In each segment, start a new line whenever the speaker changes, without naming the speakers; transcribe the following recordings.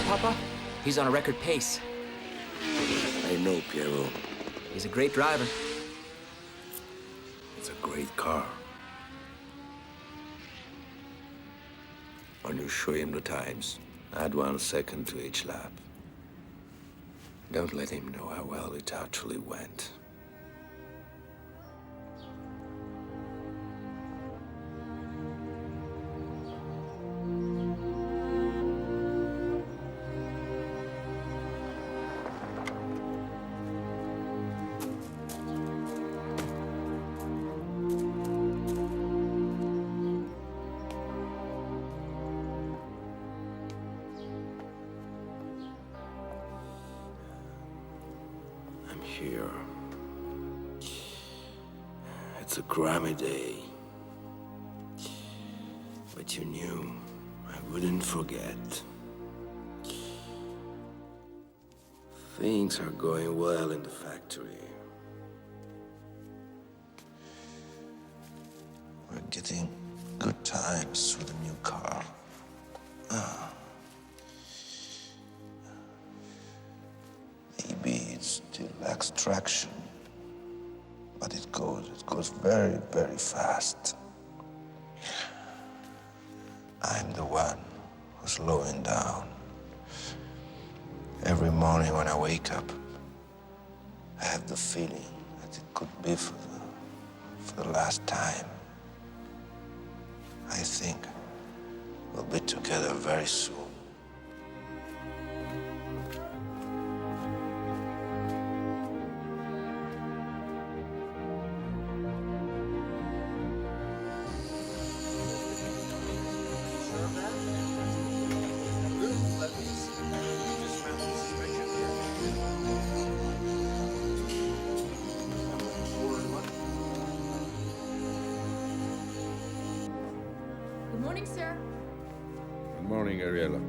Papa? He's on a record pace.
I know, Piero.
He's a great driver.
It's a great car. When you show him the times, add 1 second to each lap. Don't let him know how well it actually went. Here. It's a Grammy day. But you knew I wouldn't forget. Things are going well in the factory.
We're getting good times with the new car. Maybe it still lacks traction, but it goes very, very fast. I'm the one who's slowing down. Every morning when I wake up, I have the feeling that it could be for the last time. I think we'll be together very soon.
Good morning, sir.
Good morning, Ariella.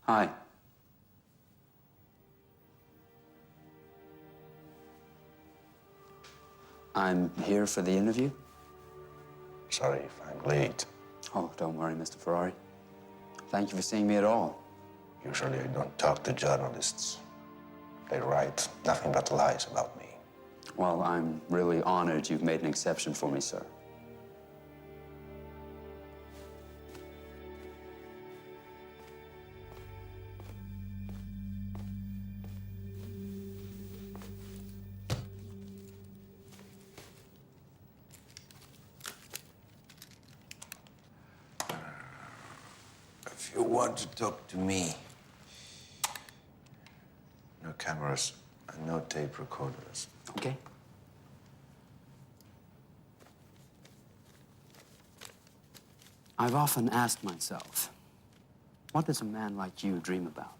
Hi. I'm here for the interview.
Sorry if I'm late.
Oh, don't worry, Mr. Ferrari. Thank you for seeing me at all.
Usually I don't talk to journalists. They write nothing but lies about me.
Well, I'm really honored you've made an exception for me, sir.
If you want to talk to me, no cameras and no tape recorders.
Okay. I've often asked myself, what does a man like you dream about?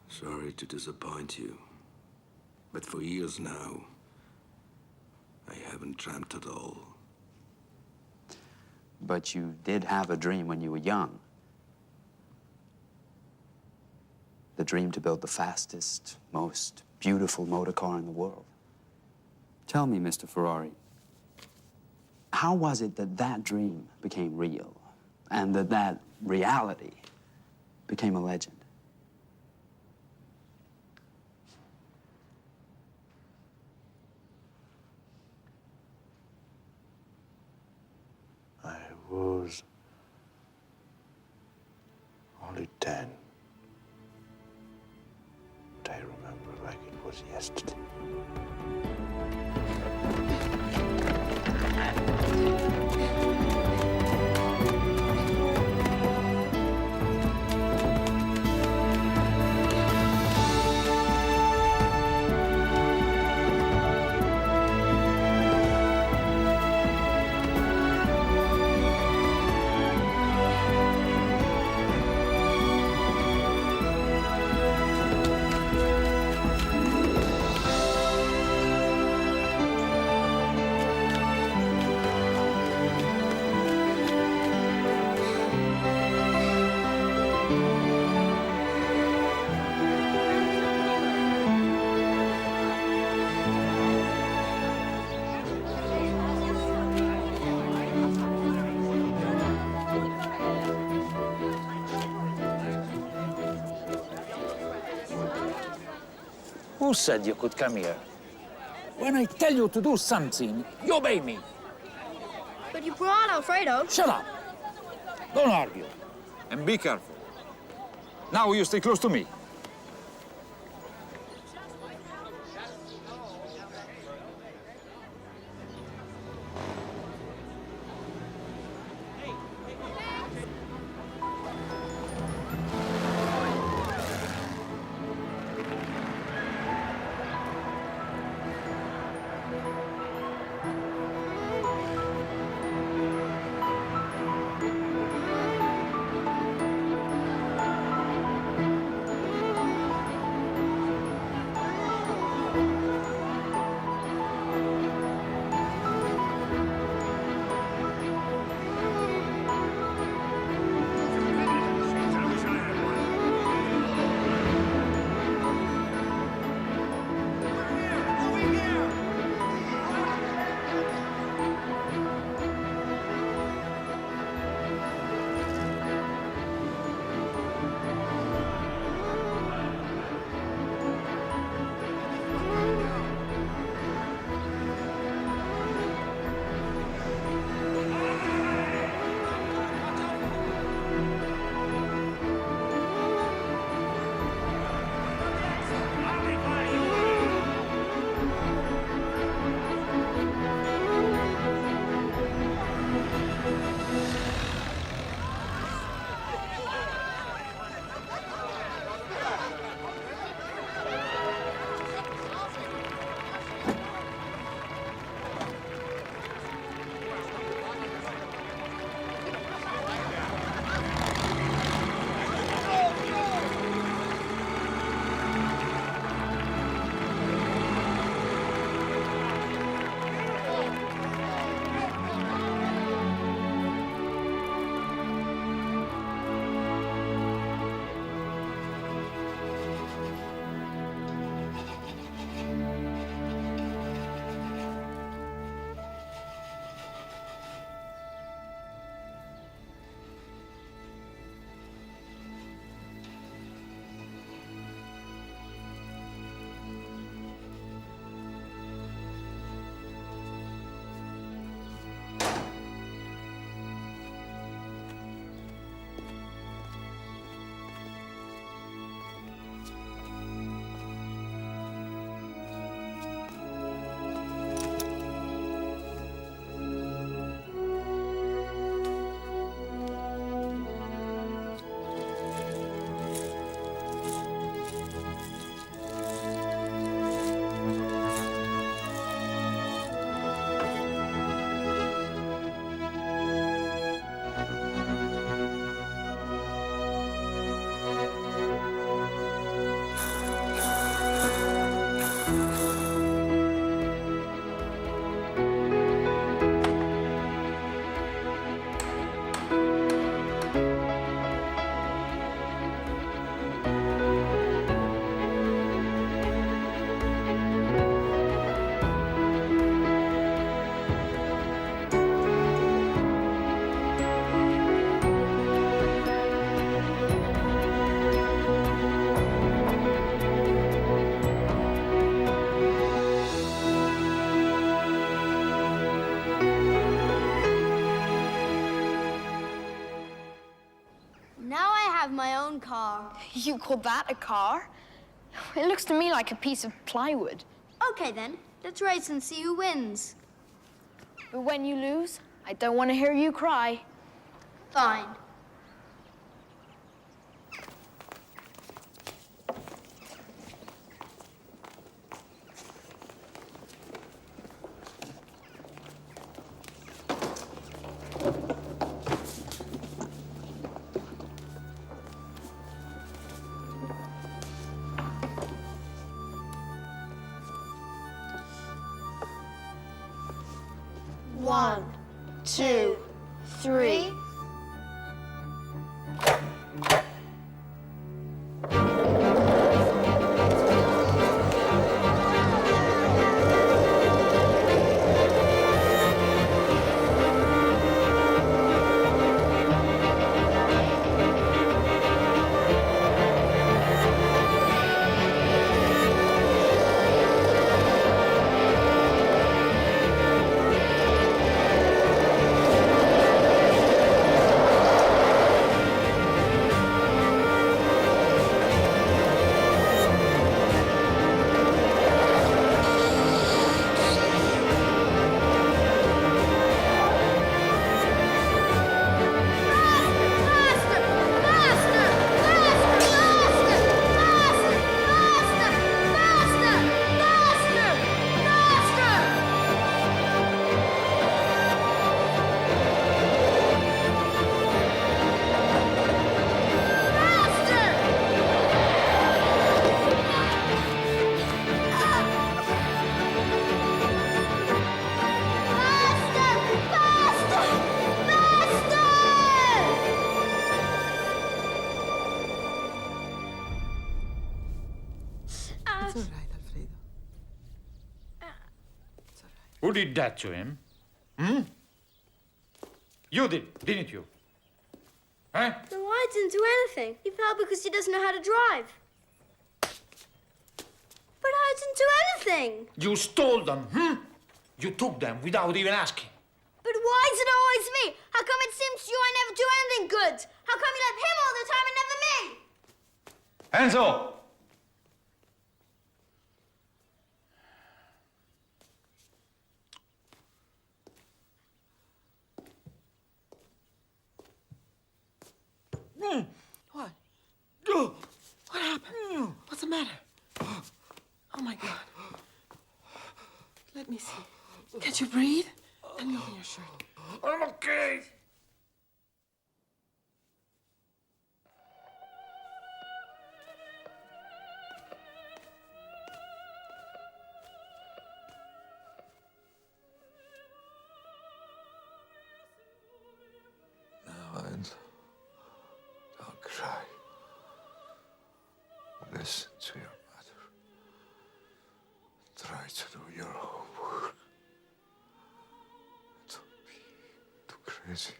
Sorry to disappoint you, but for years now, I haven't dreamt at all.
But you did have a dream when you were young. The dream to build the fastest, most beautiful motor car in the world. Tell me, Mr. Ferrari, how was it that that dream became real and that that reality became a legend?
I was only 10. But I remember like it was yesterday.
Who said you could come here? When I tell you to do something, you obey me.
But you brought Alfredo.
Shut up. Don't argue. And be careful. Now you stay close to me.
car.
You call that a car? It looks to me like a piece of plywood.
Okay, then. Let's race and see who wins.
But when you lose, I don't want to hear you cry.
Fine.
One, two, three.
It's all right, Alfredo. It's all right.
Who did that to him? Hmm? You did, didn't you? Huh?
No, I didn't do anything. He fell because he doesn't know how to drive. But I didn't do anything.
You stole them, hmm? You took them without even asking.
But why is it always me? How come it seems to you I never do anything good? How come you love him all the time and never me?
Enzo!
What? What happened? What's the matter? Oh, my God. Let me see. Can't you breathe? Let me open your shirt.
I'm okay.
Now, Enzo, don't cry. Listen to your mother. Try to do your homework. Don't be too crazy.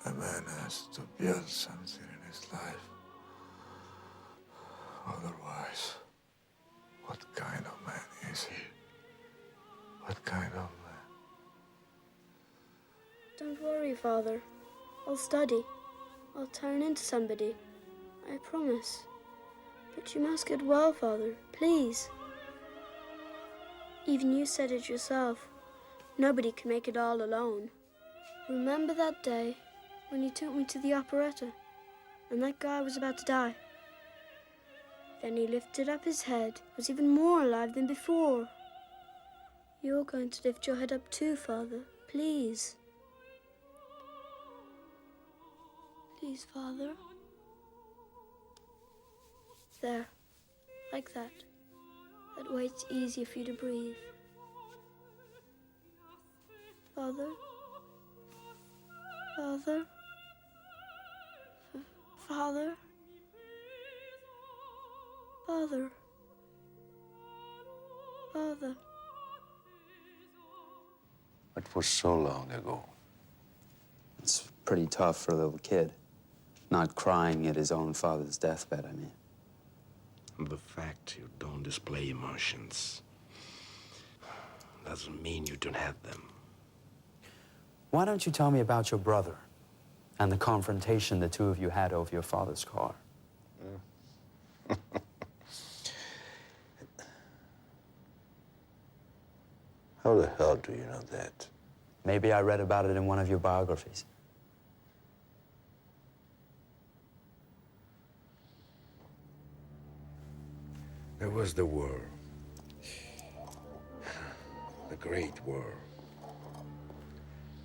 A man has to build something in his life. Otherwise, what kind of man is he? What kind of man?
Don't worry, Father. I'll study. I'll turn into somebody. I promise. But you must get well, Father. Please. Even you said it yourself. Nobody can make it all alone. Remember that day when you took me to the operetta and that guy was about to die? Then he lifted up his head, was even more alive than before. You're going to lift your head up too, Father. Please. Please, Father. There. Like that. That way it's easier for you to breathe. Father? Father? Father? Father? Father?
It was so long ago.
It's pretty tough for a little kid. Not crying at his own father's deathbed, I mean.
The fact you don't display emotions doesn't mean you don't have them.
Why don't you tell me about your brother and the confrontation the two of you had over your father's car?
How the hell do you know that?
Maybe I read about it in one of your biographies.
There was the war. The Great War.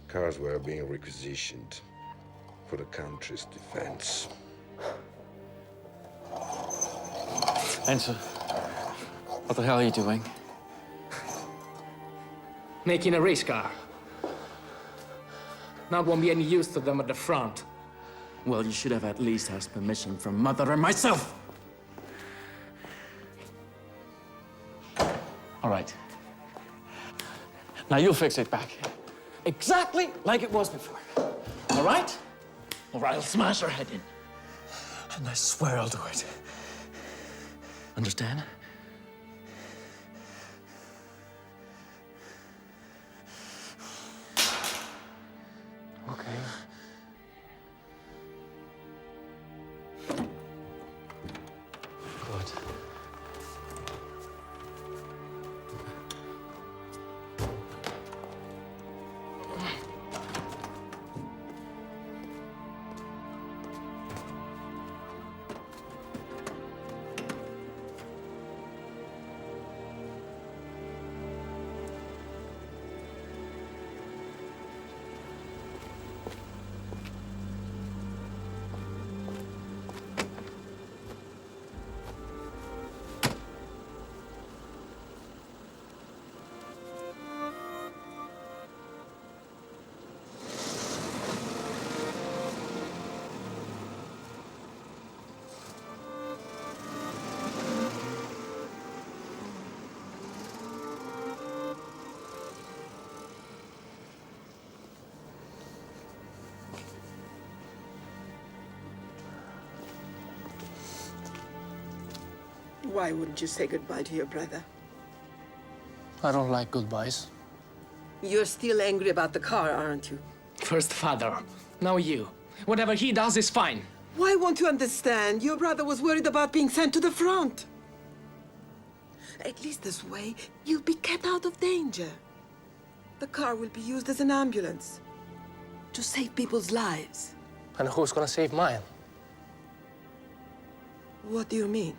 Cars were being requisitioned for the country's defense.
Enzo, what the hell are you doing?
Making a race car. Not won't be any use to them at the front.
Well, you should have at least asked permission from Mother and myself. All right. Now you'll fix it back. Exactly like it was before. All right? Or I'll smash her head in.
And I swear I'll do it.
Understand?
Okay. Good.
Why wouldn't you say goodbye to your brother?
I don't like goodbyes.
You're still angry about the car, aren't you?
First father, now you. Whatever he does is fine.
Why won't you understand? Your brother was worried about being sent to the front. At least this way, you'll be kept out of danger. The car will be used as an ambulance to save people's lives.
And who's gonna save mine?
What do you mean?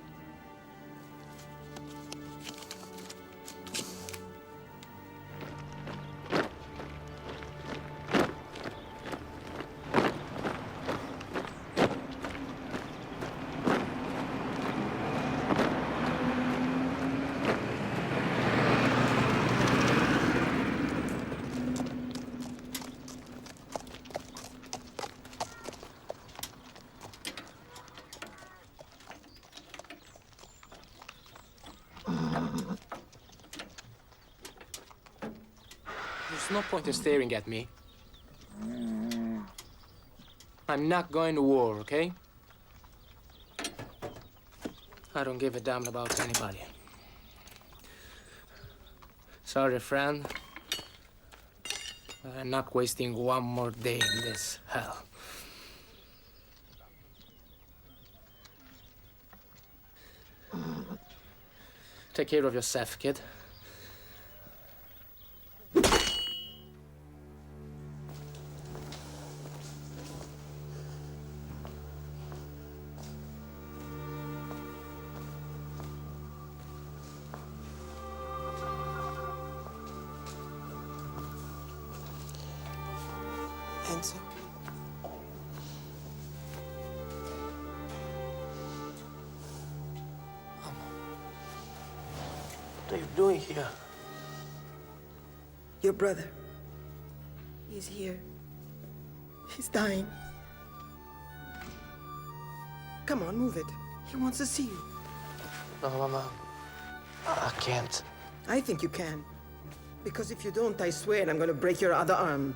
There's no point in staring at me. I'm not going to war, okay? I don't give a damn about anybody. Sorry, friend. But I'm not wasting one more day in this hell. Take care of yourself, kid.
Enzo.
What are you doing here?
Your brother. He's here. He's dying. Come on, move it. He wants to see you.
No, Mama. I can't.
I think you can. Because if you don't, I swear I'm gonna break your other arm.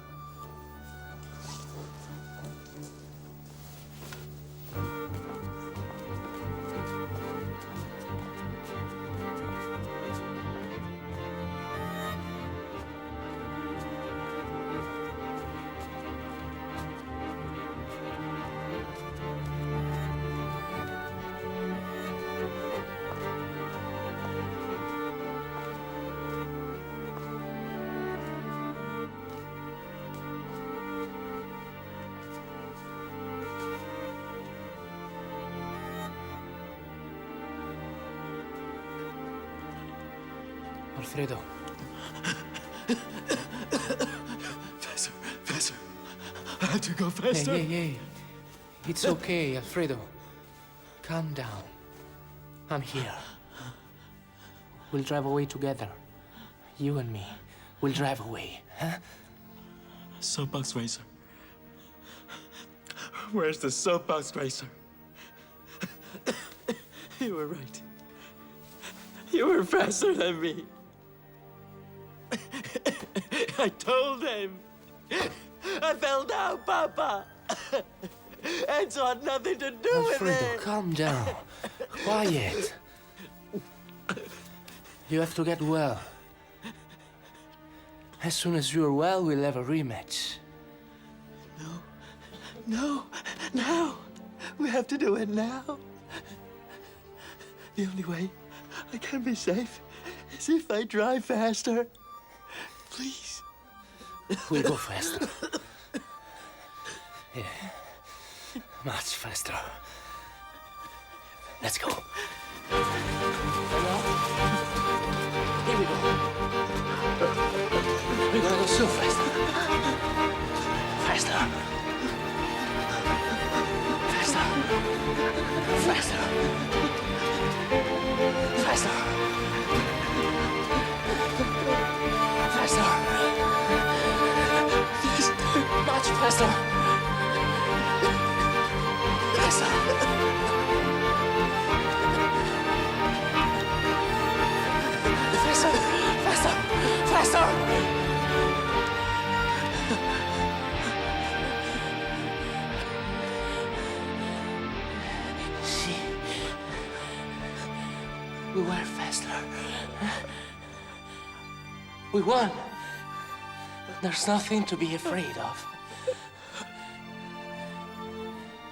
Alfredo.
Faster. I have to go faster.
Hey. It's okay, Alfredo. Calm down. I'm here. We'll drive away together. You and me. We'll drive away, huh?
Soapbox racer. Where's the soapbox racer? You were right. You were faster than me. I told him. I fell down, Papa. Enzo had nothing to do with
Alfredo,
it.
calm down. Quiet. You have to get well. As soon as you're well, we'll have a rematch.
No. Now. We have to do it now. The only way I can be safe is if I drive faster. Please.
We'll go faster. Yeah. Much faster. Let's go. Here we go. We're gonna go so fast. Faster. Faster. Faster. Faster. Faster. Much faster. Faster. Faster. Faster. Faster. Kessler. We won. There's nothing to be afraid of.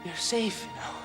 You're safe, you know.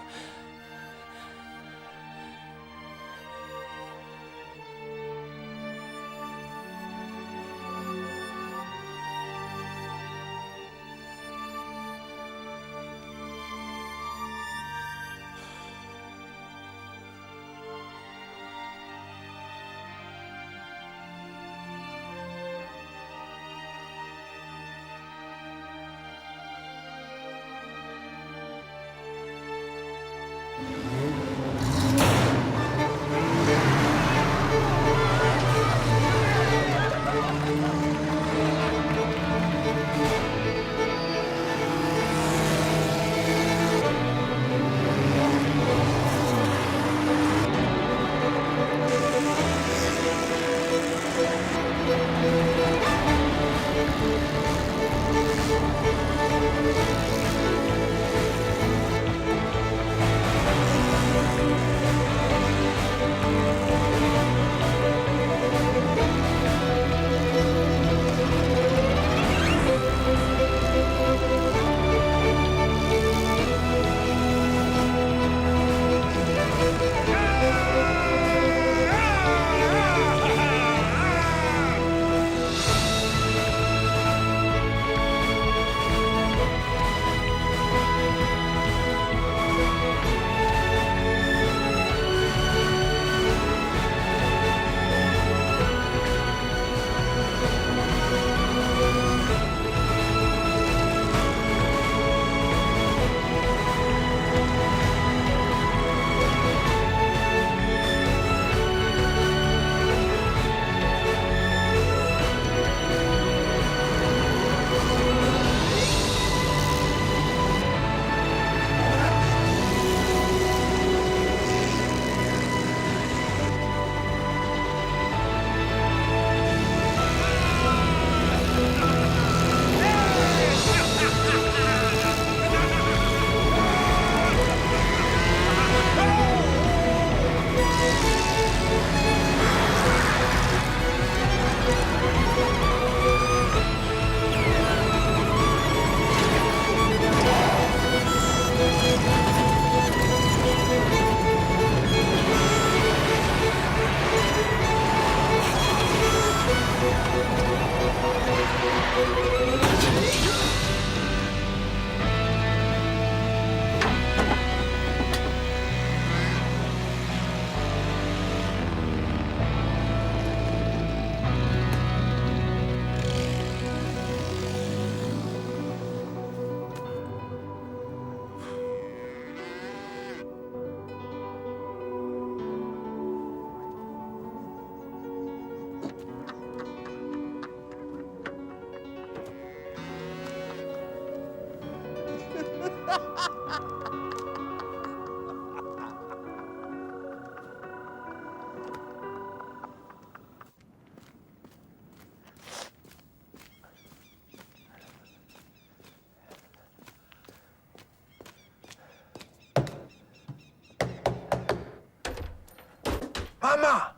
Mama!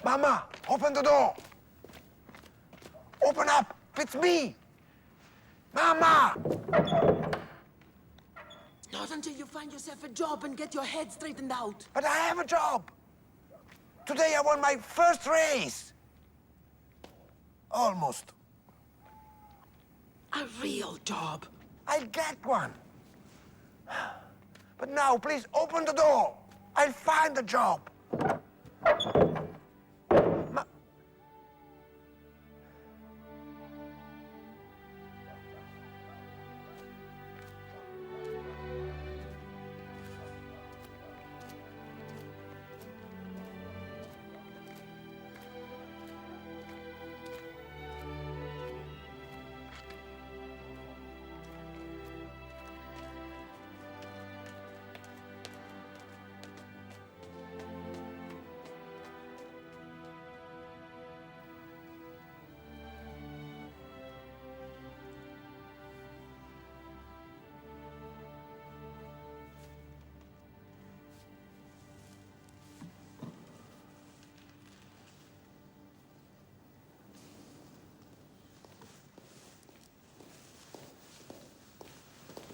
Mama, open the door! Open up! It's me! Mama!
Not until you find yourself a job and get your head straightened out.
But I have a job! Today I won my first race! Almost.
A real job.
I'll get one. But now, please open the door. I'll find a job.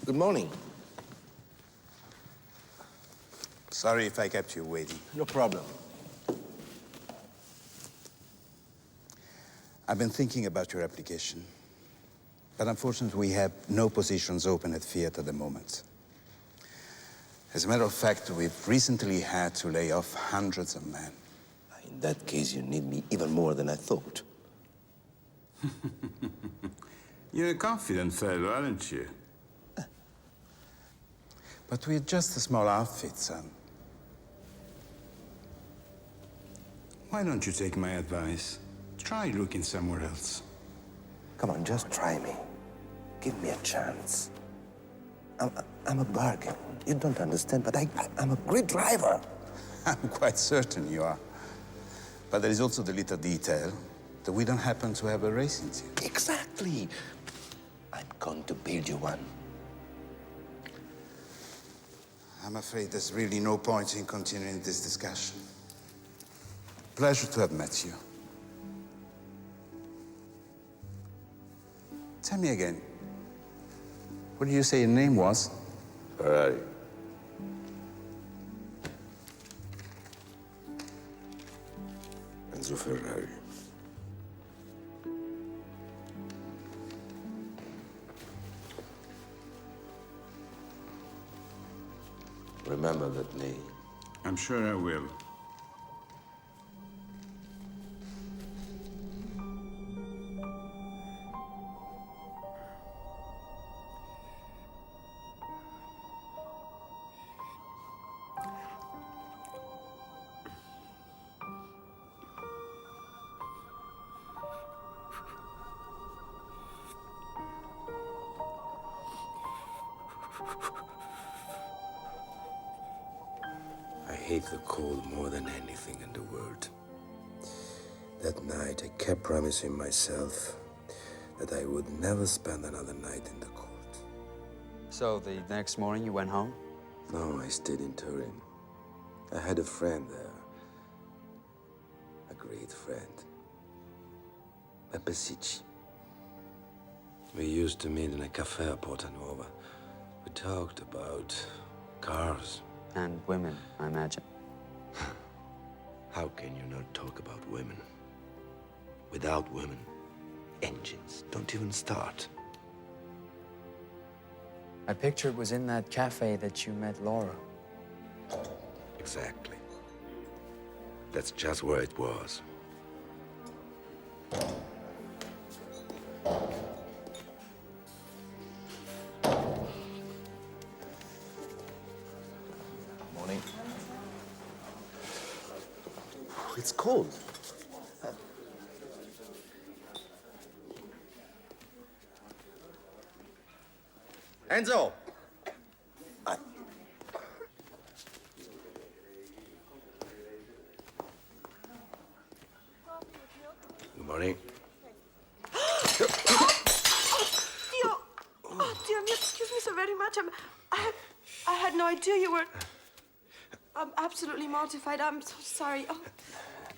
Good morning.
Sorry if I kept you waiting.
No problem.
I've been thinking about your application, but unfortunately we have no positions open at Fiat at the moment. As a matter of fact, we've recently had to lay off hundreds of men.
In that case, you need me even more than I thought.
You're a confident fellow, aren't you? But we're just a small outfit, son. Why don't you take my advice? Try looking somewhere else.
Come on, just try me. Give me a chance. I'm a bargain. You don't understand, but I'm a great driver.
I'm quite certain you are. But there is also the little detail that we don't happen to have a racing team.
Exactly. I'm going to build you one.
I'm afraid there's really no point in continuing this discussion. Pleasure to have met you. Tell me again, what did you say your name was?
Ferrari. Enzo Ferrari. Remember that name.
I'm sure I will.
I hate the cold more than anything in the world. That night, I kept promising myself that I would never spend another night in the cold.
So the next morning you went home?
No, I stayed in Turin. I had a friend there. A great friend. Pepe Sicci. We used to meet in a cafe at Porta Nuova. We talked about cars.
And women, I imagine.
How can you not talk about women? Without women, engines don't even start.
I picture it was in that cafe that you met Laura.
Exactly. That's just where it was. Morning. It's cold. Enzo! Good morning.
Dear me, excuse me so very much. I had no idea you were... I'm absolutely mortified. I'm so sorry. Oh,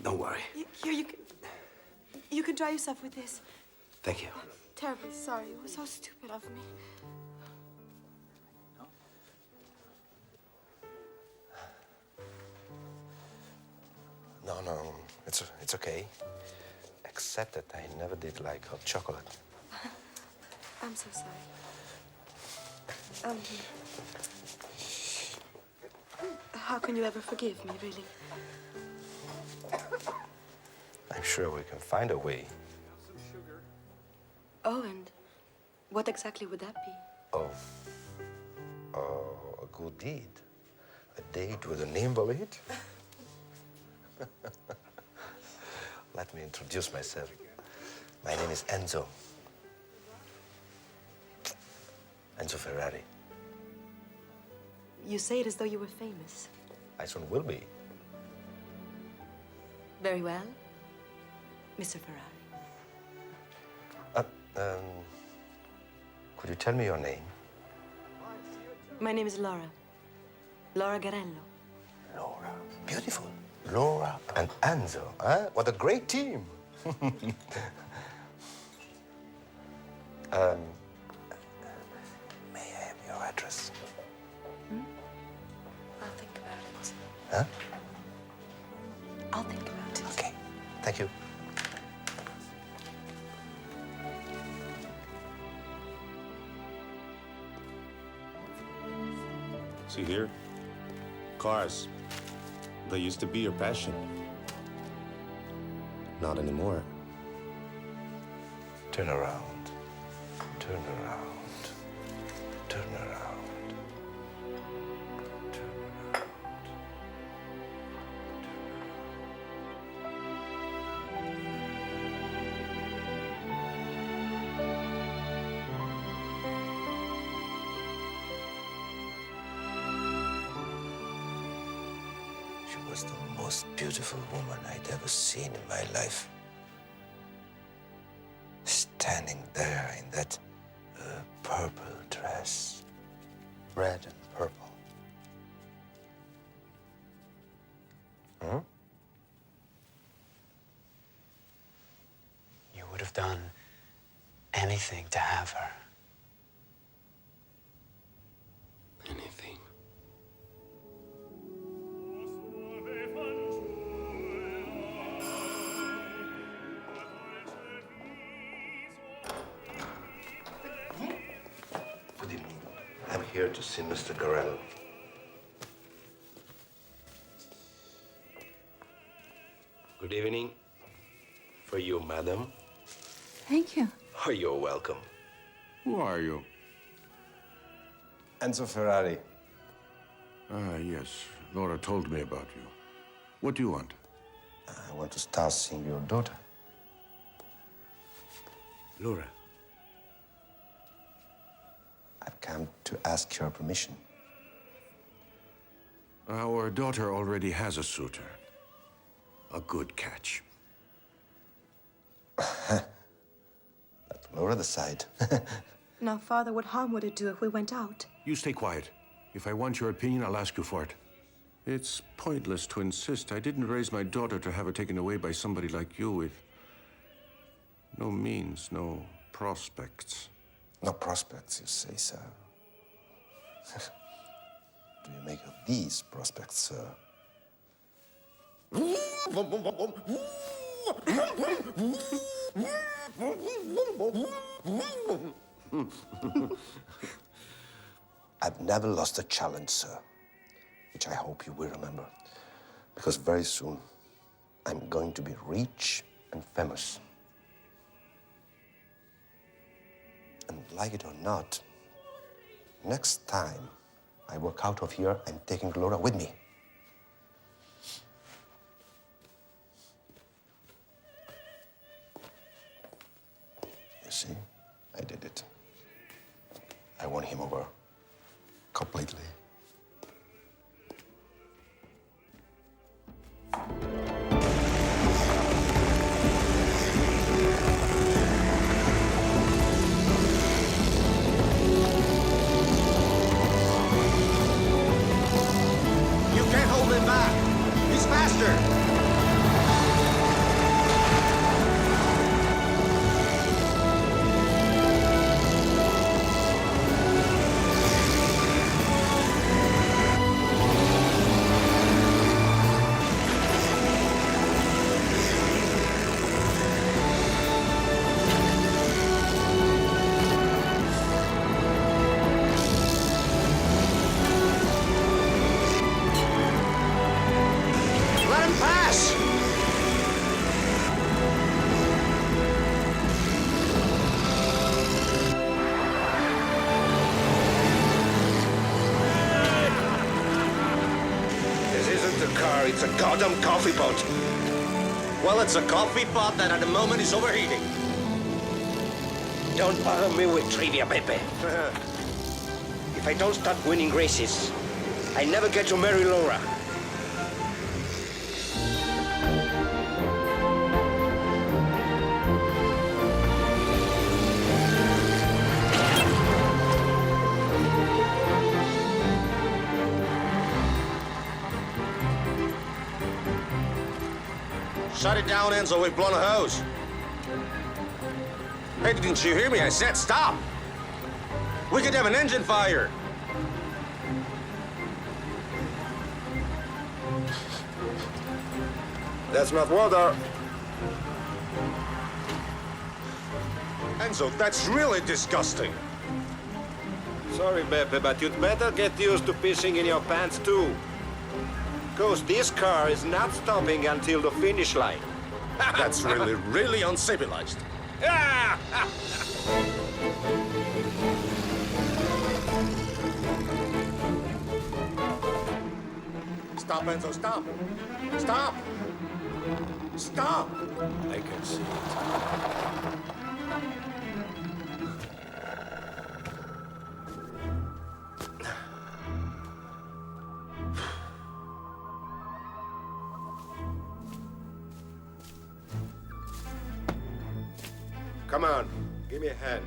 Don't worry.
here, you can dry yourself with this.
Thank you.
Terribly sorry. It was so stupid of me.
No, it's okay. Except that I never did like hot chocolate.
I'm so sorry. How can you ever forgive me, really?
I'm sure we can find a way.
Oh, and what exactly would that be?
Oh, a good deed. A date with an invalid? Let me introduce myself. My name is Enzo. Enzo Ferrari.
You say it as though you were famous.
I soon will be.
Very well, Mr. Ferrari.
Could you tell me your name?
My name is Laura. Laura Garello.
Laura. Beautiful. Laura and Enzo, huh? What a great team. May I have your address.
I'll think about it.
Huh?
I'll think about it.
Okay. Thank you.
See here? Cars. They used to be your passion.
Not anymore. Turn around. Turn around. Turn around. Turn around. She was the most beautiful woman I'd ever seen in my life. Standing there in that purple dress, red and purple. Hmm?
You would have done anything to have her.
Anything. Good evening. I'm here to see Mr. Garello. Good evening. For you, madam.
Thank you.
Oh, you're welcome.
Who are you?
Enzo Ferrari.
Ah, yes. Laura told me about you. What do you want?
I want to start seeing your daughter.
Laura.
I've come to ask your permission.
Our daughter already has a suitor. A good catch.
Let Laura decide.
Now, Father, what harm would it do if we went out?
You stay quiet. If I want your opinion, I'll ask you for it. It's pointless to insist. I didn't raise my daughter to have her taken away by somebody like you with no means, no prospects.
No prospects, you say, sir. Do you make of these prospects, sir? I've never lost a challenge, sir, which I hope you will remember, because very soon I'm going to be rich and famous. And like it or not, next time I walk out of here, I'm taking Laura with me. You see, I did it. I won him over completely.
You can't hold him back. He's faster. Let him pass.
This isn't a car, it's a goddamn coffee pot.
Well, it's a coffee pot that at the moment is overheating.
Don't bother me with trivia, Pepe.
If I don't start winning races, I never get to marry Laura. Shut it down, Enzo. We've blown a hose. Hey, didn't you hear me? I said stop. We could have an engine fire.
That's not water.
Enzo, that's really disgusting.
Sorry, Beppe, but you'd better get used to pissing in your pants too. Because this car is not stopping until the finish line.
That's really, really uncivilized. Stop, Enzo, stop! Stop! Stop!
I can see it. Come on, give me a hand.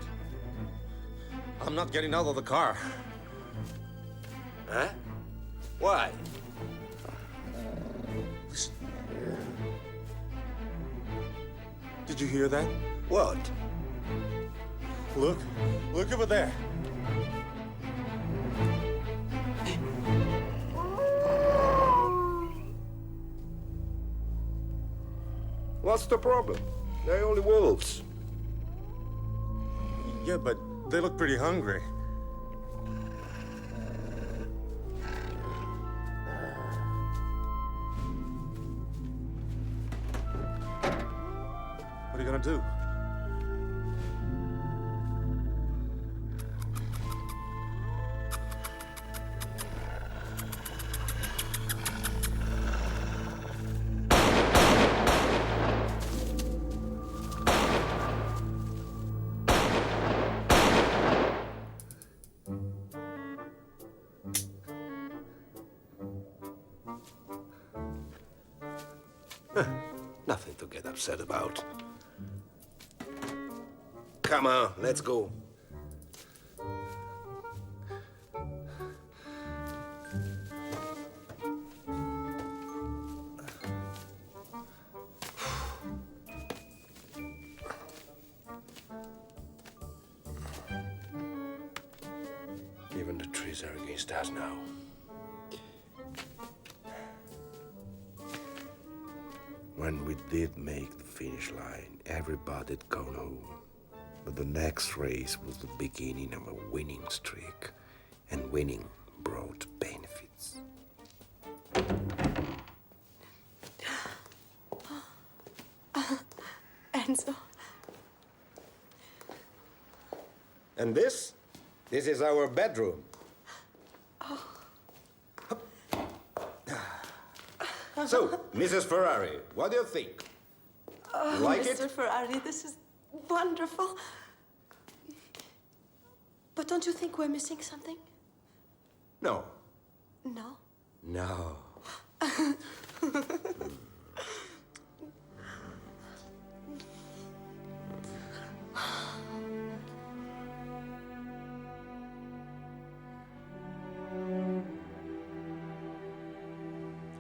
I'm not getting out of the car.
Huh? Why?
Did you hear that?
What?
Look over there.
What's the problem? They're only wolves.
Yeah, but they look pretty hungry. What are you gonna do?
Nothing to get upset about. Come on, let's go. Even the trees are against us now. When we did make the finish line, everybody'd gone home. But the next race was the beginning of a winning streak, and winning brought benefits.
Enzo.
And this is our bedroom. So, Mrs. Ferrari, what do you think? You like
Mr.
it?
Ferrari, this is wonderful. But don't you think we're missing something?
No.
No?
No.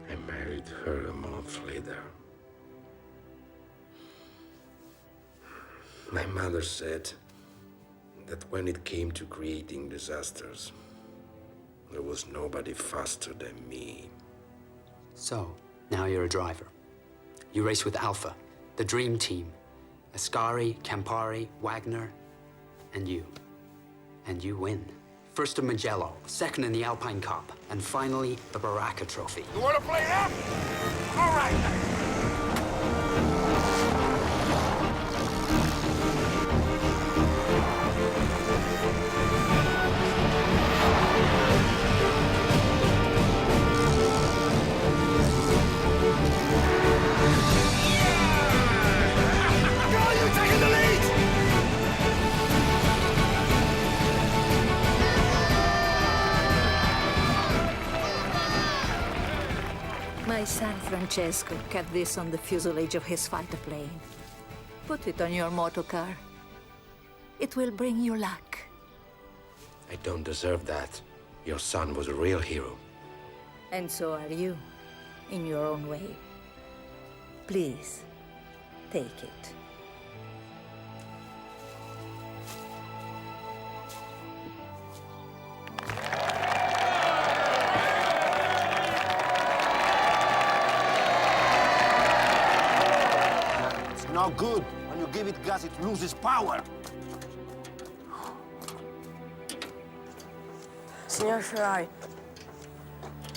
I married her a month later. My mother said that when it came to creating disasters, there was nobody faster than me.
So, now you're a driver. You race with Alpha, the dream team. Ascari, Campari, Wagner, and you. And you win. First in Mugello, second in the Alpine Cup, and finally the Baracca Trophy.
You wanna play that? All right.
My son Francesco kept this on the fuselage of his fighter plane. Put it on your motor car. It will bring you luck.
I don't deserve that. Your son was a real hero.
And so are you, in your own way. Please, take it.
no good. When you give it gas, it loses power.
Senor Ferrari,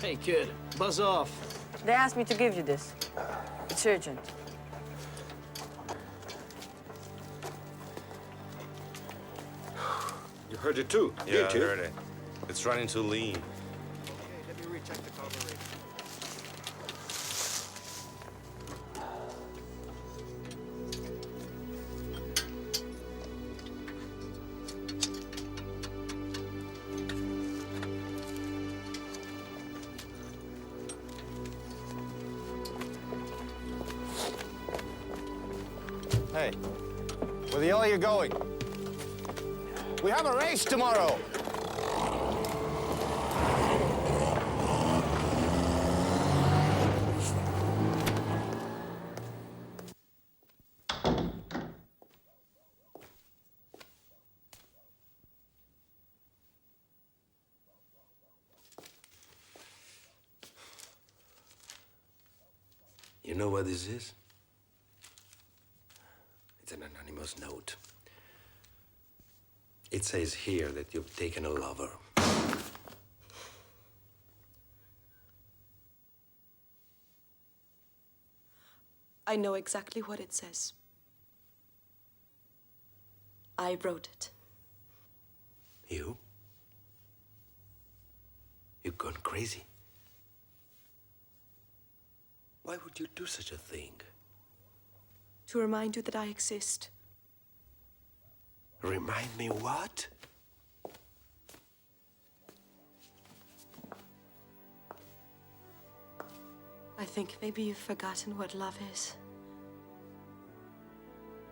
Hey, kid, buzz off.
they asked me to give you this. It's urgent.
You heard it too,
Yeah,
didn't
I
you?
heard it. It's running too lean.
Okay, let me recheck the carburetor.
Hey, where the hell are you going? We have a race tomorrow.
You know what this is? It's an anonymous note. It says here that you've taken a lover.
I know exactly what it says. I wrote it.
You? You've gone crazy. Why would you do such a thing?
To remind you that I exist.
Remind me what?
I think maybe you've forgotten what love is.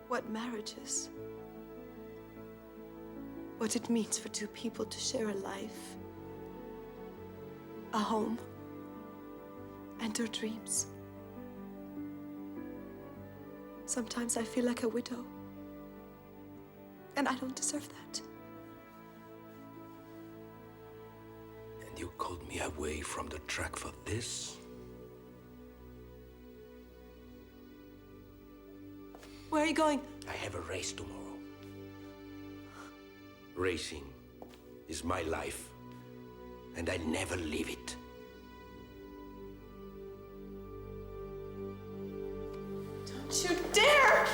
What marriage is. What it means for two people to share a life. A home. And their dreams. Sometimes I feel like a widow. And I don't deserve that.
And you called me away from the track for this?
Where are you going?
I have a race tomorrow. Racing is my life, and I never leave it.
Don't you dare!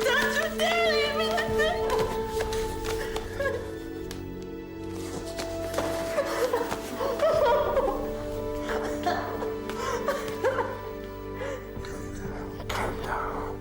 Don't you dare leave me!
Calm down.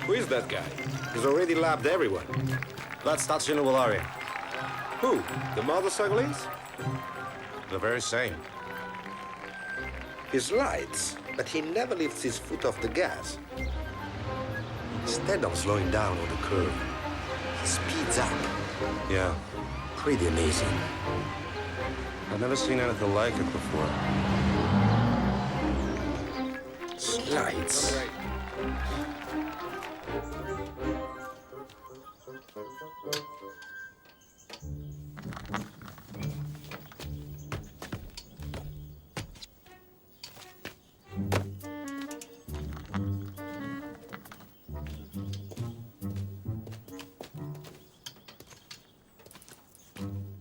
Who is that guy? He's already lapped everyone.
That's Tatsino Walari.
Who? The motorcyclist?
The very same.
He slides, but he never lifts his foot off the gas. Instead of slowing down on the curve, he speeds up.
Yeah,
Pretty amazing.
I've never seen anything like it before.
Slides.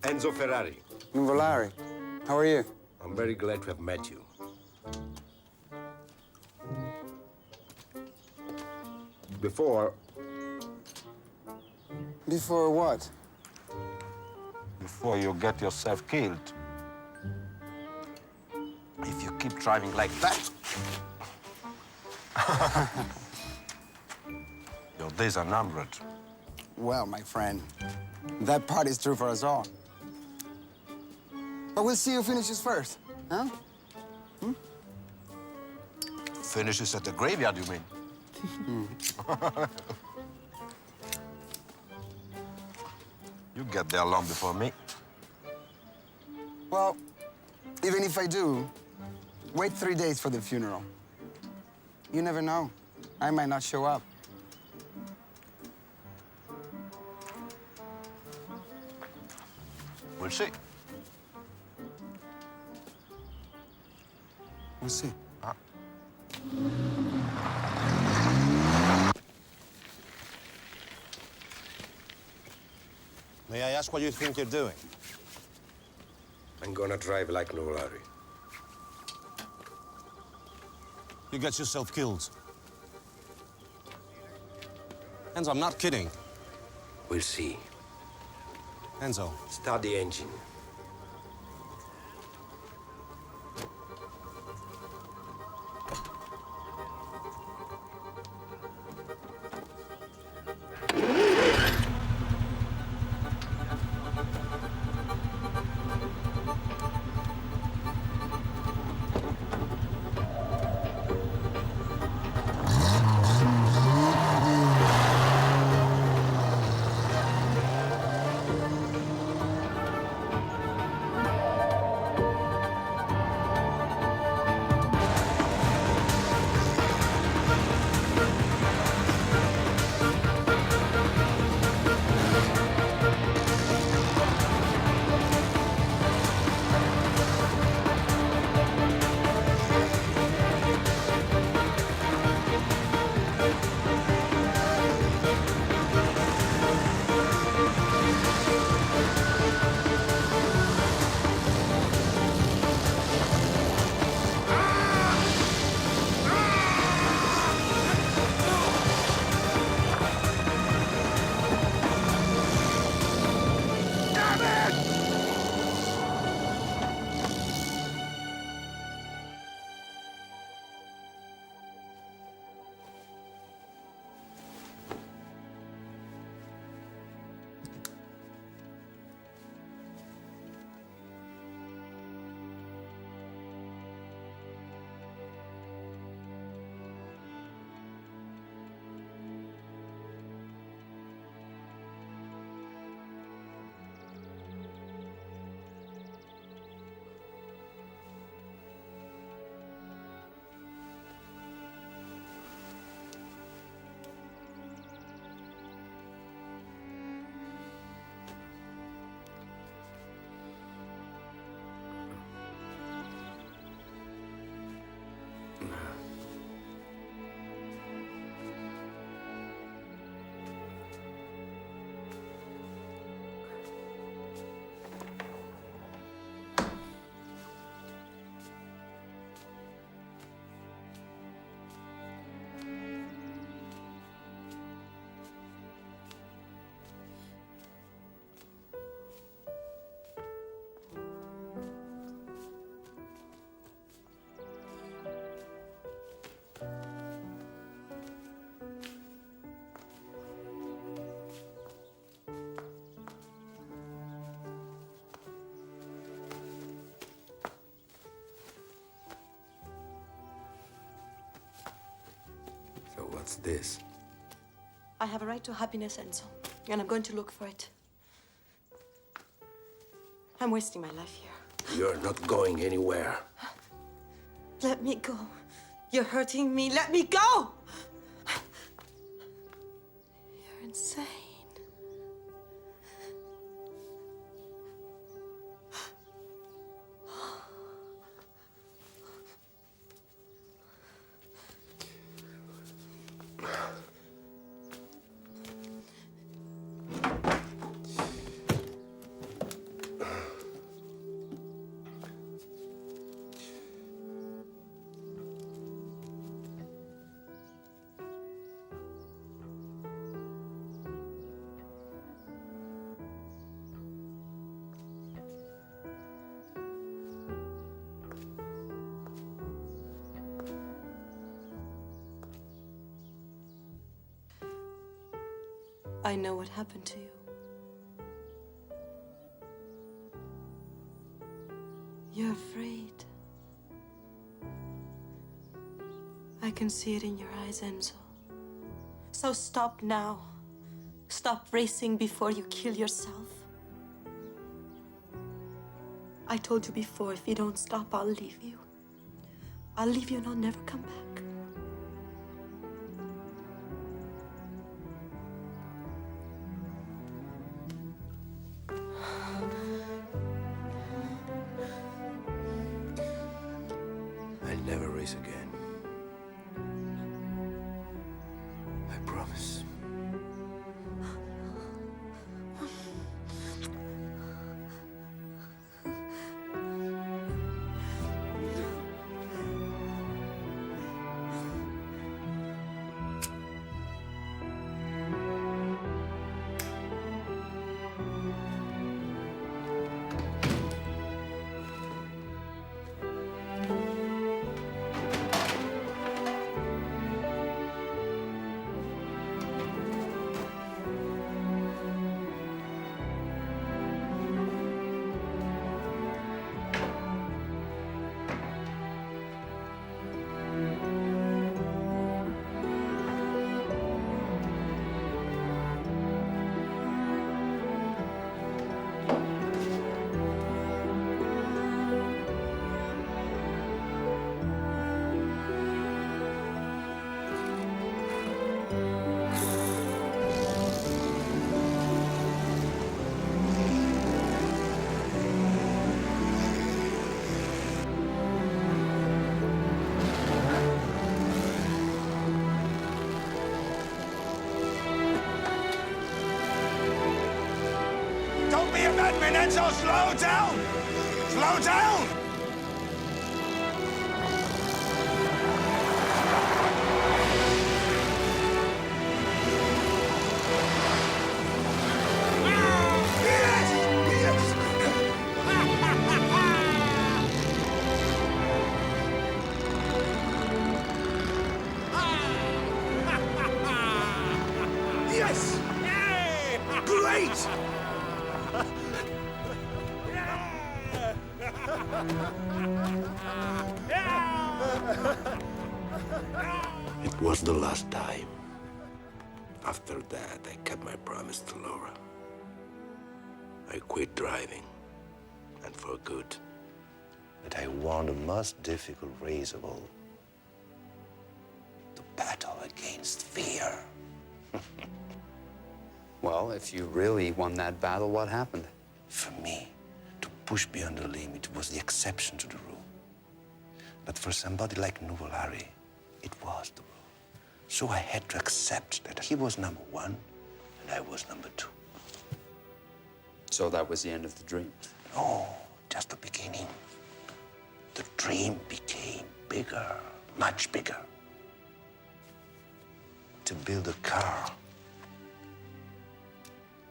Enzo Ferrari.
Volare, how are you?
I'm very glad to have met you. Before
Before what?
Before you get yourself killed. If you keep driving like that, your days are numbered.
Well, my friend, that part is true for us all.
But we'll see who finishes first, huh?
Finishes at the graveyard, you mean? You get there long before me.
Well, even if I do, wait 3 days for the funeral. You never know. I might not show up.
We'll see.
We'll see.
May I ask what you think you're doing?
I'm gonna drive like no Larry.
You get yourself killed. Enzo, I'm not kidding.
We'll see.
Enzo.
Start the engine. So what's this?
I have a right to happiness, Enzo, and I'm going to look for it. I'm wasting my life here.
You're not going anywhere.
Let me go. You're hurting me. Let me go! You're insane. I know what happened to you. You're afraid. I can see it in your eyes, Enzo. So stop now. Stop racing before you kill yourself. I told you before, if you don't stop, I'll leave you. I'll leave you and I'll never come back.
I'll never race again. I promise.
Don't be a madman, Enzo! Slow down! Slow down! Yes! Great!
It was the last time. After that, I kept my promise to Laura. I quit driving, and for good. But I won the most difficult race of all. The battle against fear.
Well, if you really won that battle, what happened?
For me, to push beyond the limit was the exception to the rule. But for somebody like Nuvolari, it was the rule. So I had to accept that he was number one and I was number two.
So that was the end of the dream?
No, just the beginning. The dream became bigger, much bigger. To build a car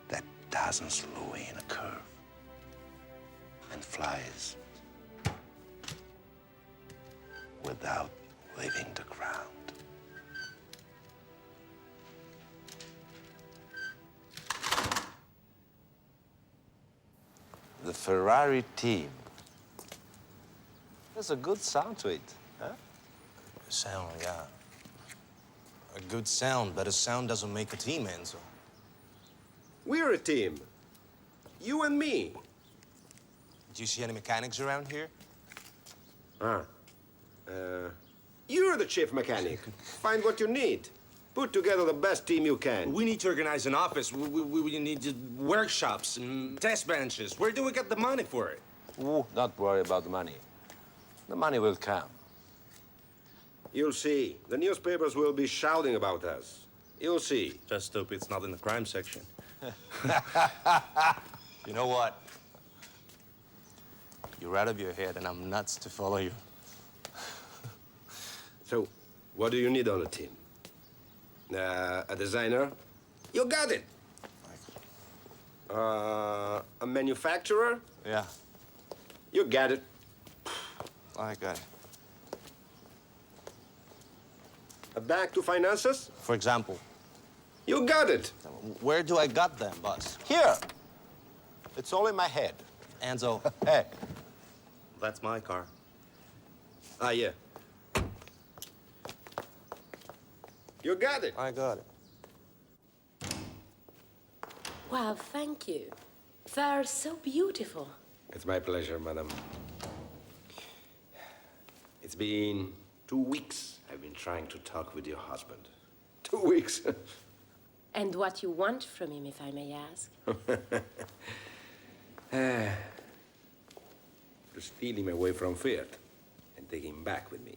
that doesn't slow in a curve and flies without leaving the ground.
The Ferrari team. There's a good sound to it, huh?
Sound, yeah. A good sound, but a sound doesn't make a team, Enzo.
We're a team. You and me.
Do you see any mechanics around here?
You're the chief mechanic. Find what you need. Put together the best team you can.
We need to organize an office. We need workshops and test benches. Where do we get the money for it?
Ooh, don't worry about the money. The money will come.
You'll see. The newspapers will be shouting about us. You'll see.
Just hope it's not in the crime section. You know what? You're out of your head, and I'm nuts to follow you.
So, what do you need on the team? A designer? You got it. A manufacturer?
Yeah,
You got it.
I got it.
A bank to finance us?
For example,
You got it.
where do I got them, boss? Here. It's all in my head. Enzo, hey, That's my car. Ah, yeah.
You got it.
I got it.
Well, thank you. They're so beautiful.
It's my pleasure, madam. It's been 2 weeks I've been trying to talk with your husband. 2 weeks.
And what you want from him, if I may ask?
To steal him away from Fiat and take him back with me.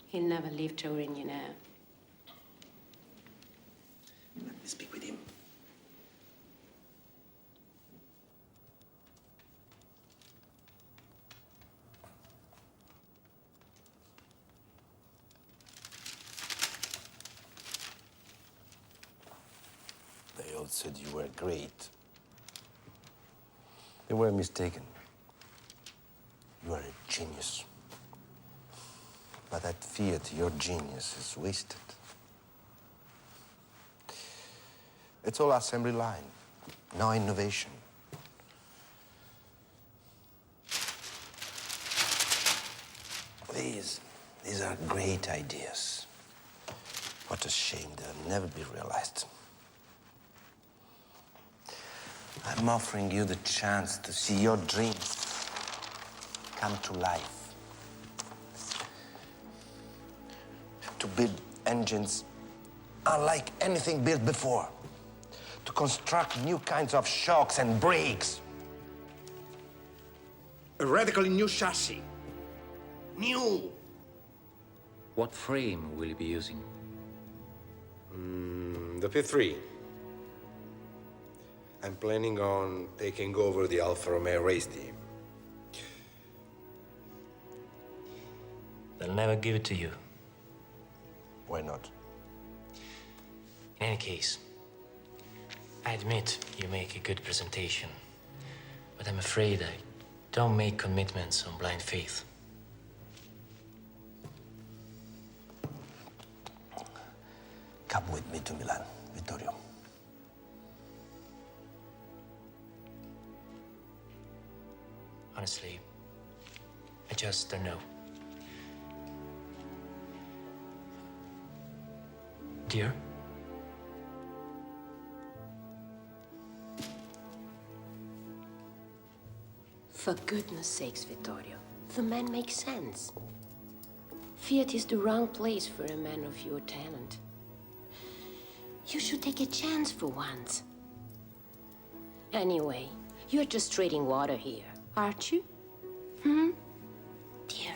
He'll never leave Turin, you know.
Let me speak with him.
They all said you were great. They were mistaken. You are a genius. But at Fiat, your genius is wasted. It's all assembly line, no innovation. These are great ideas. What a shame they'll never be realized. I'm offering you the chance to see your dreams come to life. To build engines unlike anything built before. To construct new kinds of shocks and brakes.
A radically new chassis. New.
What frame will you be using?
The P3. I'm planning on taking over the Alfa Romeo race team.
They'll never give it to you.
Why not?
In any case, I admit you make a good presentation, but I'm afraid I don't make commitments on blind faith.
Come with me to Milan, Vittorio.
Honestly, I just don't know. Dear?
For goodness sakes, Vittorio, the man makes sense. Fiat is the wrong place for a man of your talent. You should take a chance for once. Anyway, you're just trading water here, aren't you? Dear?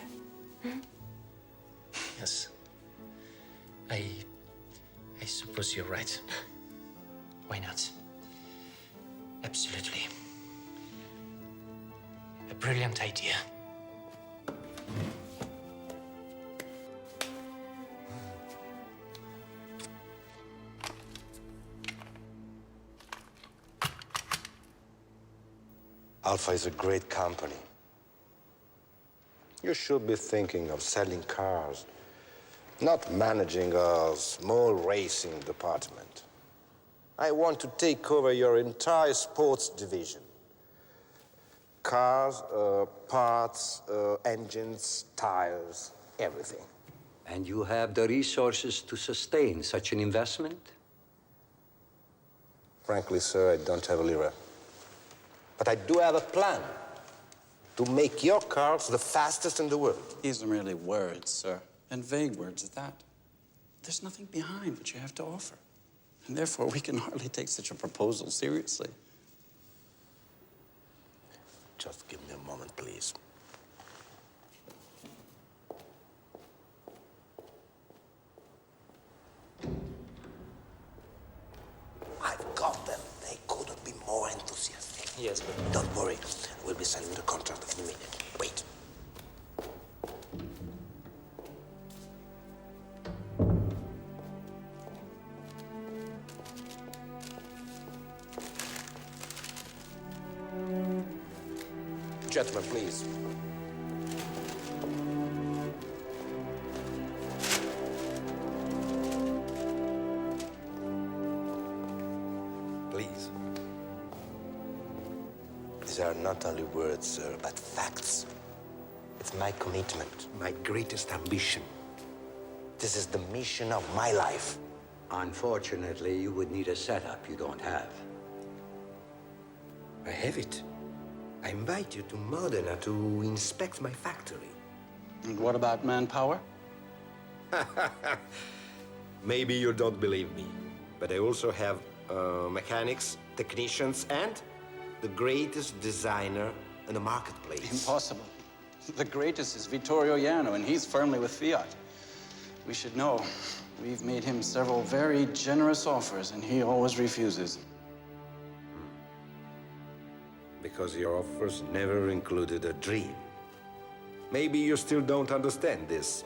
Yes. I suppose you're right. Why not? Absolutely. A brilliant idea.
Alfa is a great company. You should be thinking of selling cars, not managing a small racing department. I want to take over your entire sports division. Cars, parts, engines, tires, everything.
And you have the resources to sustain such an investment?
Frankly, sir, I don't have a lira. But I do have a plan to make your cars the fastest in the world.
These are merely words, sir, and vague words at that. There's nothing behind what you have to offer. And therefore, we can hardly take such a proposal seriously.
Just give me a moment, please. I've got them. They couldn't be more enthusiastic.
Yes, but...
Don't worry. We'll be signing the contract in a minute. Wait. Gentlemen, please. Please. These are not only words, sir, but facts.
It's my commitment, my greatest ambition. This is the mission of my life.
Unfortunately, you would need a setup you don't have.
I have it. I invite you to Modena to inspect my factory.
And what about manpower?
Maybe you don't believe me, but I also have mechanics, technicians, and the greatest designer in the marketplace.
Impossible. The greatest is Vittorio Iano, and he's firmly with Fiat. We should know. We've made him several very generous offers, and he always refuses.
Because your offers never included a dream. Maybe you still don't understand this.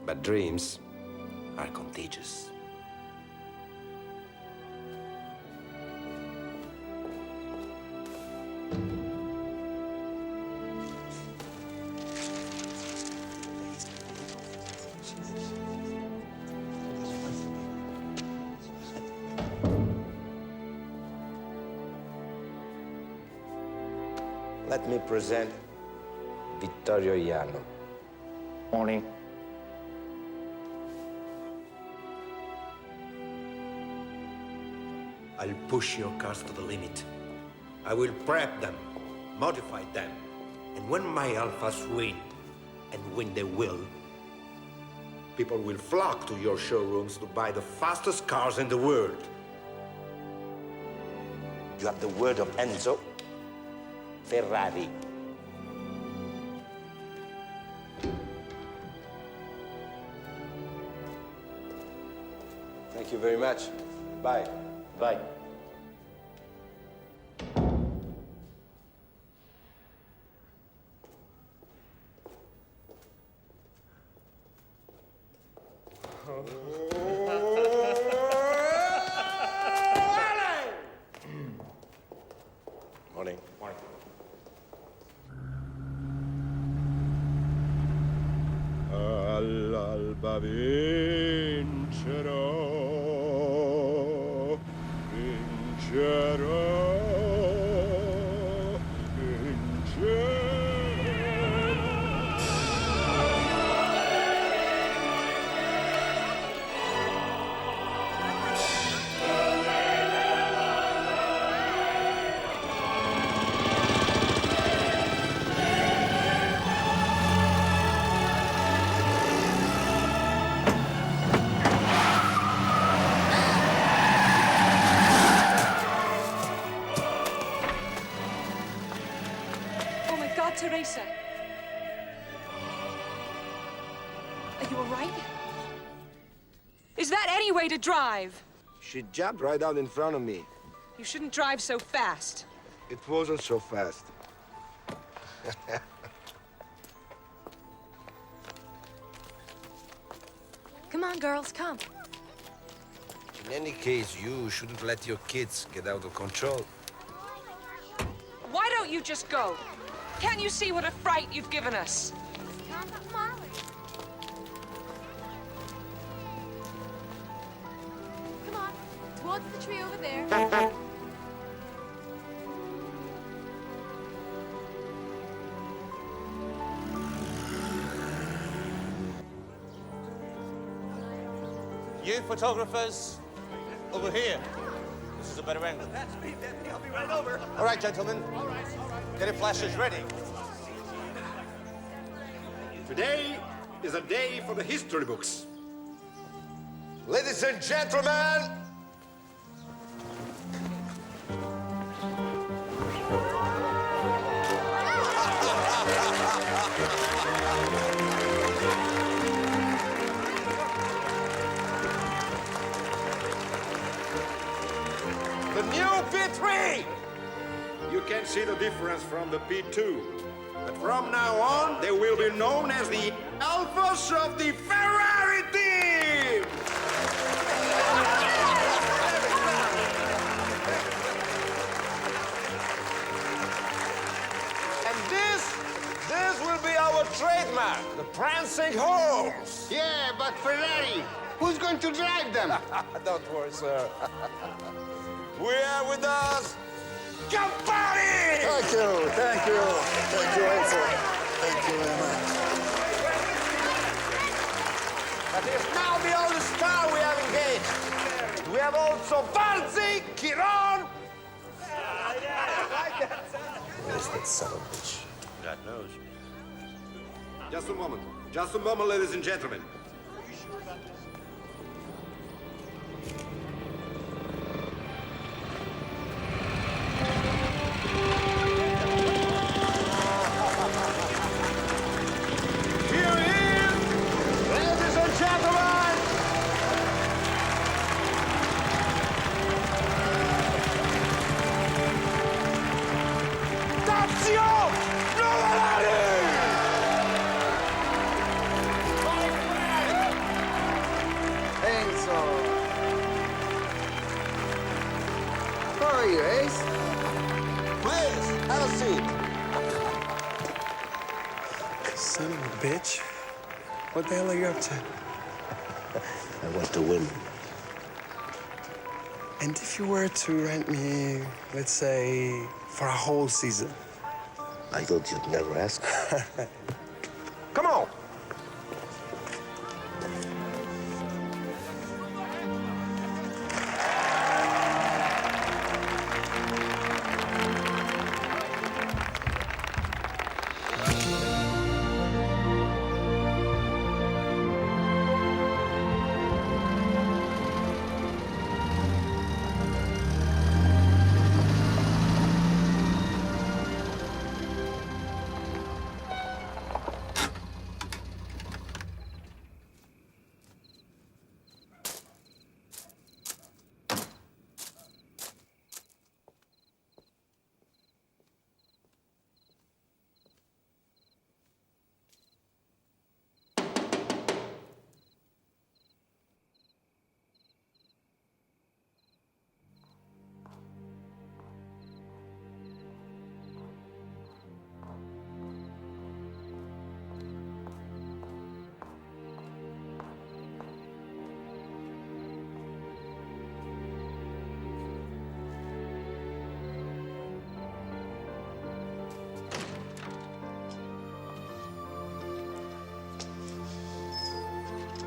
But dreams are contagious. Let me present Vittorio Iano.
Morning.
I'll push your cars to the limit. I will prep them, modify them, and when my alphas win, and when they will, people will flock to your showrooms to buy the fastest cars in the world. You have the word of Enzo Ferrari. Thank you very much. Bye.
Bye.
Morning. Morning.
All'alba vincerò, vincerò, vincerò.
Oh my God, Teresa. Are you all right? Is that any way to drive?
She jumped right out in front of me.
You shouldn't drive so fast.
It wasn't so fast.
Come on, girls, come.
In any case, you shouldn't let your kids get out of control.
Why don't you just go? Can't you see what a fright you've given us?
Come on, towards the tree over there.
You photographers, over here. This is a better angle.
That's me, I'll be right over.
All right, gentlemen. All right. Get your flashes ready.
Today is a day for the history books. Ladies and gentlemen, the new P3! You can see the difference from the P2. But from now on, they will be known as the Alphas of the Ferrari team! And this will be our trademark, the prancing horse.
Yeah, but Ferrari, who's going to drive them?
Don't worry, sir. We have with us Campari!
Thank you, thank you. Thank you, Enzo. Thank you very much.
But it's now the only star we have engaged. We have also Valzi, Chiron.
Where's that son of a bitch?
God knows. Just a moment, ladies and gentlemen. Here he is, ladies and gentlemen. Tazio Nuvolari!
Enzo. How are you, Ace?
Please, have a seat.
Son of a bitch. What the hell are you up to?
I want to win.
And if you were to rent me, let's say, for a whole season?
I thought you'd never ask.
Come on.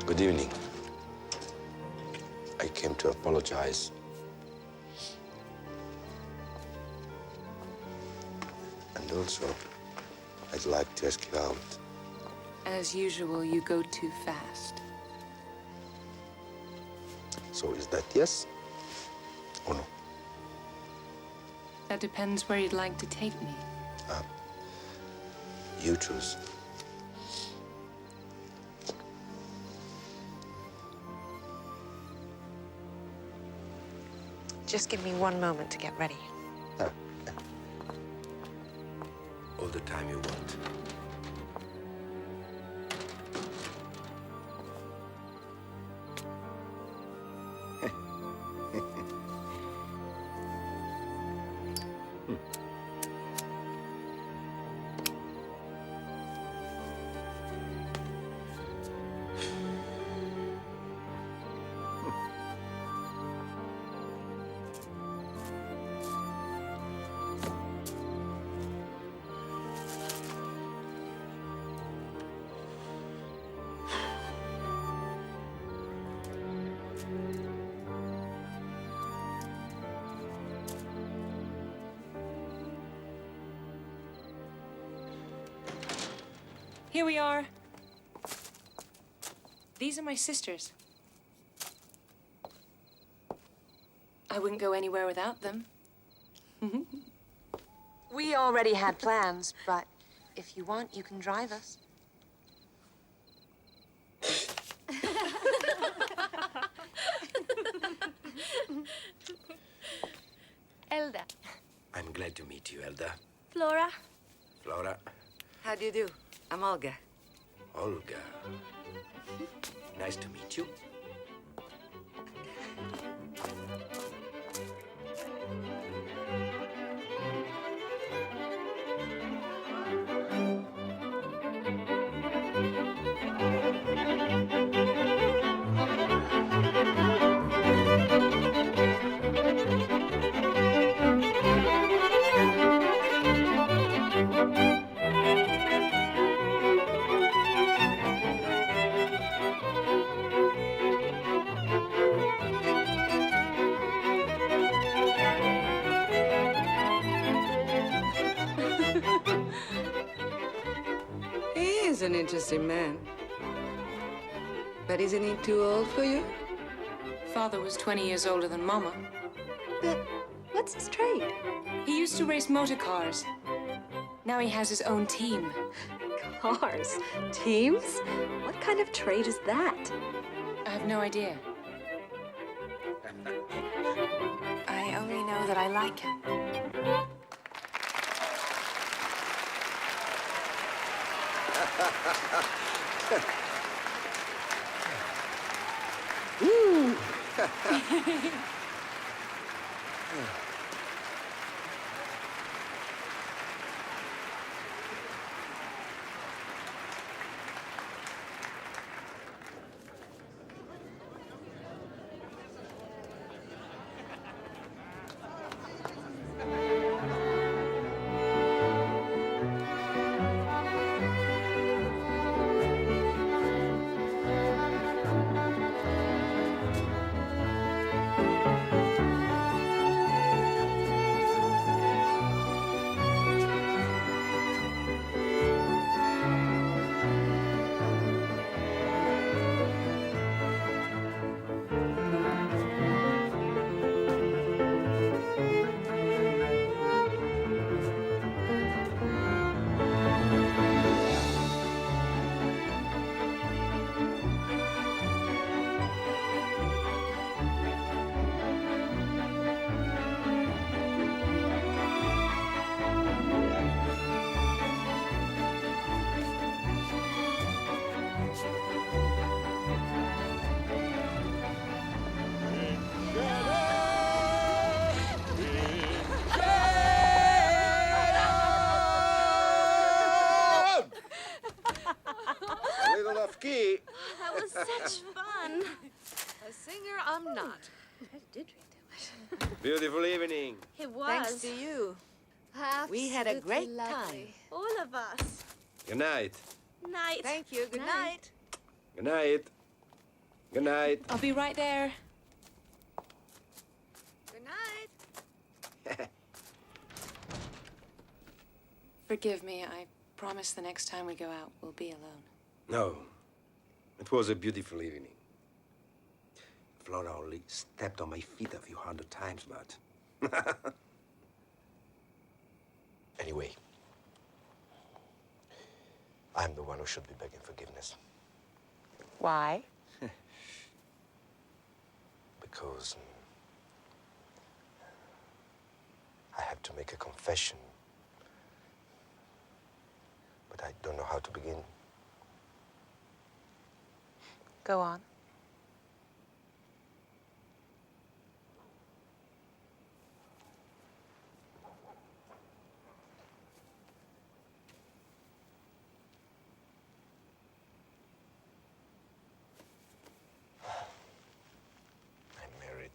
Good evening. I came to apologize. And also, I'd like to ask you out.
As usual, you go too fast.
So is that yes or no?
That depends where you'd like to take me.
You choose.
Just give me one moment to get ready.
All the time you want.
Here we are. These are my sisters. I wouldn't go anywhere without them.
We already had plans, but if you want, you can drive us.
Elda.
I'm glad to meet you, Elda.
Flora.
Flora.
How do you do? I'm Olga.
Olga. Nice to meet you.
He is an interesting man. But isn't he too old for you? Father was 20 years older than Mama.
But what's his trade?
He used to race motor cars. Now he has his own team.
Cars? Teams? What kind of trade is that?
I have no idea. I only know that I like him.
Woo!
That was such fun.
A singer, I'm not.
I did drink too much.
Beautiful evening.
It was.
Thanks to you. We had a great time.
All of us.
Good night.
Night.
Thank you. Good night.
Good night. Good night.
I'll be right there.
Good night.
Forgive me. I promise the next time we go out, we'll be alone.
No. It was a beautiful evening. Flora only stepped on my feet a few hundred times, but...
Anyway, I'm the one who should be begging forgiveness.
Why?
Because I have to make a confession, but I don't know how to begin.
Go on.
I'm married.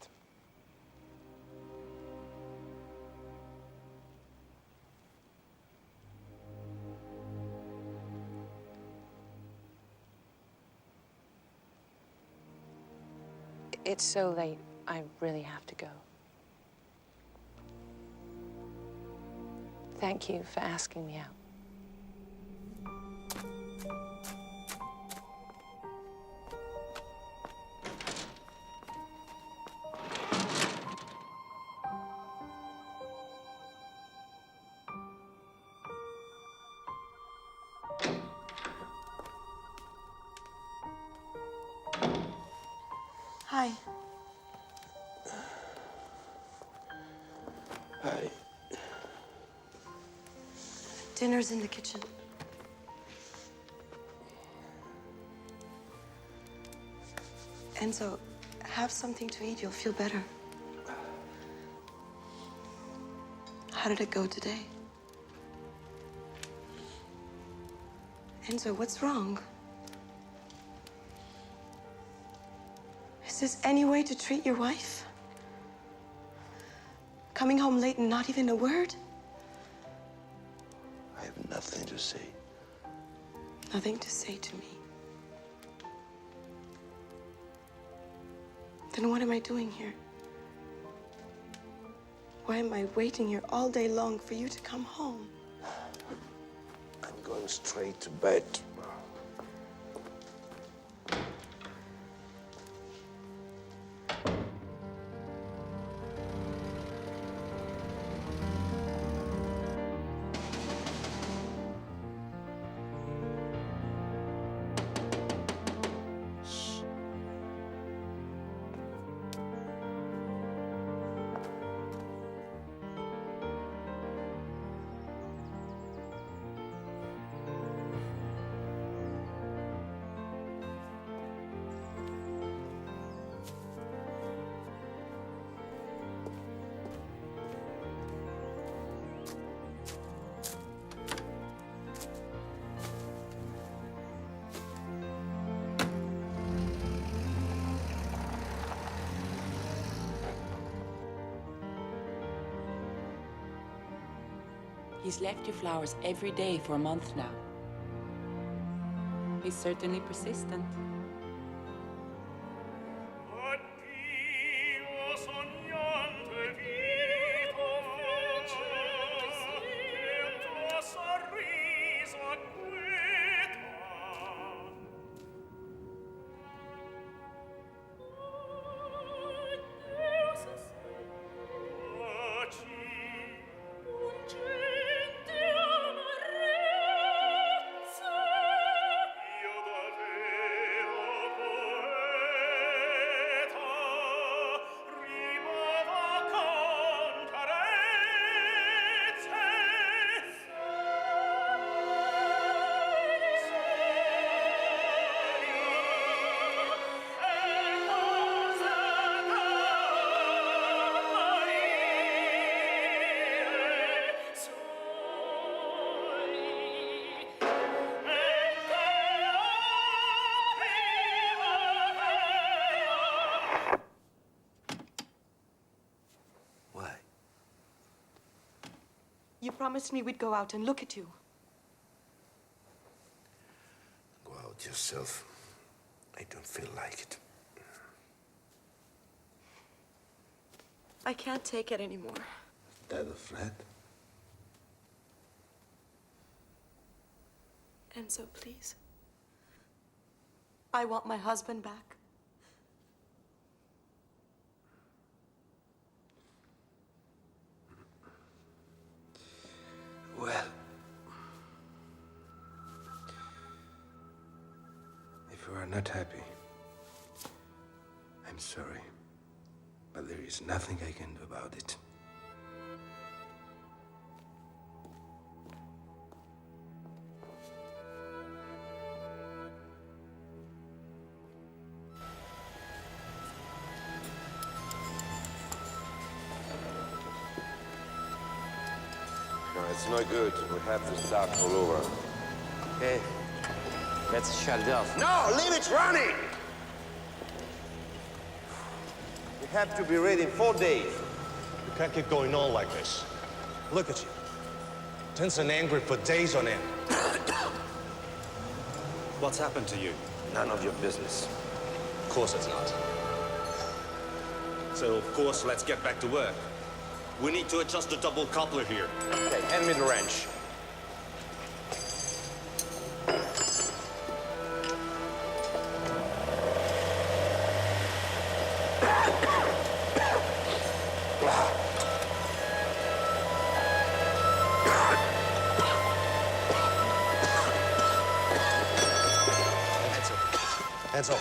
It's so late. I really have to go. Thank you for asking me out.
Hi.
Hi.
Dinner's in the kitchen. Enzo, have something to eat. You'll feel better. How did it go today? Enzo, what's wrong? Is this any way to treat your wife? Coming home late and not even a word?
I have nothing to say.
Nothing to say to me. Then what am I doing here? Why am I waiting here all day long for you to come home?
I'm going going straight to bed.
He's left you flowers every day for a month now. He's certainly persistent.
You promised me we'd go out and look at you.
Go out yourself. I don't feel like it.
I can't take it anymore.
That a threat?
Enzo, please. I want my husband back.
Well, if you are not happy, I'm sorry, but there is nothing I can do about it.
No, it's no good. We have to start all over.
Hey, let's shut it off.
No, leave it running! We have to be ready in 4 days.
You can't keep going on like this. Look at you. Tense and angry for days on end. What's happened to you?
None of your business.
Of course it's not. So, of course, let's get back to work. We need to adjust the double coupler here.
Okay, hand me the wrench.
Hands up.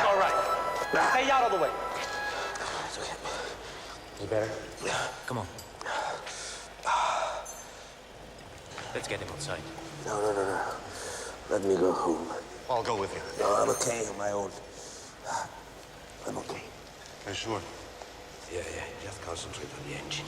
All right. Stay out of the way.
It's okay.
You better?
Yeah.
Come on. Let's get him outside.
No. Let me go home.
I'll go with you.
No, I'm okay on my own. I'm okay.
Are you sure?
Yeah. Just concentrate on the engine.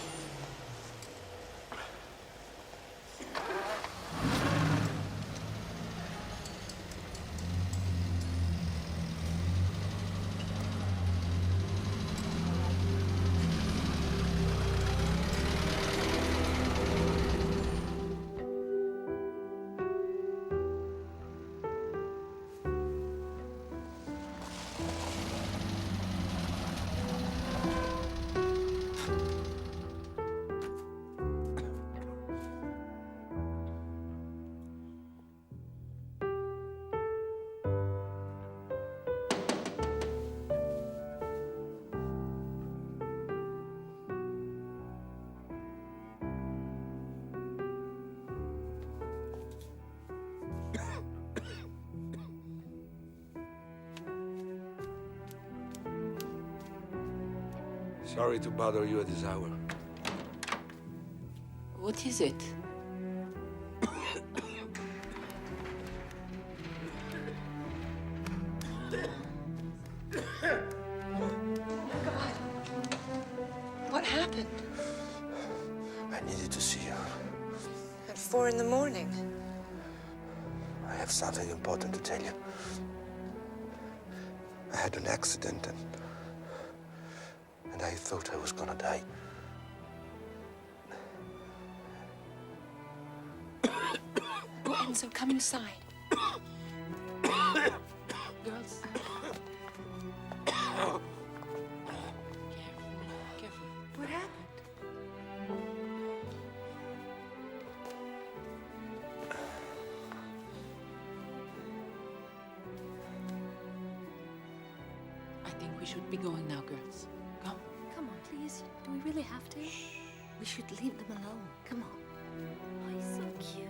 Sorry to bother you at this hour.
What is it?
What happened?
I needed to see you.
At 4 in the morning.
I have something important to tell you. I had an accident and I thought I was gonna die.
Enzo, come inside. Girls. Careful.
What happened?
I think we should be going now, girls. Come.
Come on, please. Do we really have to?
We should leave them alone. Come on.
Oh, he's so cute.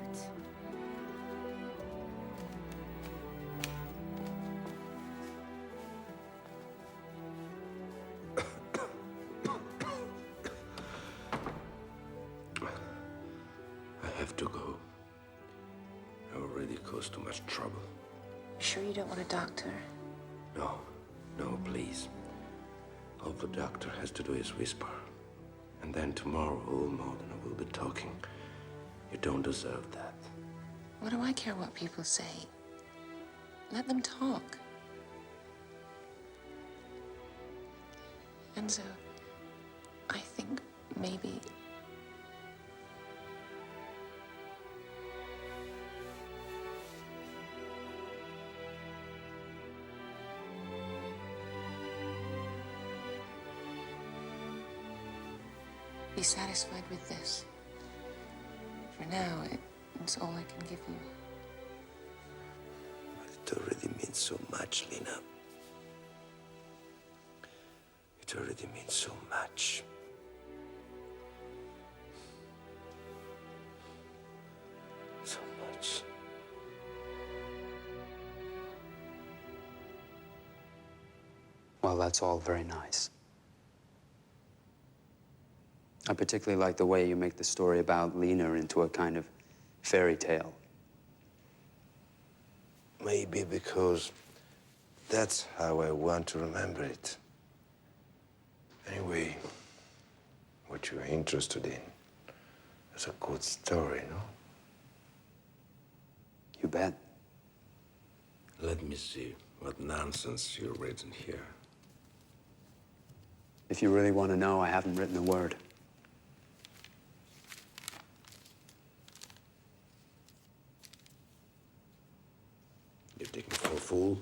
I have to go. I already caused too much trouble.
Sure you don't want a doctor?
No, no, please. All the doctor has to do is whisper. And then tomorrow, all Modena will be talking. You don't deserve that.
What do I care what people say? Let them talk. Enzo, I think maybe... Be satisfied with this. For now, it's all I can give you.
But it already means so much, Lena. It already means so much. So much.
Well, that's all very nice. I particularly like the way you make the story about Lena into a kind of fairy tale.
Maybe because that's how I want to remember it. Anyway, what you're interested in is a good story, no?
You bet.
Let me see what nonsense you've written here.
If you really want to know, I haven't written a word.
You take me for a fool?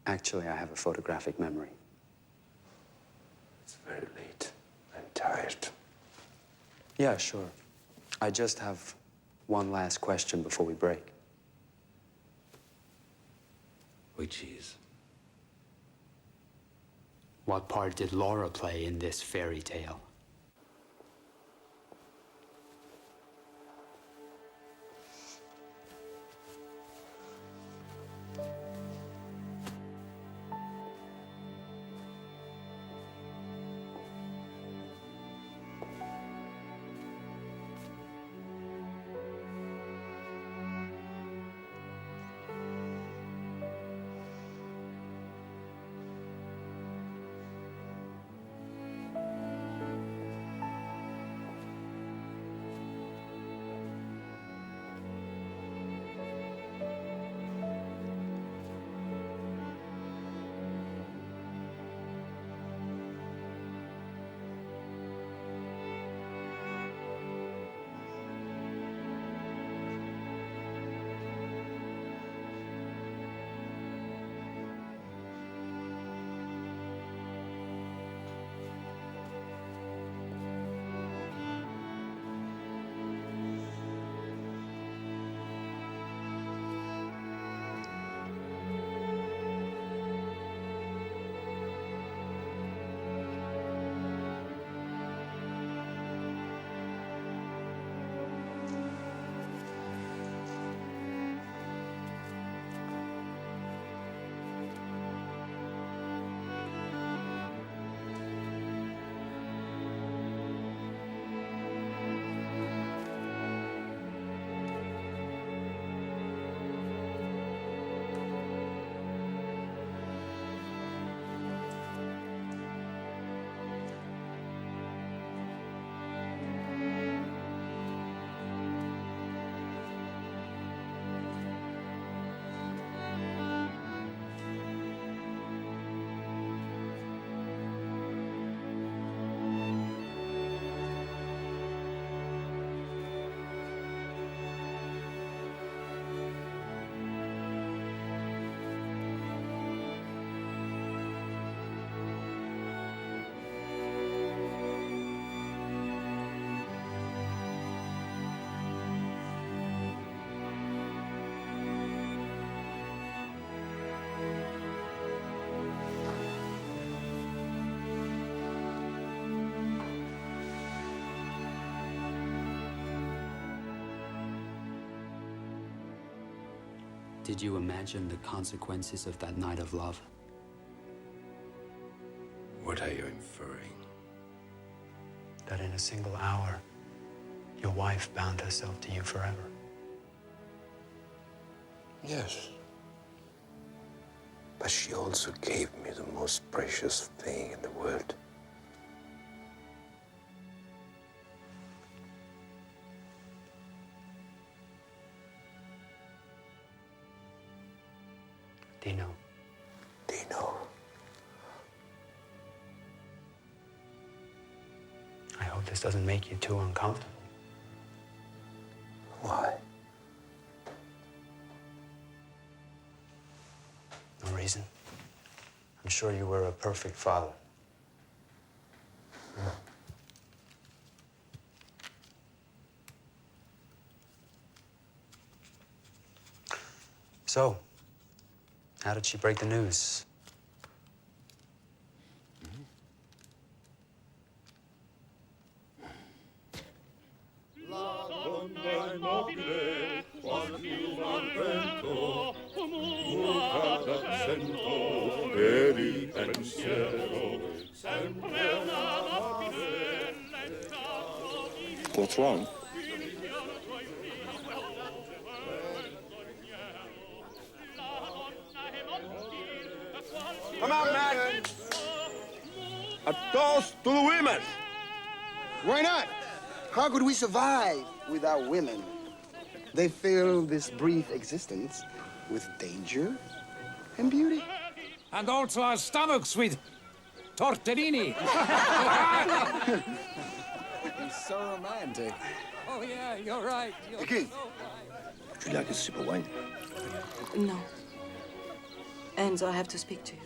Actually, I have a photographic memory.
It's very late. I'm tired.
Yeah, sure. I just have one last question before we break.
Which is?
What part did Laura play in this fairy tale? Did you imagine the consequences of that night of love?
What are you inferring?
That in a single hour, your wife bound herself to you forever.
Yes. But she also gave me the most precious thing in the world.
Dino.
Dino.
I hope this doesn't make you too uncomfortable.
Why?
No reason. I'm sure you were a perfect father. So, how did she break the news?
What's wrong?
Come on, Matt! A toast to the women!
Why not? How could we survive without women? They fill this brief existence with danger and beauty.
And also our stomachs with tortellini.
He's so romantic.
Oh, yeah, you're right.
Okay.
Would you like a sip of wine?
No. Enzo, I have to speak to you.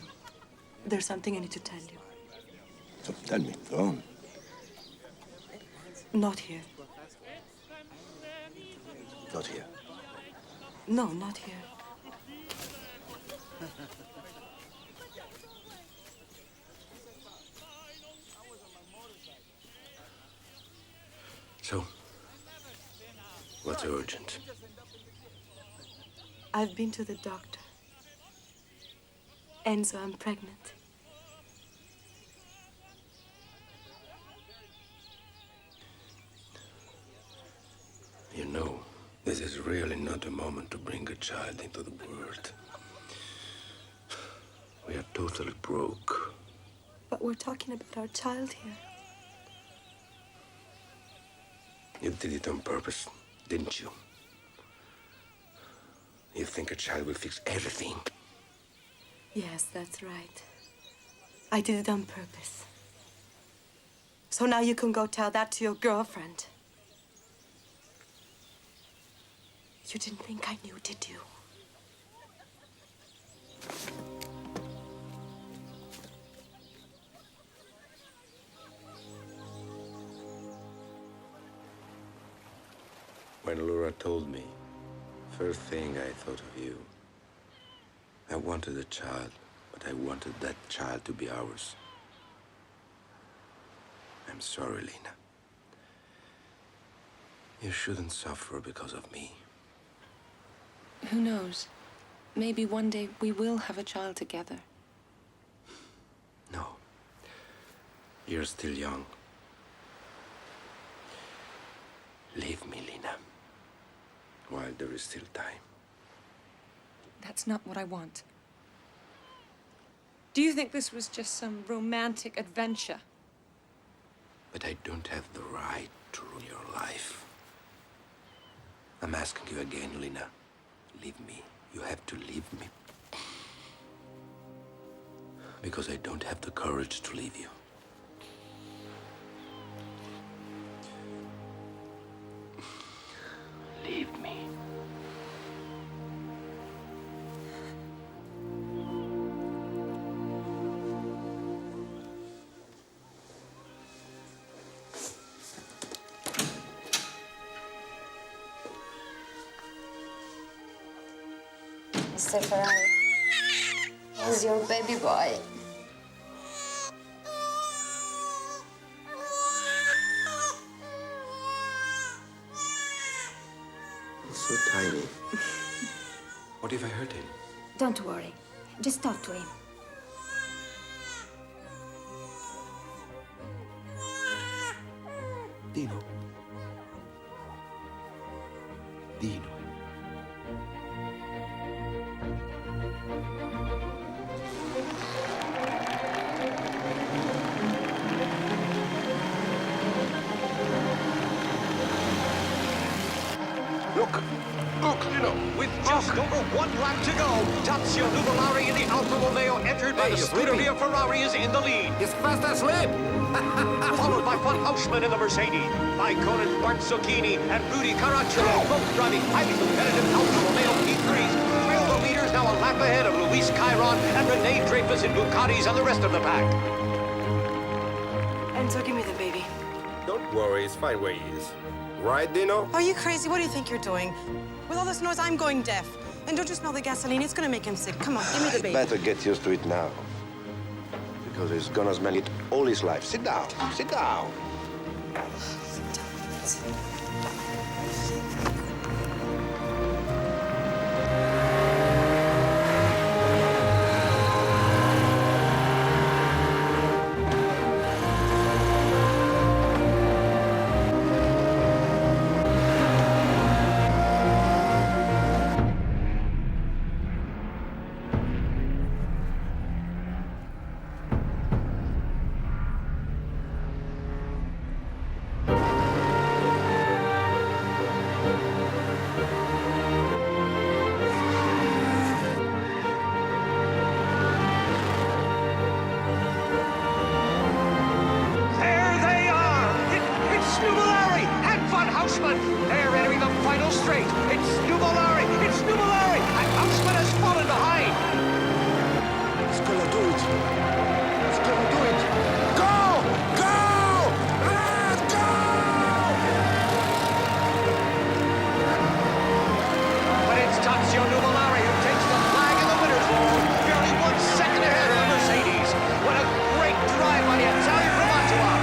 There's something I need to tell you.
So tell me, go on.
Not here.
Not here.
No, not here.
So, what's urgent?
I've been to the doctor. Enzo, I'm pregnant.
You know, this is really not the moment to bring a child into the world. We are totally broke.
But we're talking about our child here.
You did it on purpose, didn't you? You think a child will fix everything?
Yes, that's right. I did it on purpose. So now you can go tell that to your girlfriend. You didn't think I knew, did you?
When Laura told me, first thing I thought of you. I wanted a child, but I wanted that child to be ours. I'm sorry, Lena. You shouldn't suffer because of me.
Who knows? Maybe one day we will have a child together.
No. You're still young. Leave me, Lena. While there is still time.
That's not what I want. Do you think this was just some romantic adventure?
But I don't have the right to ruin your life. I'm asking you again, Lena. Leave me. You have to leave me. Because I don't have the courage to leave you. Leave me.
Mr. Ferrari, here's your baby boy.
It's so tiny.
What if I hurt him?
Don't worry. Just talk to him.
Dino. Dino.
Look, Dino, with just over 1 lap to go, Tazio Nuvolari in the Alfa Romeo, entered by the Scuderia Ferrari, is in the lead.
He's fast asleep!
Followed by Von Haussmann in the Mercedes, Raikkonen, Bart Zucchini, and Rudy Caracciolo, both driving highly competitive Alfa Romeo P3s, trail the leaders now a lap ahead of Luis Chiron and Rene Dreyfus in Bugattis and the rest of the pack.
Enzo, give me the baby.
Don't worry, it's fine where he is. Right, Dino?
Are you crazy? What do you think you're doing? With all this noise, I'm going deaf. And don't you smell the gasoline? It's gonna make him sick. Come on, give me the baby.
Better get used to it now. Because he's gonna smell it all his life. Sit down. Sit down.
They're entering the final straight. It's Nuvolari. It's Nuvolari. And Haussmann has fallen behind.
It's gonna do it. It's gonna do it. Go! Go! Let's go!
But it's Tazio Nuvolari who takes the flag in the winner's roll, barely 1 second ahead of the Mercedes. What a great drive by the Italian from Mantua.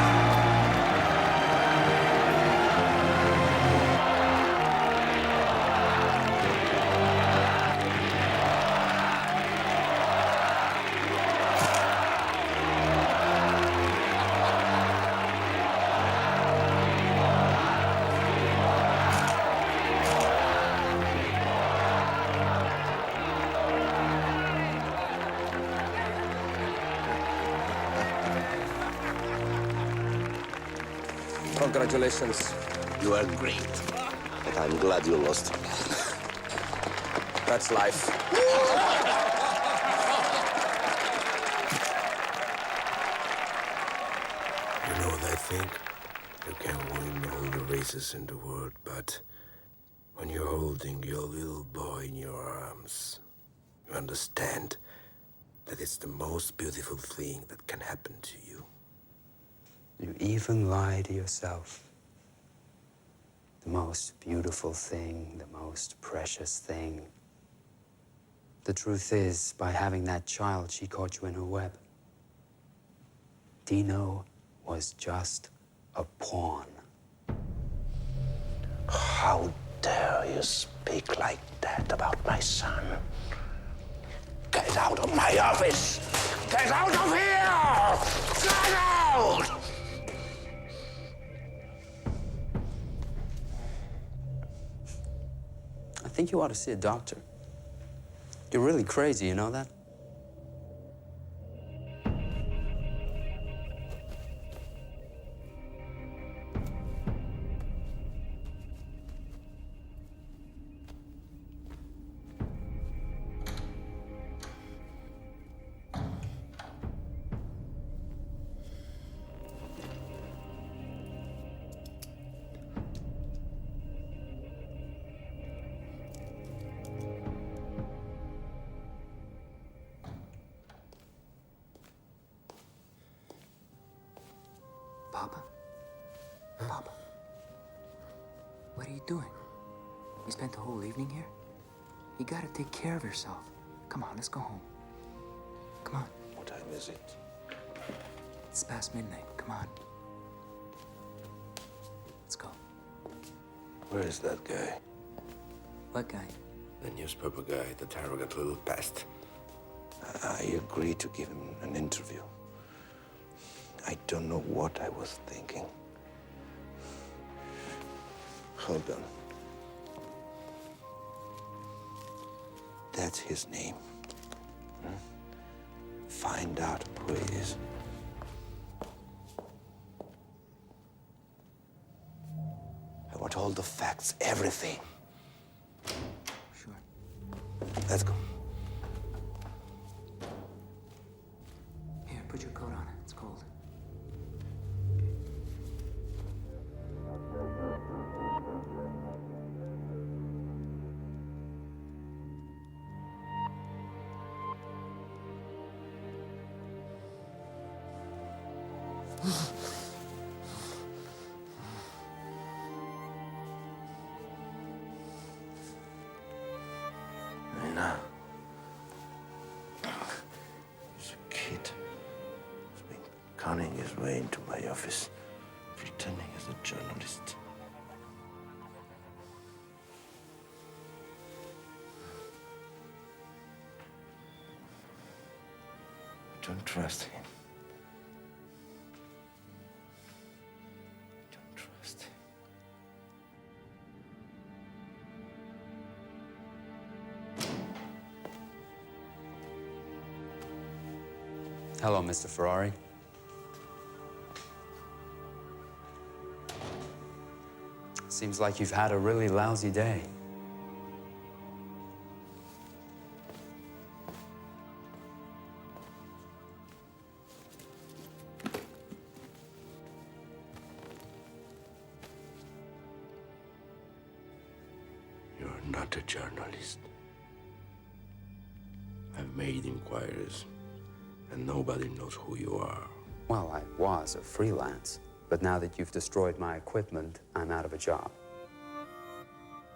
Congratulations.
You are great. But I'm glad you lost.
That's life.
You know that thing? You can win all the races in the world, but when you're holding your little boy in your arms, you understand that it's the most beautiful thing that can happen to you.
You even lie to yourself. The most beautiful thing, the most precious thing. The truth is, by having that child, she caught you in her web. Dino was just a pawn.
How dare you speak like that about my son? Get out of my office! Get out of here! Get out!
I think you ought to see a doctor. You're really crazy, you know that?
Papa? Papa? What are you doing? You spent the whole evening here? You gotta take care of yourself. Come on, let's go home. Come on.
What time is it?
It's past midnight. Come on. Let's go.
Where is that guy?
What guy?
The newspaper guy, that arrogant little pest.
I agreed to give him an interview. I don't know what I was thinking. Hold on. That's his name. Find out who he is. I want all the facts, everything.
Sure.
Let's go.
Here, put your coat on. It's cold.
Nina. He's a kid. He's been cunning his way into my office, pretending as a journalist. I don't trust him. I don't trust him.
Hello, Mr. Ferrari. Seems like you've had a really lousy day.
You're not a journalist. I've made inquiries, and nobody knows who you are.
Well, I was a freelance, but now that you've destroyed my equipment, I'm out of a job.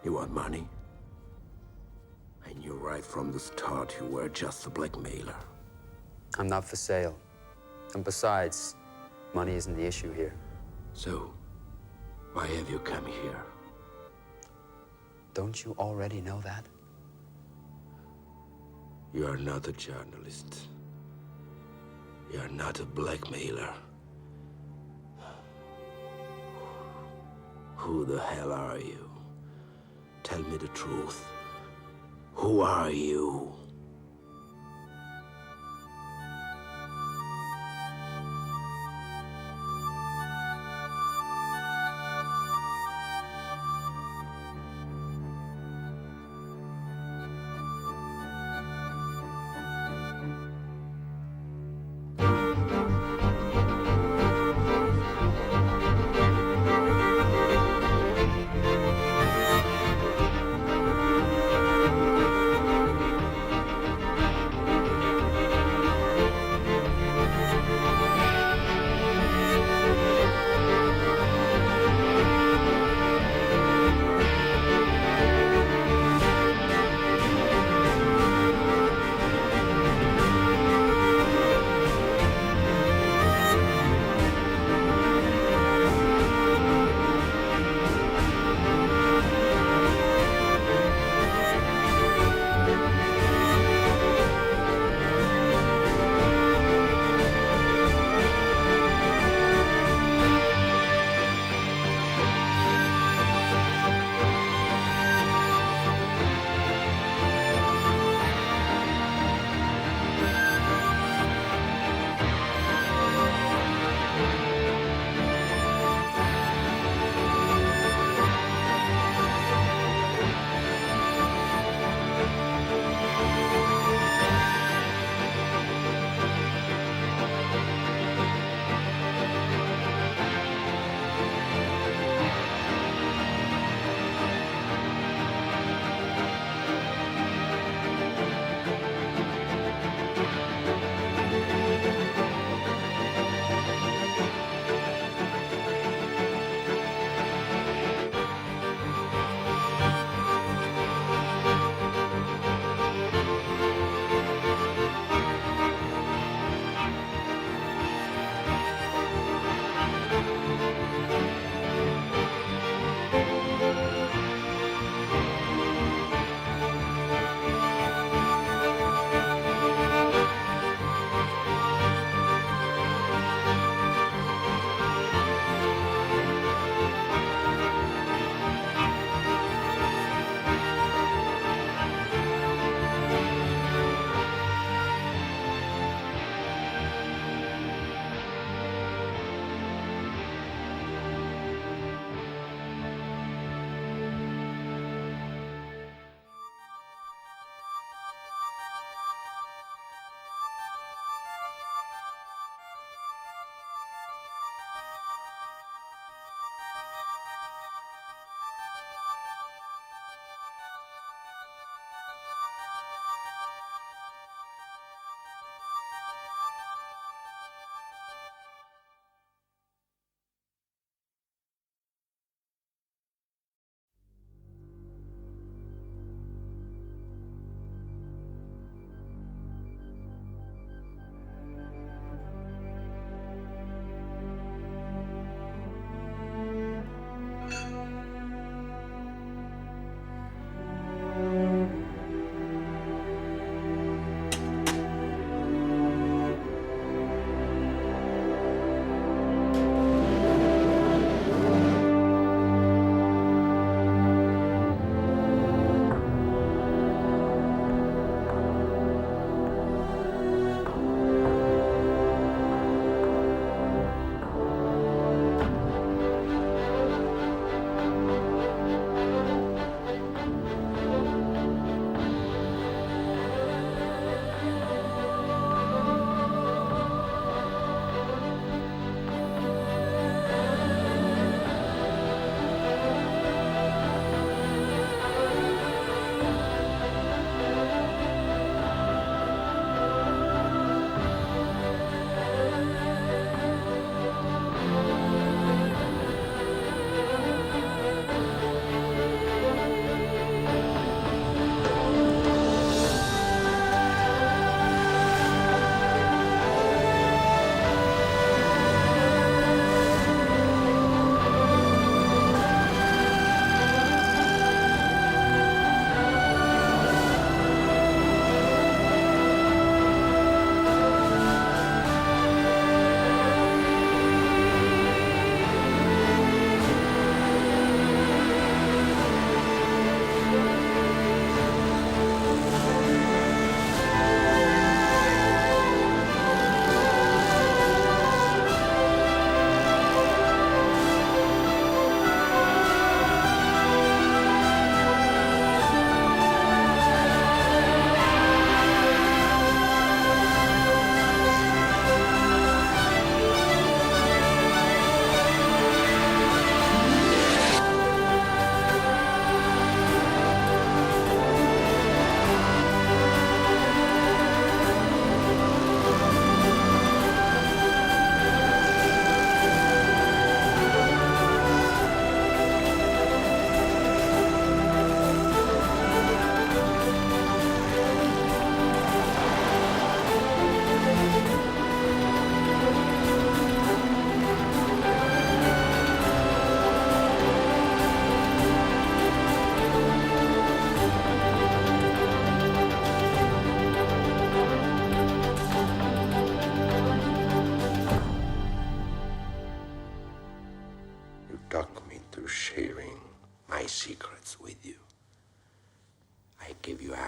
You want money? I knew right from the start you were just a blackmailer.
I'm not for sale. And besides, money isn't the issue here.
So, why have you come here?
Don't you already know that?
You are not a journalist. You are not a blackmailer. Who the hell are you? Tell me the truth. Who are you?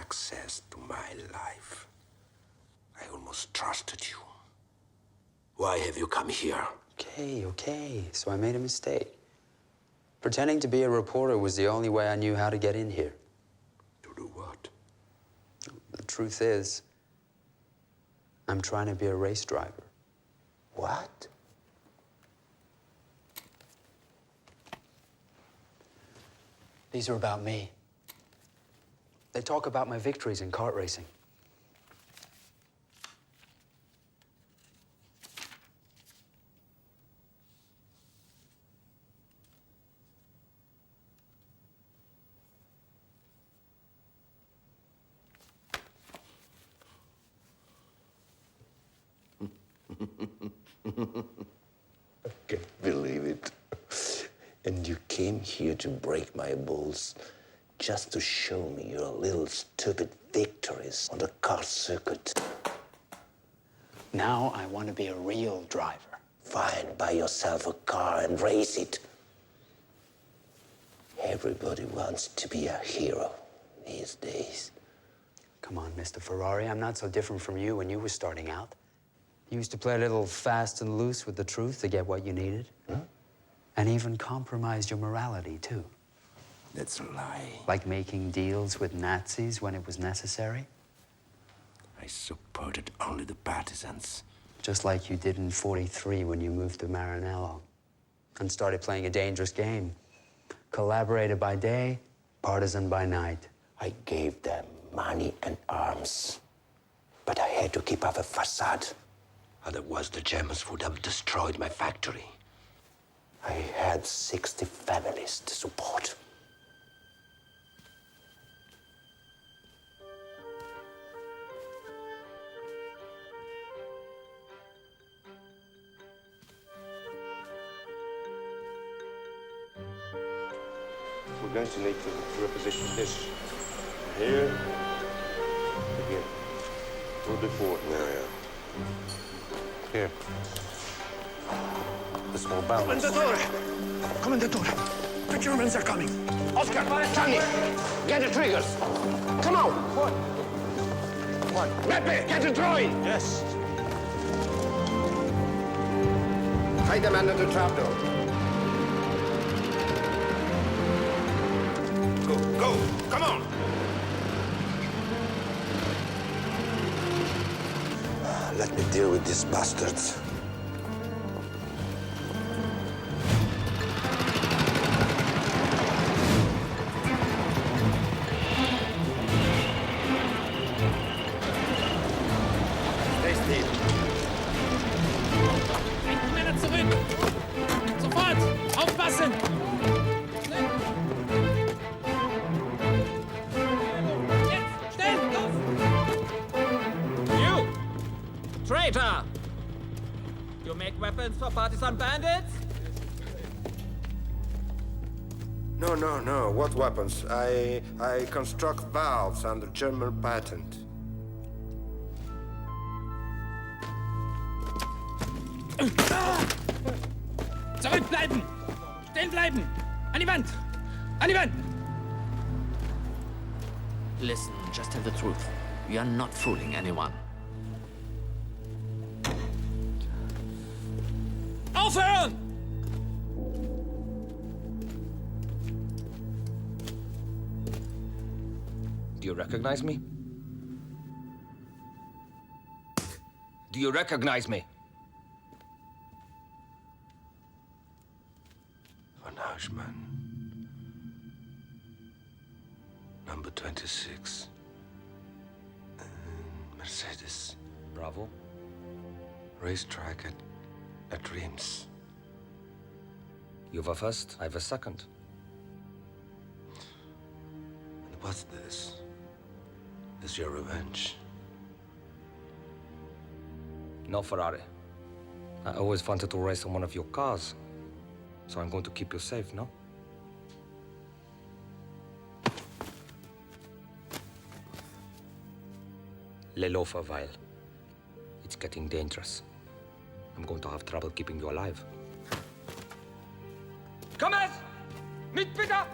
access to my life. I almost trusted you. Why have you come here?
Okay. So I made a mistake. Pretending to be a reporter was the only way I knew how to get in here.
To do what?
The truth is, I'm trying to be a race driver.
What?
These are about me. They talk about my victories in kart racing.
I can't believe it. And you came here to break my balls just to show me your little stupid victories on the car circuit.
Now I want to be a real driver.
Fine, buy yourself a car and race it. Everybody wants to be a hero these days.
Come on, Mr. Ferrari, I'm not so different from you when you were starting out. You used to play a little fast and loose with the truth to get what you needed.
Huh?
And even compromised your morality, too.
That's a lie.
Like making deals with Nazis when it was necessary.
I supported only the partisans.
Just like you did in '43 when you moved to Maranello and started playing a dangerous game. Collaborator by day, partisan by night.
I gave them money and arms, but I had to keep up a facade. Otherwise, the Germans would have destroyed my factory. I had 60 families to support.
We're going to need to reposition this here. Again. A little bit forward.
Yeah.
Here. The small balance.
Commendatore! The Germans are coming! Oscar! Johnny! Get the triggers! Come on! What? Beppe, get the drawing!
Yes.
Hide the man under the trapdoor. Go! Come on! Let me deal with these bastards. Stay still.
Männer zurück! Sofort! Aufpassen! Jetzt! Schnell! Los! You! Traitor! You make weapons for partisan bandits?
No. What weapons? I construct valves under German patent.
Zurückbleiben! Stehen bleiben! An die Wand! An die Wand!
Listen, just tell the truth. We are not fooling anyone.
Aufhören!
Do you recognize me? Do you recognize me?
Von Huisman. Number 26. Mercedes.
Bravo.
Racetrack at Reims.
You have a first, I have a second.
And what's this? Is your revenge?
No, Ferrari. I always wanted to race on one of your cars. So I'm going to keep you safe, no? Lay low for a while. It's getting dangerous. I'm going to have trouble keeping you alive. Kommet! Mit bitte!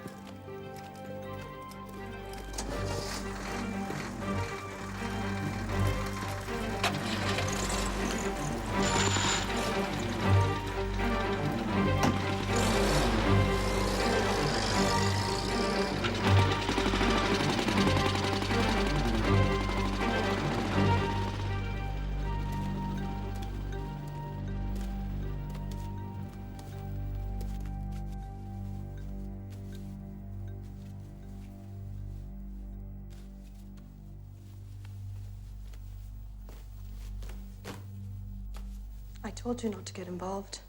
told you not to get involved.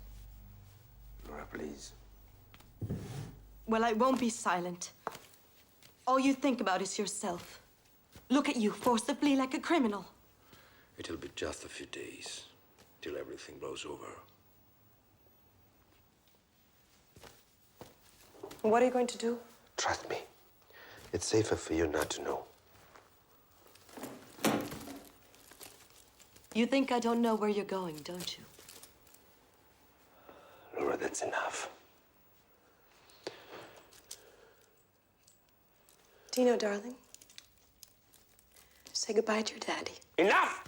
Laura, please.
Well, I won't be silent. All you think about is yourself. Look at you, forced to flee like a criminal.
It'll be just a few days till everything blows over.
What are you going to do?
Trust me. It's safer for you not to know.
You think I don't know where you're going, don't you?
Laura, that's enough.
Dino, darling. Say goodbye to your daddy.
Enough!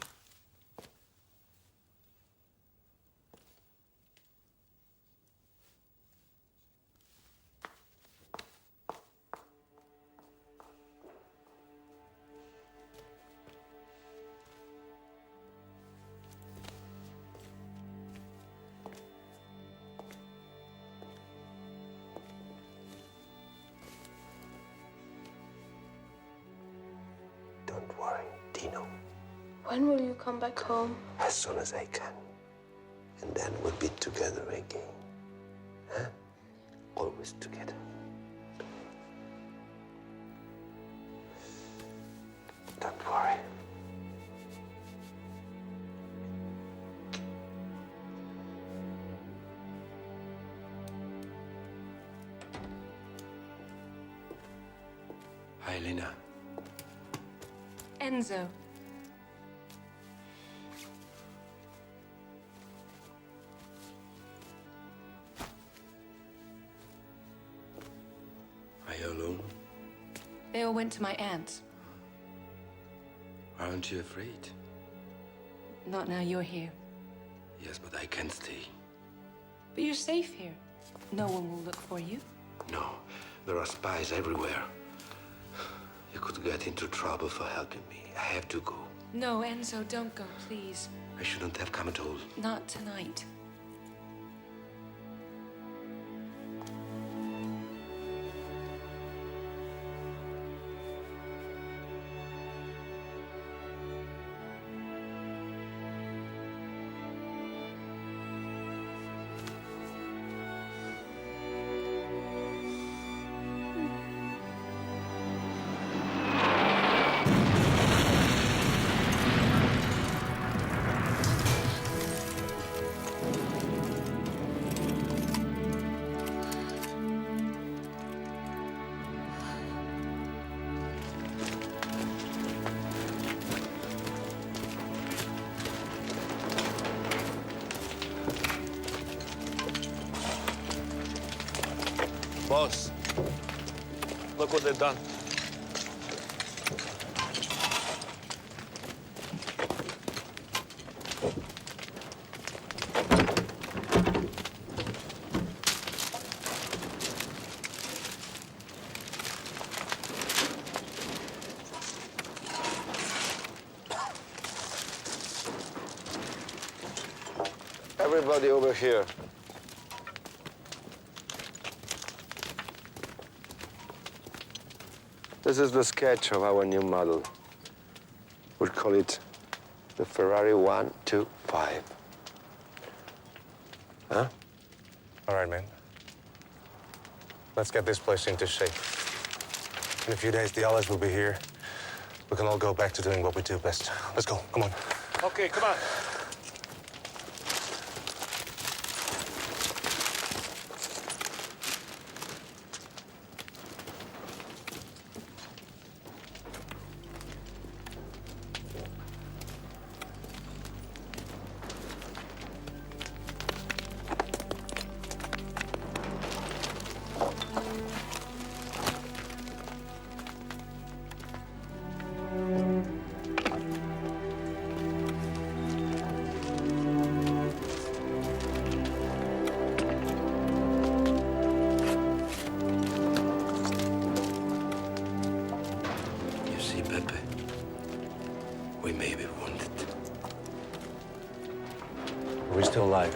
Don't worry, Dino.
When will you come back home?
As soon as I can. And then we'll be together again. Huh? Always together. Don't worry. Hi, Lena.
Enzo.
Are you alone?
They all went to my aunt's.
Aren't you afraid?
Not now you're here.
Yes, but I can't stay.
But you're safe here. No one will look for you.
No, there are spies everywhere. You could get into trouble for helping me. I have to go.
No, Enzo, don't go, please.
I shouldn't have come at all.
Not tonight.
Boss, look what they've done.
Everybody over here. This is the sketch of our new model. We'll call it the Ferrari 125. Huh?
All right, man. Let's get this place into shape. In a few days, the olives will be here. We can all go back to doing what we do best. Let's go. Come on. Okay, come on.
You see, Pepe, we may be wounded.
We're still alive.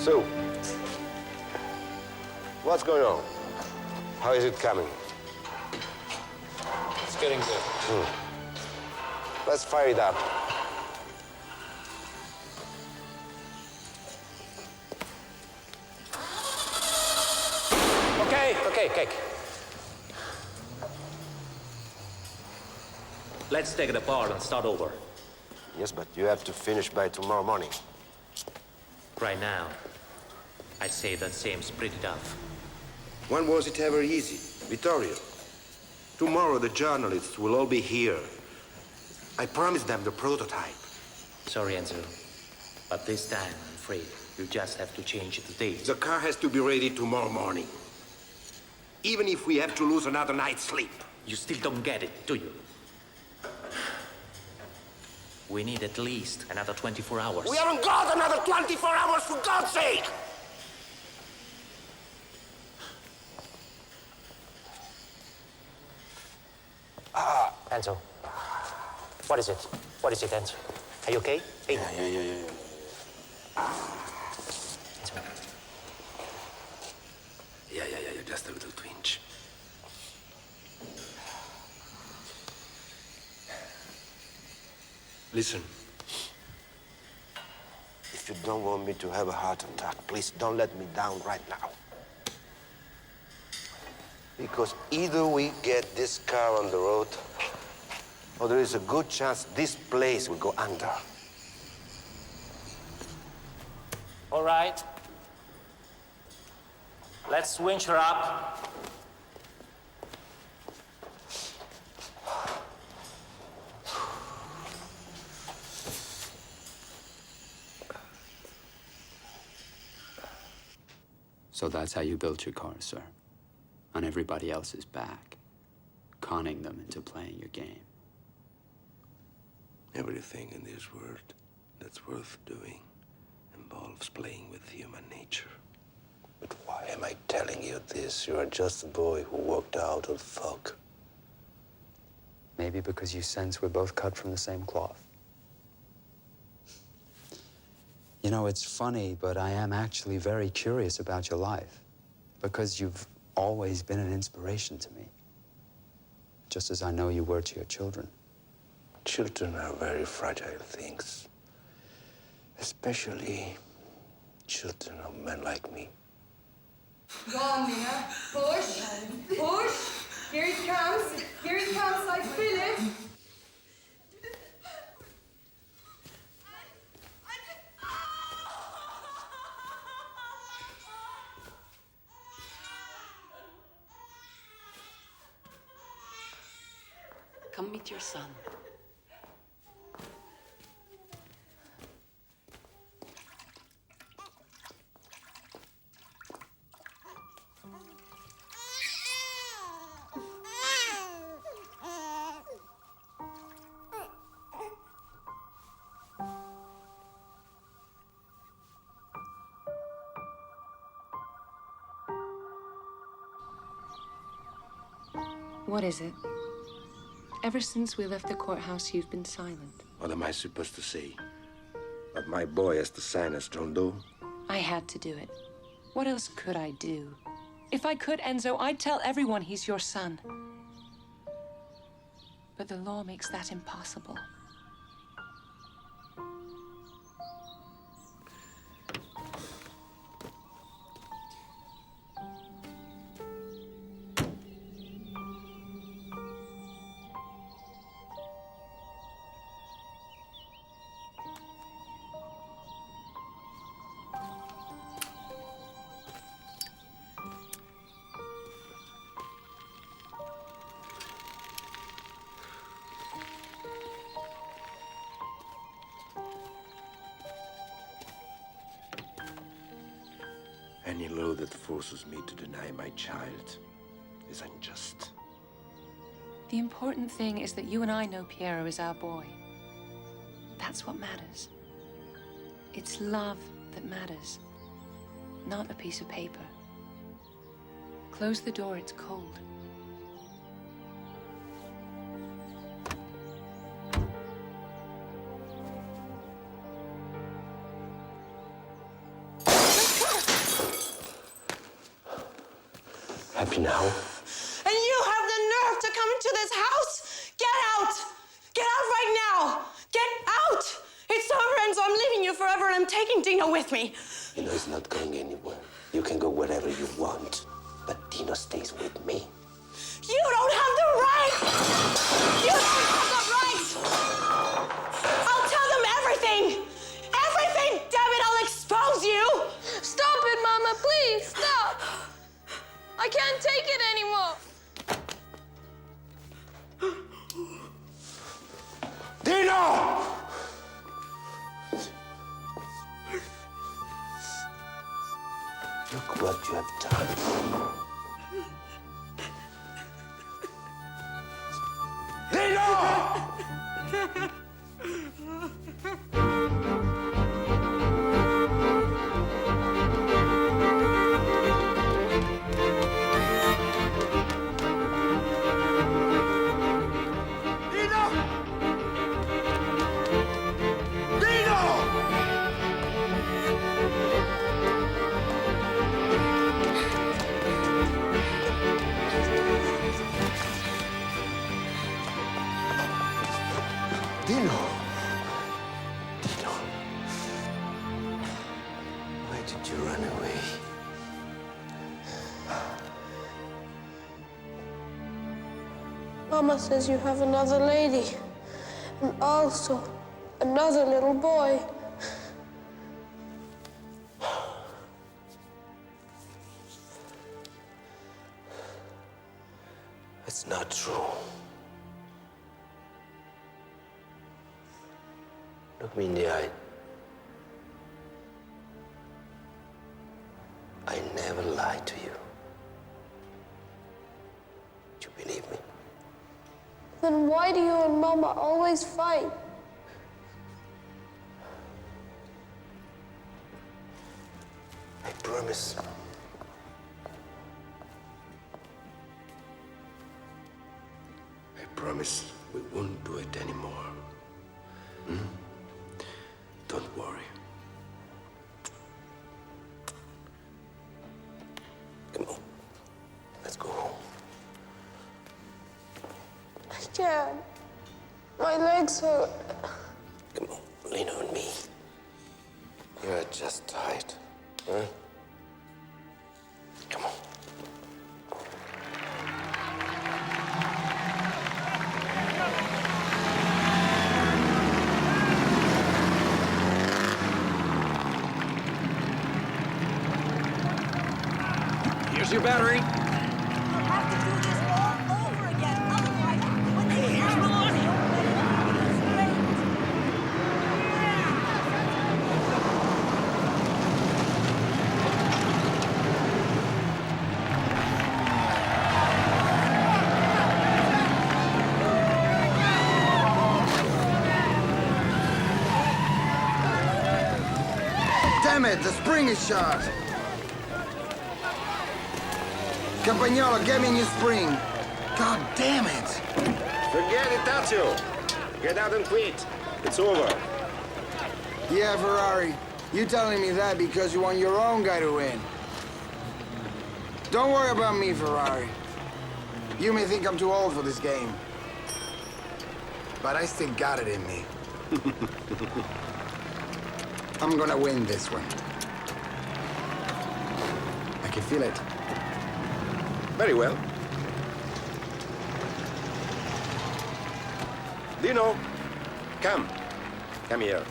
So, what's going on? How is it coming?
It's getting good.
Let's fire it up.
Okay.
Let's take it apart and start over.
Yes, but you have to finish by tomorrow morning.
Right now, I'd say that seems pretty tough.
When was it ever easy? Vittorio, tomorrow the journalists will all be here. I promised them the prototype.
Sorry, Enzo, but this time, I'm afraid, you just have to change the date.
The car has to be ready tomorrow morning. Even if we have to lose another night's sleep.
You still don't get it, do you? We need at least another 24 hours.
We haven't got another 24 hours, for God's sake!
Enzo, what is it? What is it, Enzo? Are you okay? Hey.
Yeah.
Enzo.
Yeah, just a little twinge.
Listen.
If you don't want me to have a heart attack, please don't let me down right now. Because either we get this car on the road, or there is a good chance this place will go under.
All right. Let's winch her up.
So that's how you built your cars, sir? On everybody else's back, conning them into playing your game.
Everything in this world that's worth doing involves playing with human nature. But why am I telling you this? You are just a boy who walked out of the fog.
Maybe because you sense we're both cut from the same cloth. You know, it's funny, but I am actually very curious about your life. Because you've always been an inspiration to me. Just as I know you were to your children.
Children are very fragile things. Especially children of men like me.
Go on, Mia. Push. Here it comes. I feel it.
Come meet your son.
What is it? Ever since we left the courthouse, you've been silent.
What am I supposed to say? That my boy has to sign as John Doe?
I had to do it. What else could I do? If I could, Enzo, I'd tell everyone he's your son. But the law makes that impossible.
Any law that forces me to deny my child is unjust.
The important thing is that you and I know Piero is our boy. That's what matters. It's love that matters, not a piece of paper. Close the door, it's cold.
leave now?
And you have the nerve to come into this house? Get out! Get out right now! Get out! It's over, Enzo. I'm leaving you forever, and I'm taking Dino with me.
Dino is not going anywhere. You can go wherever you want, but Dino stays with me.
You don't have the right! You don't have the right! I'll tell them everything! Everything! Damn it, I'll expose you!
Stop it, Mama, please, stop! I can't take it anymore.
Dino! Look what you have done. Dino! Dino! Dino! Why did you run away?
Mama says you have another lady, and also another little boy.
It's not true. Look me in the eye. I never lied to you. Do you believe me?
Then why do you and Mama always fight?
I promise. I promise we won't do it anymore. Hmm? Don't worry. Come on. Let's go home.
I can't. My legs hurt.
Come on, lean on me. You're just tired, huh? Come on.
Here's your battery.
Damn it, the spring is shot. Campagnolo, get me a new spring. God damn it.
Forget it, Tazio. Get out and quit. It's over.
Yeah, Ferrari. You telling me that because you want your own guy to win. Don't worry about me, Ferrari. You may think I'm too old for this game. But I still got it in me. I'm gonna win this one. I can feel it.
Very well. Dino, come. Come here.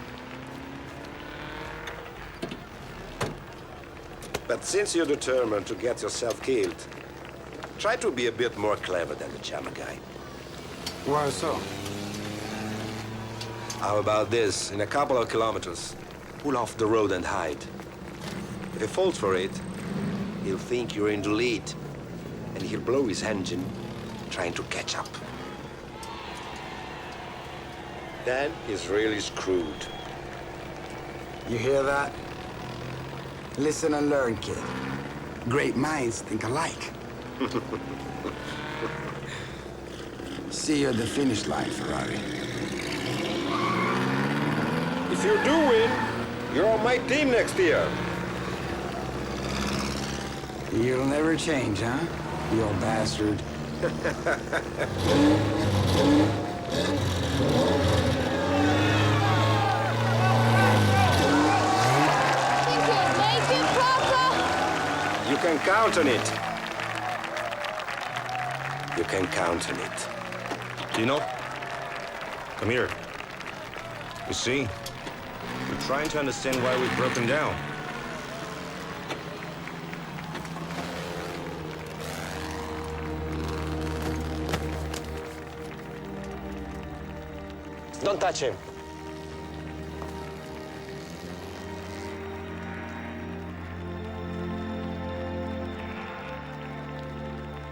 But since you're determined to get yourself killed, try to be a bit more clever than the Chama guy.
Why so?
How about this? In a couple of kilometers, pull off the road and hide. If he falls for it, he'll think you're in the lead, and he'll blow his engine trying to catch up. Then he's really screwed.
You hear that? Listen and learn, kid. Great minds think alike. See you at the finish line, Ferrari.
If you do win, you're on my team next year.
You'll never change, huh?
you old bastard.
You can count on it. You can count on it.
Dino, come here. You see, we're trying to understand why we've broken down.
Don't touch him.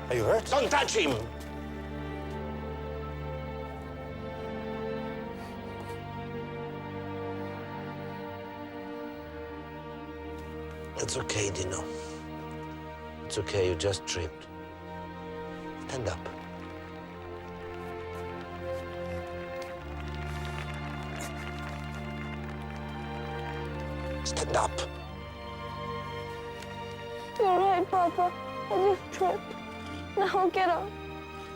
Are you hurt?
Don't touch him!
It's okay, Dino. It's okay, you just tripped. Stand up. Stand up.
You're right, Papa. I just tripped. Now I'll get up.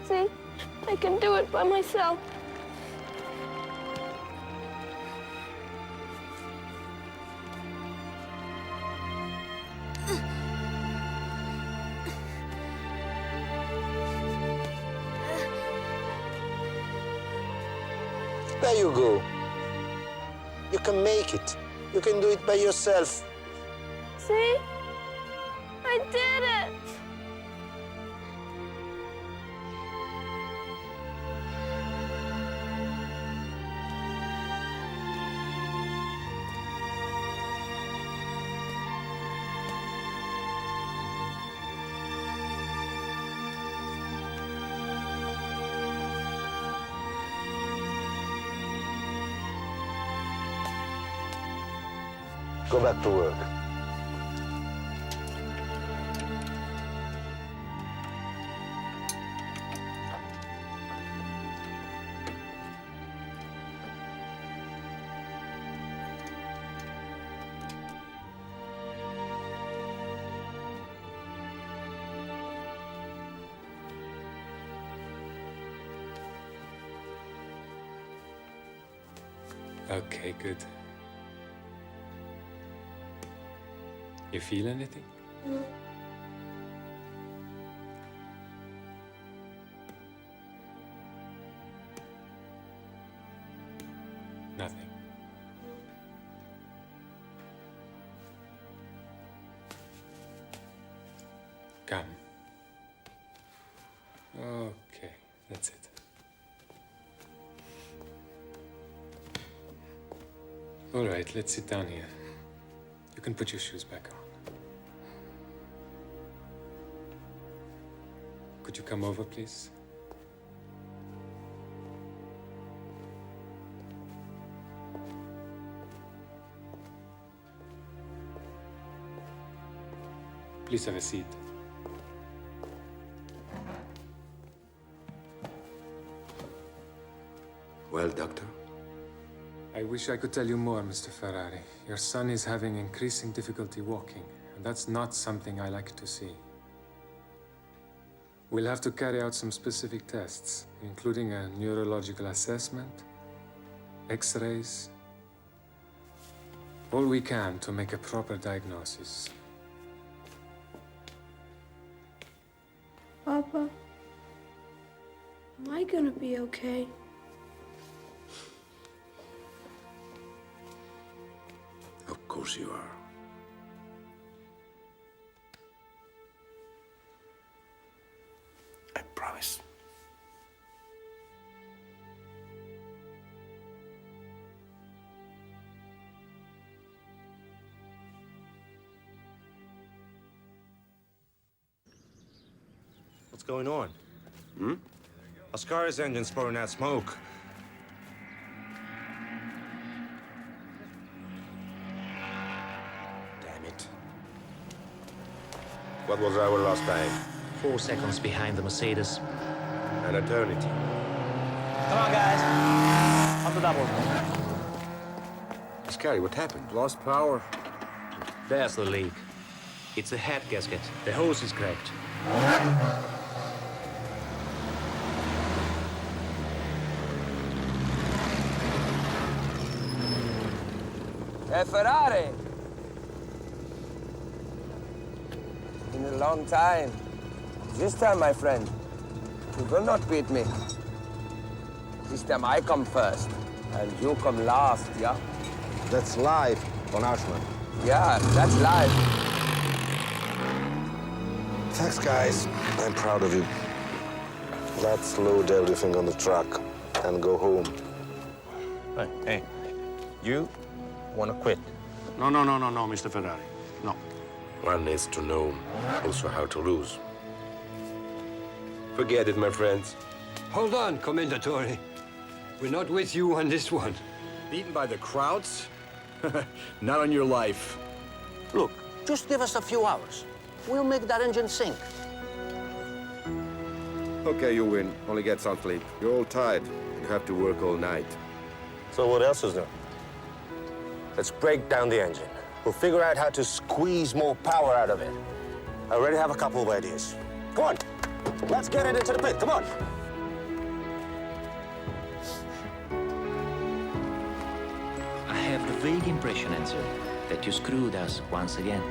See? I can do it by myself.
There you go. You can make it. You can do it by yourself.
See? I did it!
Go back to work.
Okay, good. You feel anything?
No.
Nothing. Come. Okay, that's it. All right, let's sit down here. You can put your shoes back on. Could you come over, please? Please have a seat.
Well, Doctor?
I wish I could tell you more, Mr. Ferrari. Your son is having increasing difficulty walking, and that's not something I like to see. We'll have to carry out some specific tests, including a neurological assessment, X-rays, all we can to make a proper diagnosis.
Papa, am I gonna be okay?
Of course you are. I promise.
What's going on? Oscar's engine's pouring out smoke.
Damn it. What was our last time?
4 seconds behind the Mercedes.
An eternity.
Come on, guys. On the double.
Scary, what happened?
Lost power.
There's the leak. It's a head gasket. The hose is cracked.
Hey, Ferrari! In a long time. This time, my friend, you will not beat me. This time I come first, and you come last, yeah?
That's life, Bonashman.
Yeah, that's life.
Thanks, guys. I'm proud of you. Let's load everything on the truck and go home.
Hey, you want to quit?
No, Mr. Ferrari. No. One needs to know also how to lose.
Forget it, my friends.
Hold on, Commendatore. We're not with you on this one.
Beaten by the crowds? Not on your life.
Look, just give us a few hours. We'll make that engine sink.
Okay, you win. Only get some sleep. You're all tired. You have to work all night.
So what else is there? Let's break down the engine. We'll figure out how to squeeze more power out of it. I already have a couple of ideas. Come on, let's get it into the pit, come on.
I have the vague impression, Enzo, that you screwed us once again.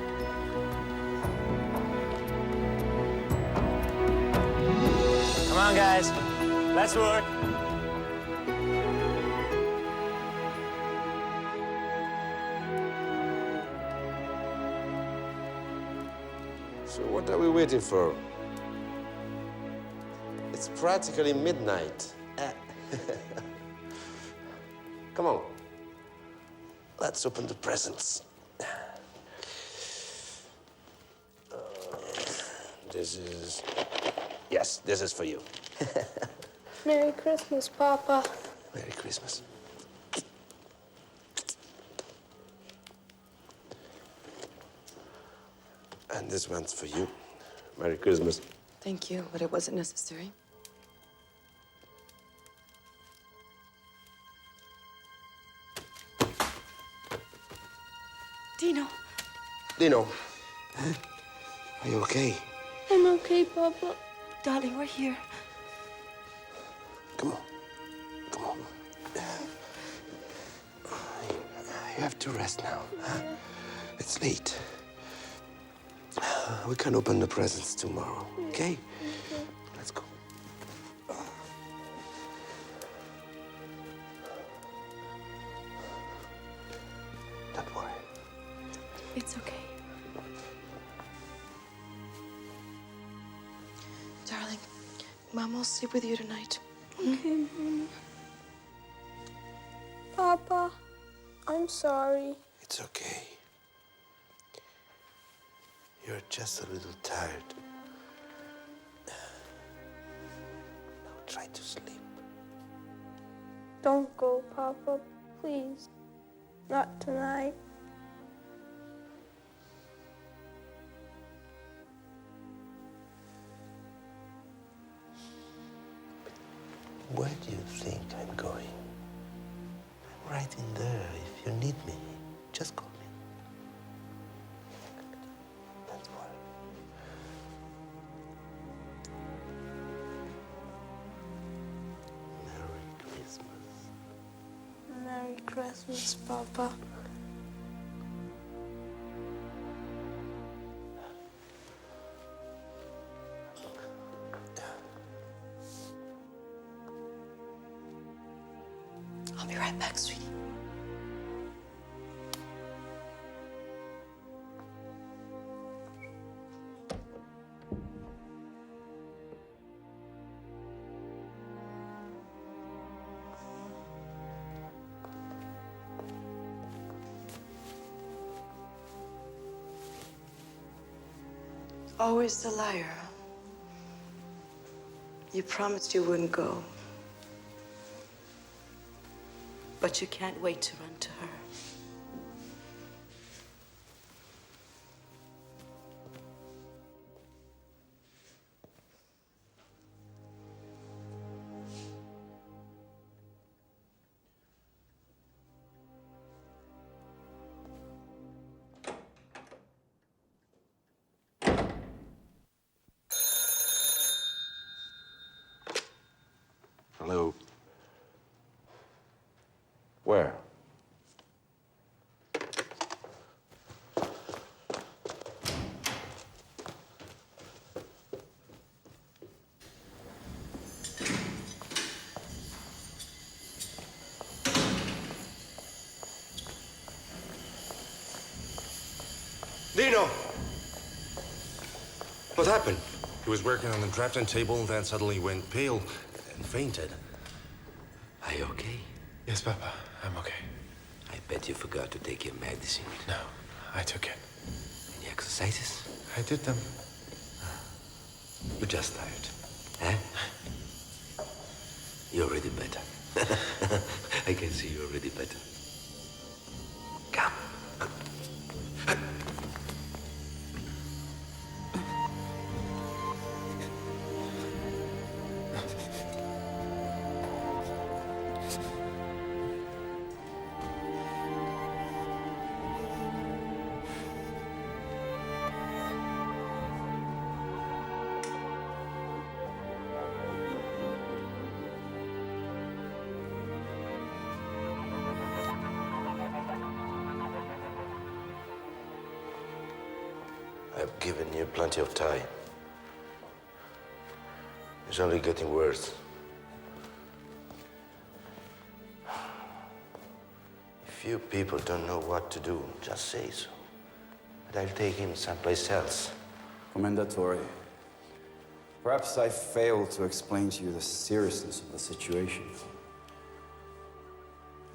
Come on, guys. Let's work.
So what are we waiting for? It's practically midnight. Come on. Let's open the presents. This is... Yes, this is for you.
Merry Christmas, Papa.
Merry Christmas. And this one's for you. Merry Christmas.
Thank you, but it wasn't necessary. Dino.
Dino. Are you okay?
I'm okay, Papa.
Darling, we're here.
Come on. Come on. You have to rest now. It's late. We can open the presents tomorrow, okay? Let's go. Don't worry.
It's okay. Darling, Mom will sleep with you tonight.
Okay, Mama. Papa, I'm sorry.
It's okay. You're just a little tired. Now try to sleep.
Don't go, Papa, please. Not tonight.
Where do you think I'm going? I'm right in there. If you need me, just call me. Don't worry. Merry Christmas.
Merry Christmas, Papa.
I'll be right back, sweetie. Always the liar. You promised you wouldn't go. But you can't wait to run to her.
Hello. Where?
Dino! What happened?
He was working on the drafting table, then suddenly went pale and fainted.
Are you okay?
Yes, Papa, I'm okay.
I bet you forgot to take your medicine.
No, I took it.
Any exercises?
I did them.
You're just tired. Eh? You're already better. I can see you're already better. Come.
I've given you plenty of time. It's only getting worse. If you people don't know what to do, just say so. But I'll take him someplace else.
Commendatore, perhaps I failed to explain to you the seriousness of the situation.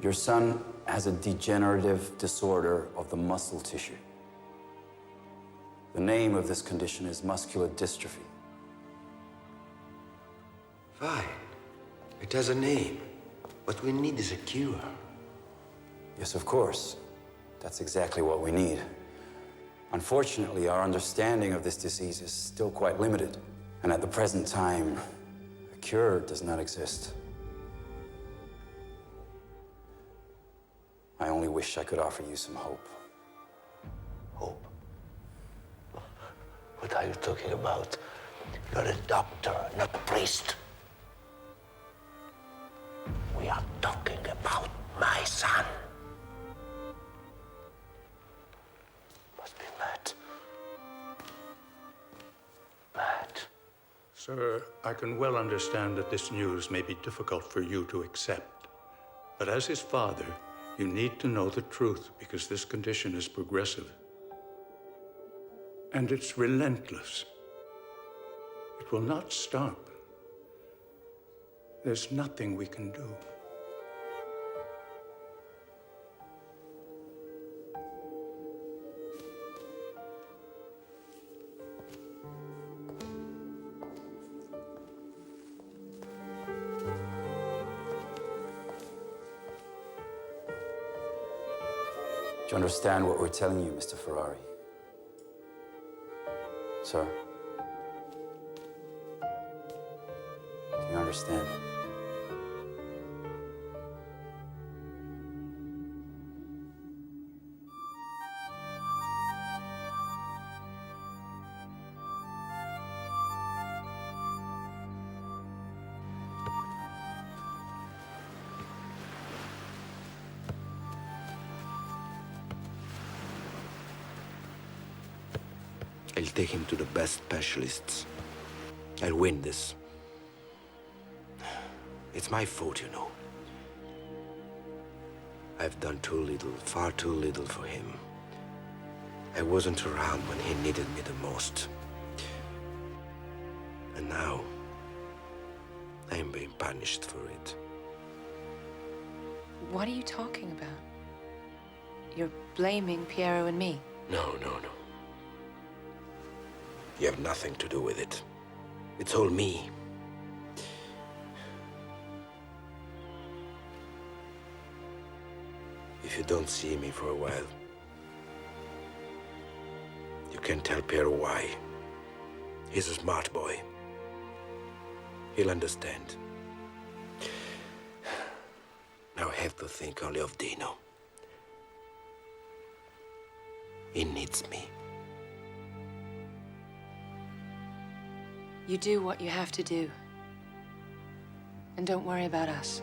Your son has a degenerative disorder of the muscle tissue. The name of this condition is muscular dystrophy.
Fine. It has a name. What we need is a cure.
Yes, of course. That's exactly what we need. Unfortunately, our understanding of this disease is still quite limited. And at the present time, a cure does not exist. I only wish I could offer you some hope.
Hope? What are you talking about? You're a doctor, not a priest. We are talking about my son. Must be mad. Mad.
Sir, I can well understand that this news may be difficult for you to accept. But as his father, you need to know the truth because this condition is progressive. And it's relentless. It will not stop. There's nothing we can do.
Do you understand what we're telling you, Mr. Ferrari? Sir? Do you understand?
I'll take him to the best specialists. I'll win this. It's my fault, you know. I've done too little, far too little for him. I wasn't around when he needed me the most. And now, I'm being punished for it.
What are you talking about? You're blaming Piero and me.
No. You have nothing to do with it. It's all me. If you don't see me for a while, you can tell Piero why. He's a smart boy. He'll understand. Now I have to think only of Dino. He needs me.
You do what you have to do. And don't worry about us.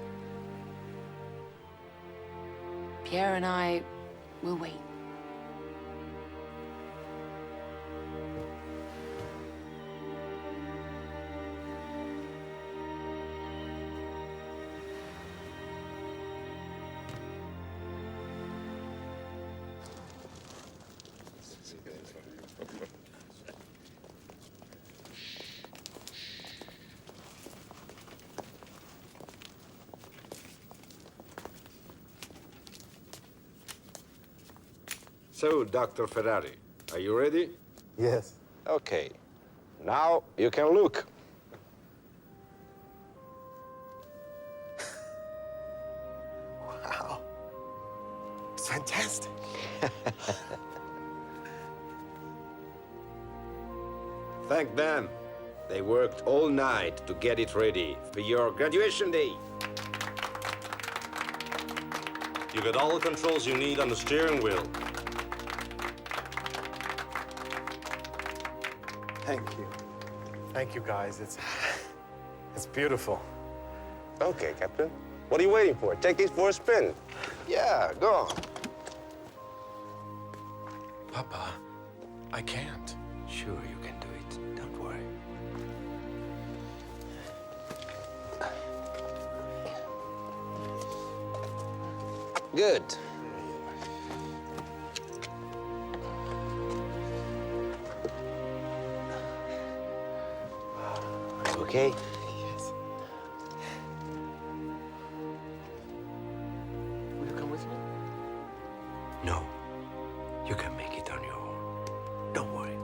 Pierre and I will wait.
So, Dr. Ferrari, are you ready?
Yes.
Okay. Now you can look.
Wow. It's fantastic.
Thank them. They worked all night to get it ready for your graduation day.
You got all the controls you need on the steering wheel.
Thank you. Thank you, guys. It's beautiful.
Okay, Captain. What are you waiting for? Take these for a spin.
Yeah, go on.
Papa, I can't.
Sure you can do it. Don't worry. Good. Okay?
Yes. Will you come with me?
No. You can make it on your own. Don't worry.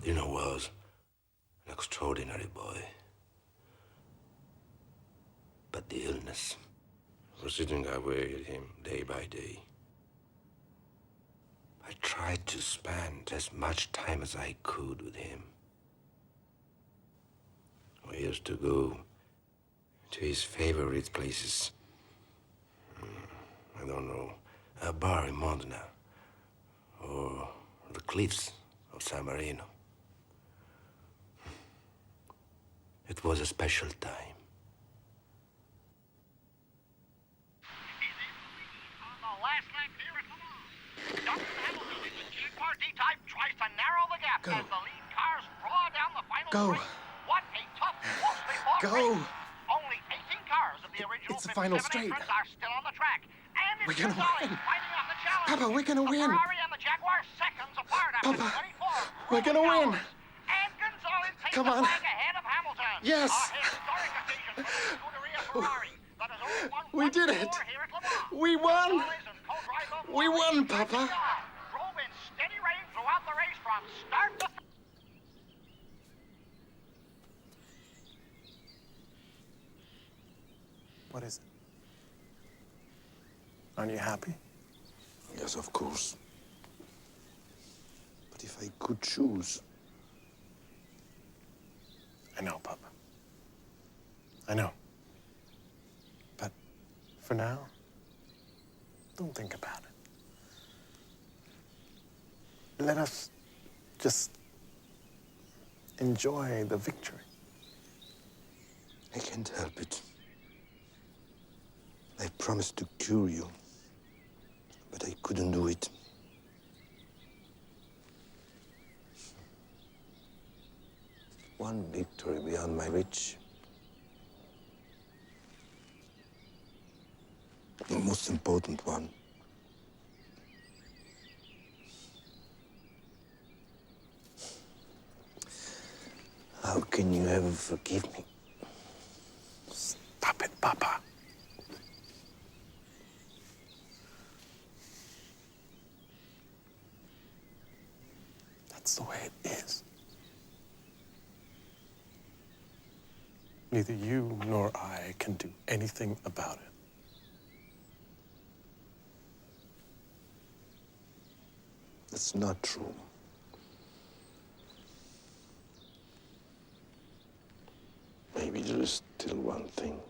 Dino was an extraordinary boy. But the illness was eating away at him day by day. I tried to spend as much time as I could with him. We used to go to his favorite places. I don't know, a bar in Modena, or the cliffs of San Marino. It was a special time.
D-type tries to narrow the gap as the lead cars draw down the final straight. What a tough, closely fought race. Only 18 cars of the original 57 entrants are still on the track. And it's Gonzalez fighting off the challenge.
Papa, we're gonna win.
Ferrari and the Jaguar seconds apart after 24.
We're gonna win.
And Gonzalez takes
Come
the
on.
flag ahead of Hamilton.
Yes.
A historic occasion for the Scuderia Ferrari. That has only won
We did it.
here at Le Mans.
We won.
Gonzalez and co-driver
We won, Papa.
drove in steady rein throughout the race from start to finish.
What is it? Aren't you happy?
Yes, of course. But if I could choose...
I know, Papa. I know. But for now, don't think about it. Let us just enjoy the victory.
I can't help it. I promised to cure you, but I couldn't do it. One victory beyond my reach. The most important one. How can you ever forgive me?
Stop it, Papa. That's the way it is. Neither you nor I can do anything about it.
That's not true. Maybe there is still one thing.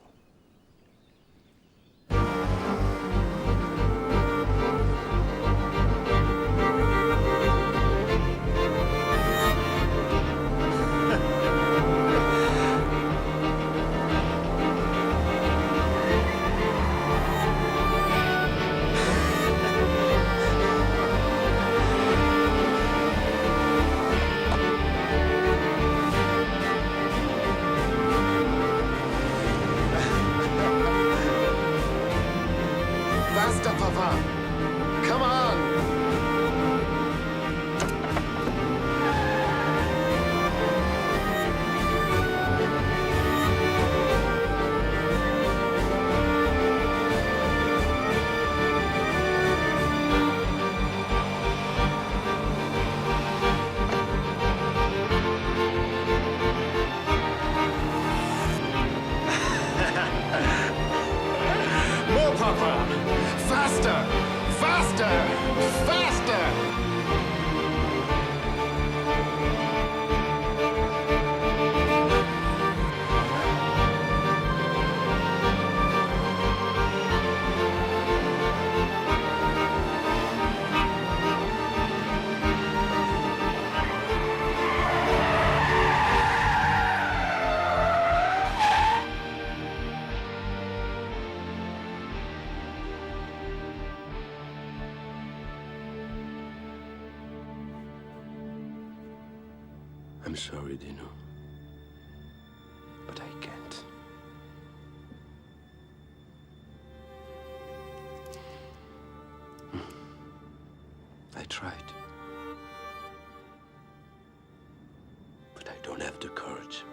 Faster, Papa! Come on! More, Papa! Faster! Faster! Faster!
I'm sorry, Dino. But I can't. I tried. But I don't have the courage.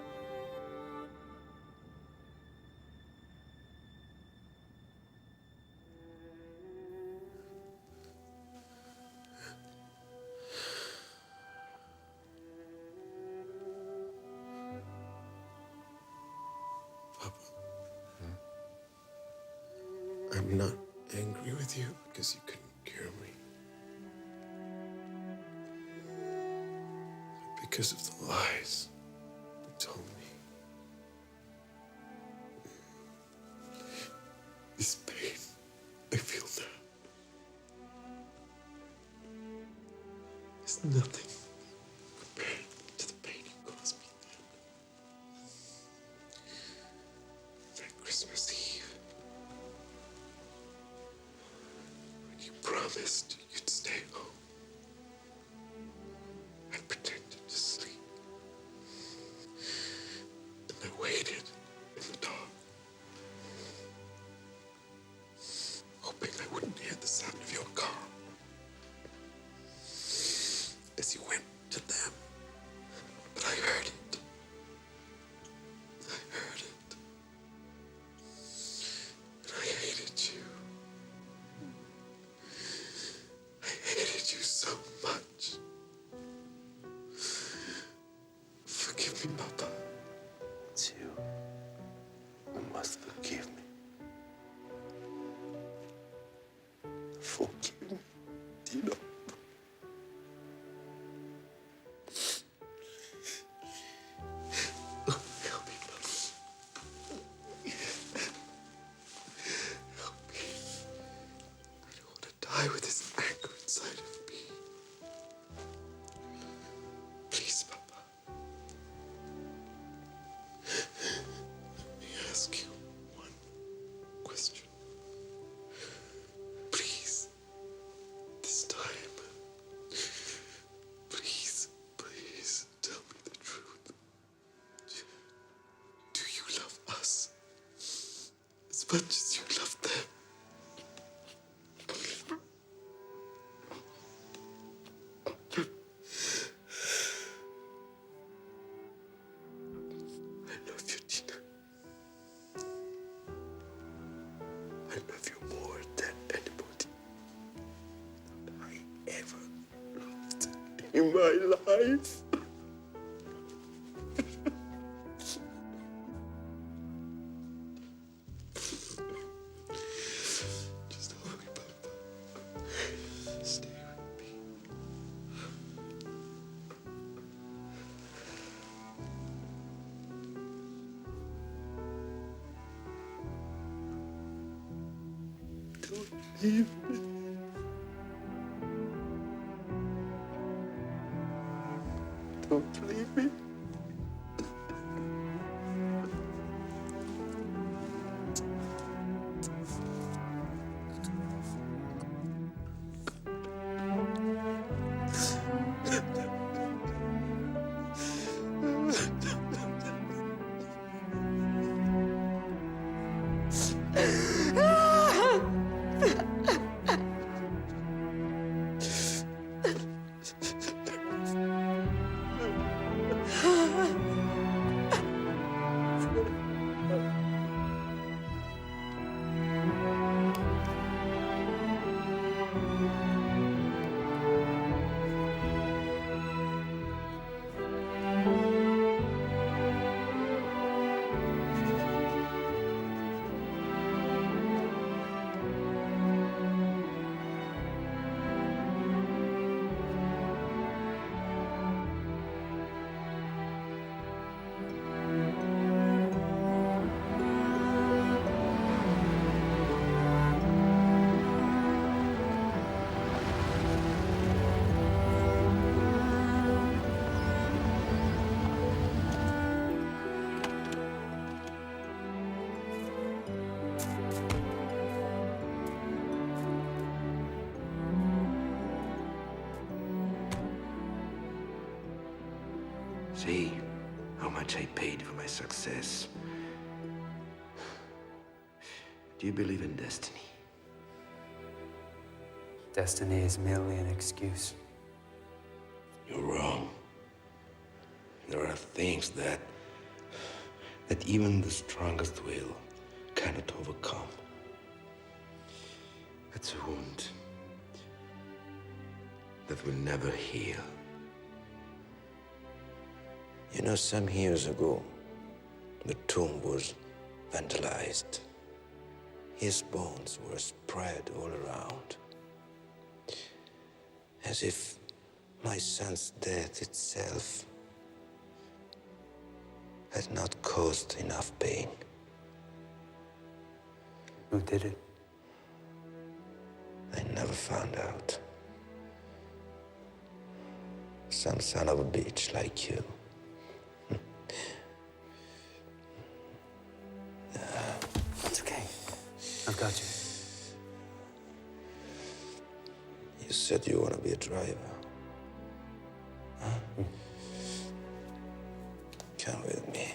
I'm not angry with you because you couldn't cure me. But because of the lies you told me. This pain I feel now is nothing compared to the pain you caused me then. That Christmas Eve, when you promised you'd stay home, I pretended to sleep. And I waited in the dark, hoping I wouldn't hear the sound of your car as you went to them. But I heard it. I heard it. And I hated you. I hated you so much. Forgive me, Papa. It's you who must forgive me. Forgive me, Dino. Help me, Papa. Help me. I don't want to die with this anger inside of me. Please, Papa. Let me ask you one question. Please, this time. Please, please tell me the truth. Do you love us as much as you love them? I love you, Dino. I love you more than anybody I ever loved in my life. Just hold me, Papa. Stay with me.
leave me. Don't leave me. See how much I paid for my success. Do you believe in destiny?
Destiny is merely an excuse.
You're wrong. There are things that even the strongest will cannot overcome. It's a wound that will never heal. You know, some years ago, the tomb was vandalized. His bones were spread all around, as if my son's death itself had not caused enough pain.
Who did it?
I never found out. Some son of a bitch like you.
It's okay. I've got you.
You said you want to be a driver. Huh? Come with me.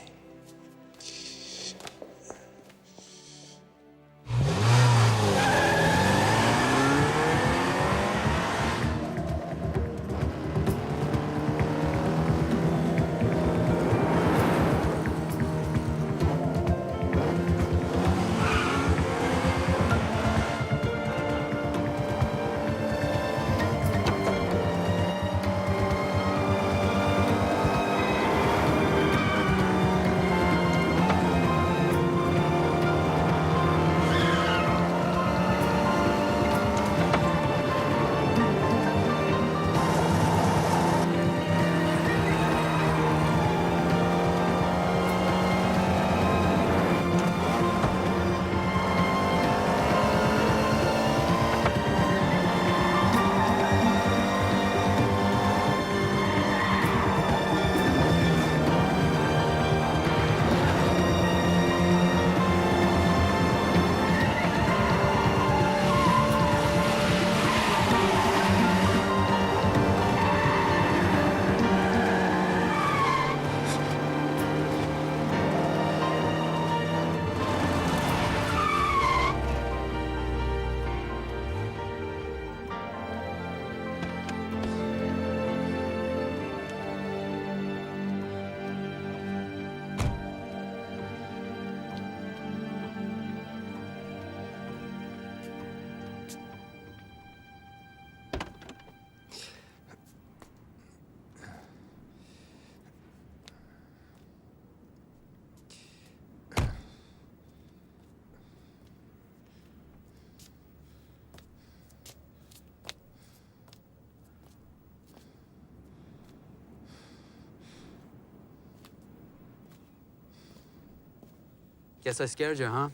Guess I scared you, huh?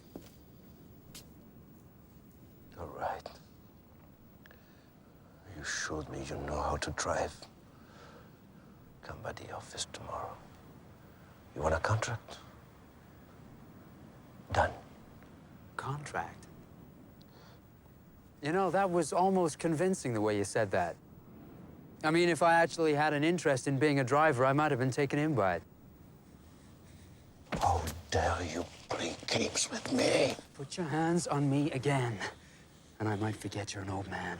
All right. showed me you know how to drive. Come by the office tomorrow. You want a contract? Done.
Contract? You know, that was almost convincing the way you said that. I mean, if I actually had an interest in being a driver, I might have been taken in by it.
How dare you play games with me?
Put your hands on me again, and I might forget you're an old man.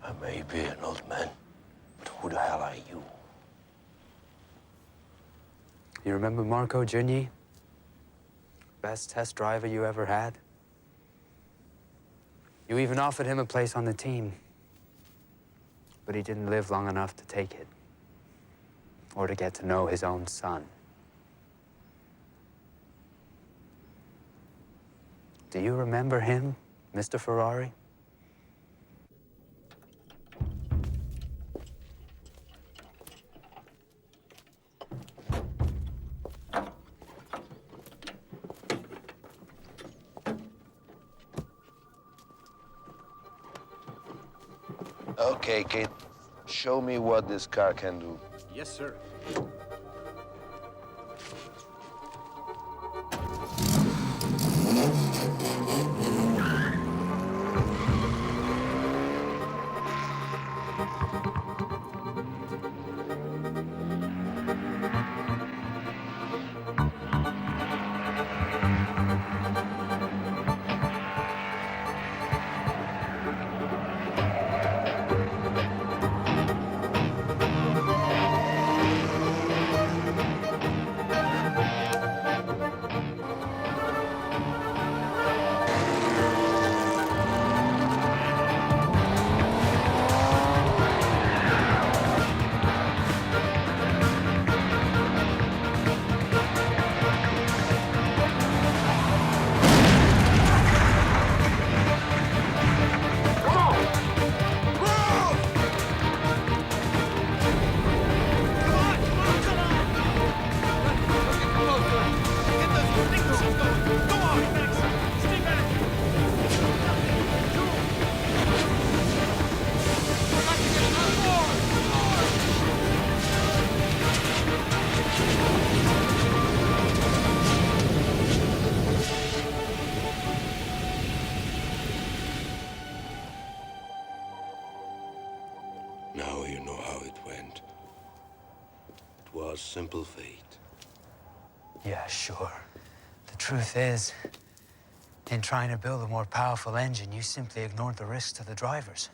I may be an old man, but who the hell are you?
You remember Marco Giugni? Best test driver you ever had? You even offered him a place on the team. But he didn't live long enough to take it. Or to get to know his own son. Do you remember him, Mr. Ferrari?
Okay, kid. Show me what this car can do.
Yes, sir.
Now you know how it went. It was simple fate.
Yeah, sure. The truth is, in trying to build a more powerful engine, you simply ignored the risks to the drivers.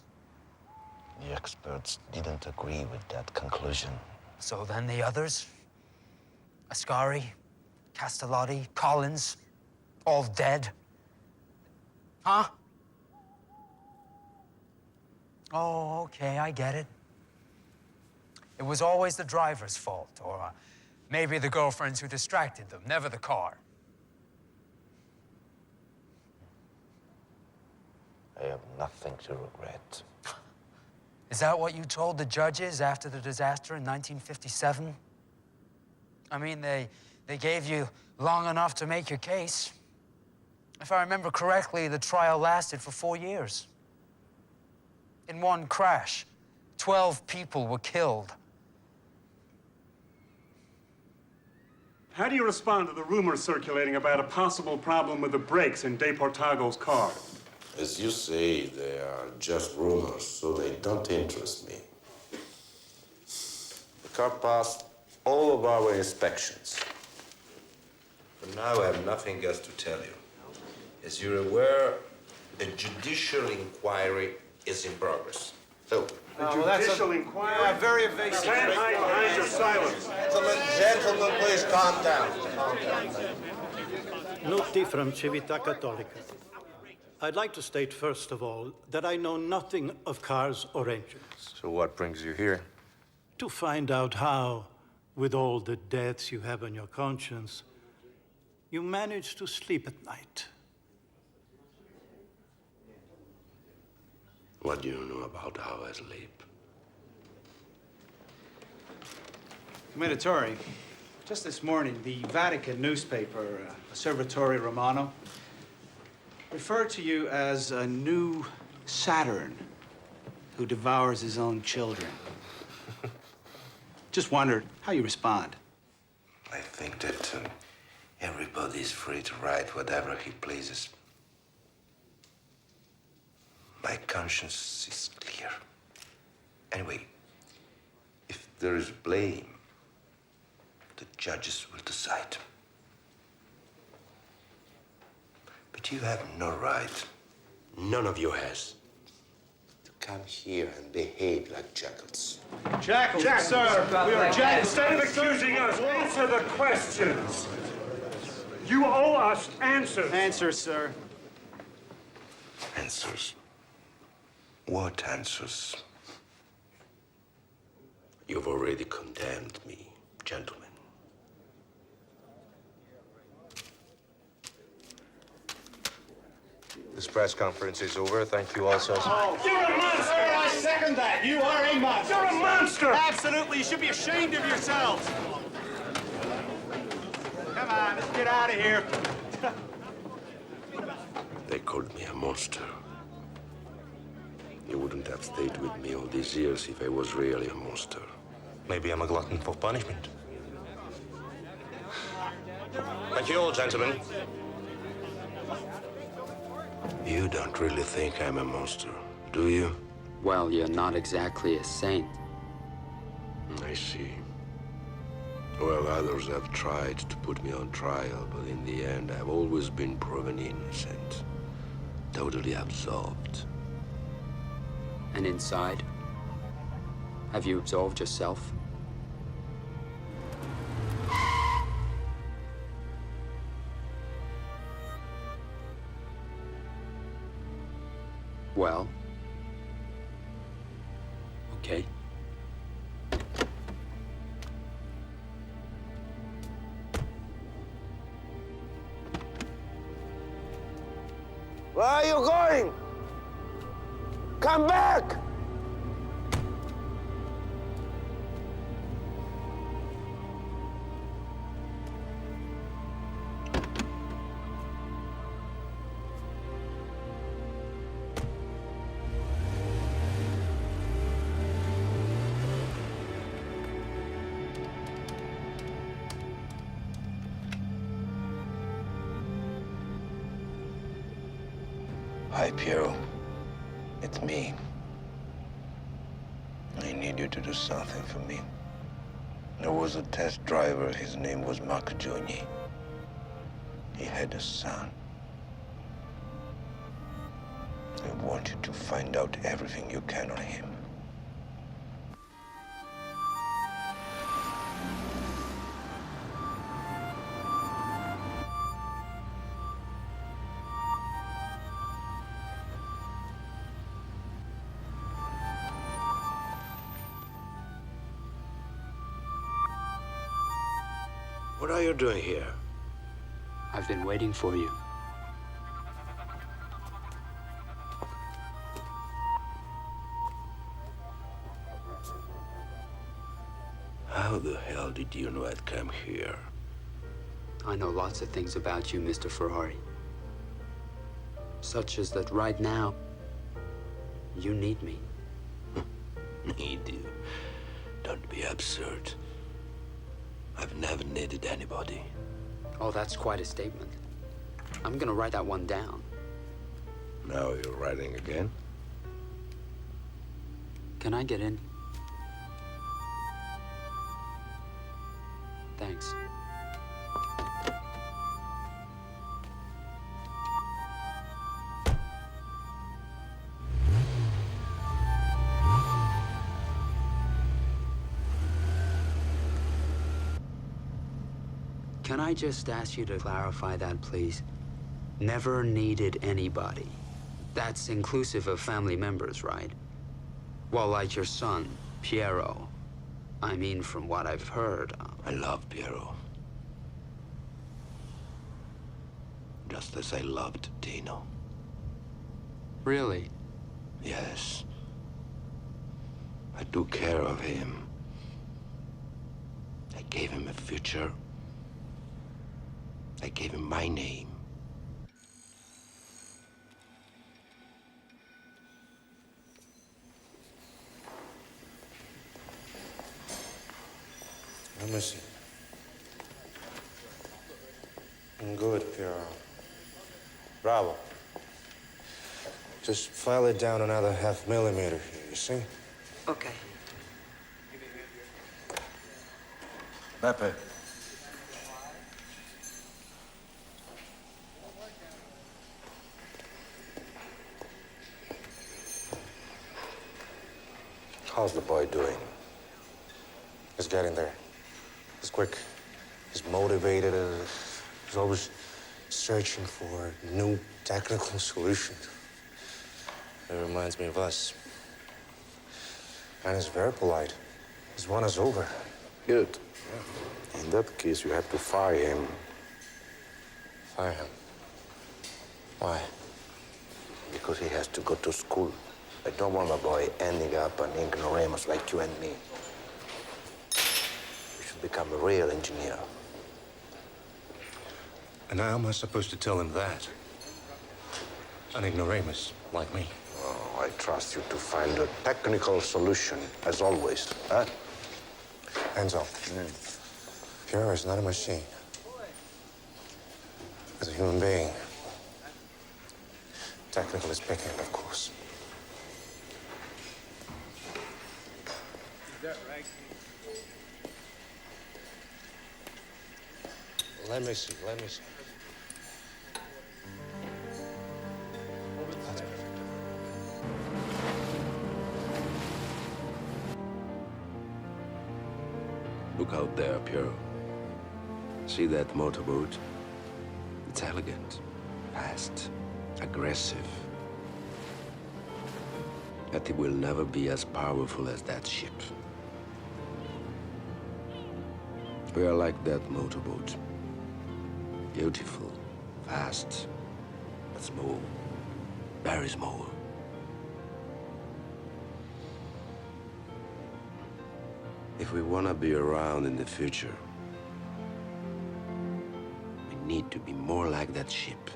The experts didn't agree with that conclusion.
So then the others? Ascari, Castellotti, Collins, all dead? Huh? Oh, okay, I get it. It was always the driver's fault, or maybe the girlfriends who distracted them, never the car.
I have nothing to regret.
Is that what you told the judges after the disaster in 1957? I mean, they gave you long enough to make your case. If I remember correctly, the trial lasted for 4 years. In one crash, 12 people were killed.
How do you respond to the rumors circulating about a possible problem with the brakes in De Portago's car?
As you say, they are just rumors, so they don't interest me.
The car passed all of our inspections.
For now, I have nothing else to tell you. As you're aware, a judicial inquiry is in progress. So,
Judicial inquiry?
Yeah, very evasive.
Stand behind your silence.
Gentlemen, please calm down.
Noti from Civita Cattolica. I'd like to state, first of all, that I know nothing of cars or engines.
So what brings you here?
To find out how, with all the deaths you have on your conscience, you manage to sleep at night.
What do you know about how I sleep?
Commendatore, just this morning, the Vatican newspaper, Osservatore Romano, referred to you as a new Saturn who devours his own children. Just wondered how you respond.
I think that everybody is free to write whatever he pleases. My conscience is clear. Anyway, if there is blame, the judges will decide. But you have no right, none of you has, to come here and behave like jackals.
Jackals, sir! We are jackals!
Instead of accusing us, answer the questions. You owe us answers.
Answers, sir.
Answers? What answers? You've already condemned me, gentlemen.
This press conference is over. Thank you all so much.
Oh, you're a monster! I second that. You are a monster.
You're a monster!
Absolutely. You should be ashamed of yourselves. Come on, let's get out of here.
They called me a monster. You wouldn't have stayed with me all these years if I was really a monster.
Maybe I'm a glutton for punishment. Thank you all, gentlemen.
You don't really think I'm a monster, do you?
Well, you're not exactly a saint.
I see. Well, others have tried to put me on trial, but in the end, I've always been proven innocent. Totally absolved.
And inside? Have you absolved yourself? Well, okay.
Where are you going? Come back!
Hi, Piero. It's me. I need you to do something for me. There was a test driver. His name was Marcagioni. He had a son. I want you to find out everything you can on him.
What are you doing here?
I've been waiting for you.
How the hell did you know I'd come here?
I know lots of things about you, Mr. Ferrari. Such as that right now, you need me.
Need you? Don't be absurd. I've never needed anybody.
Oh, that's quite a statement. I'm gonna write that one down.
Now you're writing again?
Can I get in? Thanks. Can I just ask you to clarify that, please? Never needed anybody. That's inclusive of family members, right? Well, like your son, Piero. I mean, from what I've heard.
I love Piero. Just as I loved Dino.
Really?
Yes. I took care of him. I gave him a future. I gave him my name.
Let me see. Good, Piero. Bravo. Just file it down another ½ millimeter here, you see?
Okay.
Beppe.
How's the boy doing?
He's getting there. He's quick. He's motivated. He's always searching for new technical solutions. It reminds me of us. And he's very polite. He's won us over.
Good. Yeah. In that case, you have to fire him.
Fire him? Why?
Because he has to go to school. I don't want my boy ending up an ignoramus like you and me. You should become a real engineer.
And how am I supposed to tell him that? An ignoramus like me.
Oh, I trust you to find a technical solution, as always. Huh?
Enzo, Piero is not a machine. As a human being, technically speaking, of course. Let me see. That's perfect.
Look out there, Piero. See that motorboat? It's elegant, fast, aggressive. But it will never be as powerful as that ship. We are like that motorboat. Beautiful, fast, but small, very small. If we want to be around in the future, we need to be more like that ship.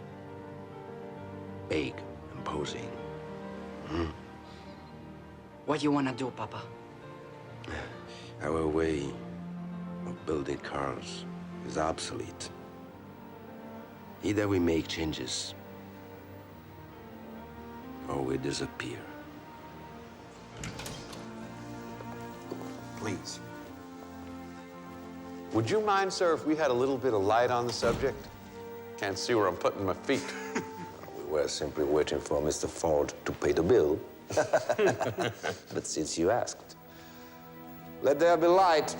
Big, imposing.
What do you want to do, Papa?
Our way of building cars is obsolete. Either we make changes, or we disappear.
Please. Would you mind, sir, if we had a little bit of light on the subject? Can't see where I'm putting my feet.
We were simply waiting for Mr. Ford to pay the bill. But since you asked, let there be light.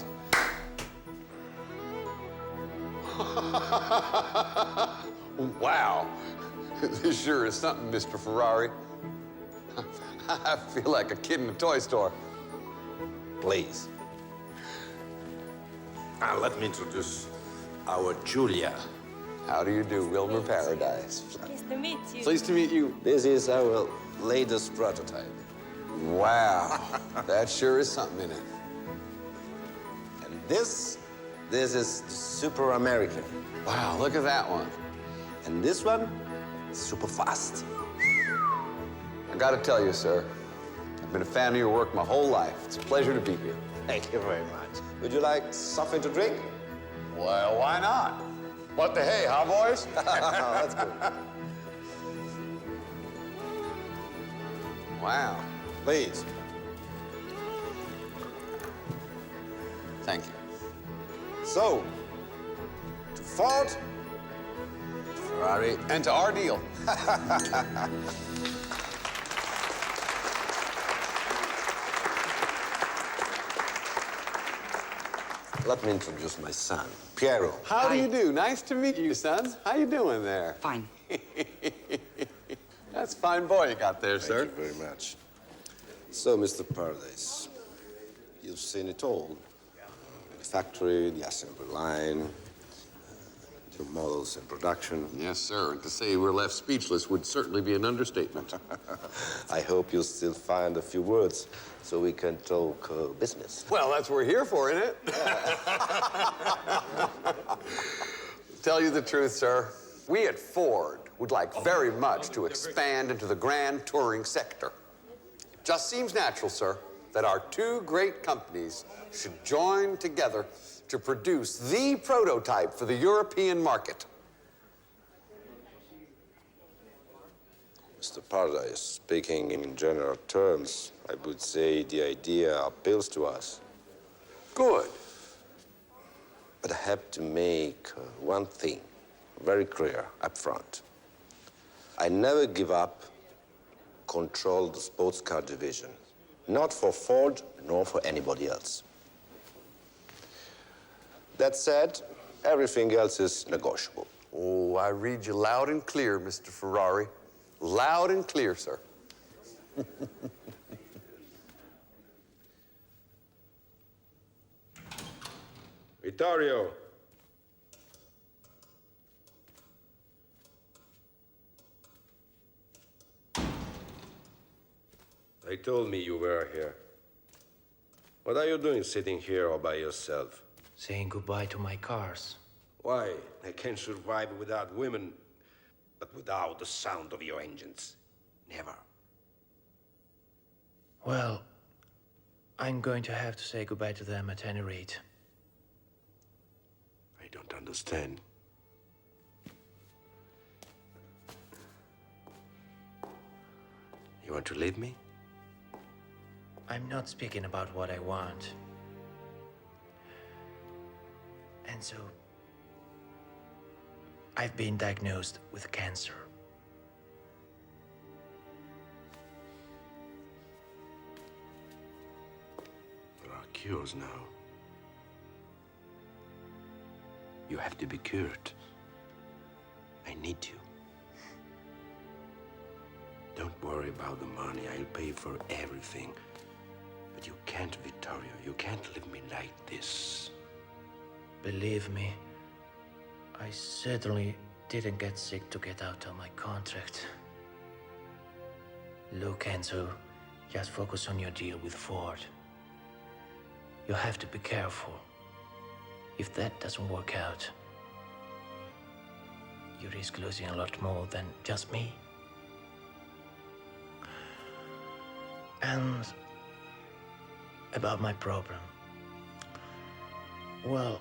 Wow. This sure is something, Mr. Ferrari. I feel like a kid in a toy store.
Please. Let me introduce our Julia.
How do you do, Wilmer Paradise?
Pleased to meet you.
Pleased to meet you.
This is our latest prototype.
Wow. That sure is something in it.
And this is Super American.
Wow, look at that one.
And this one, super fast.
I gotta tell you, sir, I've been a fan of your work my whole life. It's a pleasure to be here.
Thank you very much. Would you like something to drink?
Well, why not? What the hey, huh, boys?
That's good.
Wow.
Please.
Thank you.
So, to Ford,
Ferrari, and to our deal.
let me introduce my son, Piero.
How do you do? Nice to meet you, son. How you doing there?
Fine.
That's a fine boy you got there, sir.
Thank you very much. So, Mr. Paradise, you've seen it all. The factory, the assembly line, the
to models and production.
Yes, sir. And to say we're left speechless would certainly be an understatement.
I hope you'll still find a few words so we can talk business.
Well, that's what we're here for, isn't it? Tell you the truth, sir, we at Ford would like very much to expand into the grand touring sector. It just seems natural, sir, that our two great companies should join together to produce the prototype for the European market.
Mr. Paradise, speaking in general terms, I would say the idea appeals to us.
Good.
But I have to make one thing very clear up front. I never give up control of the sports car division. Not for Ford, nor for anybody else. That said, everything else is negotiable.
Oh, I read you loud and clear, Mr. Ferrari. Loud and clear, sir.
Vittorio. They told me you were here. What are you doing sitting here all by yourself?
Saying goodbye to my cars.
Why? I can survive without women, but without the sound of your engines. Never.
Well, I'm going to have to say goodbye to them at any rate.
I don't understand. You want to leave me?
I'm not speaking about what I want. And so, I've been diagnosed with cancer.
There are cures now. You have to be cured. I need you. Don't worry about the money. I'll pay for everything. But you can't, Vittorio. You can't leave me like this.
Believe me, I certainly didn't get sick to get out of my contract. Look, Enzo, just focus on your deal with Ford. You have to be careful. If that doesn't work out, you risk losing a lot more than just me. And about my problem, well,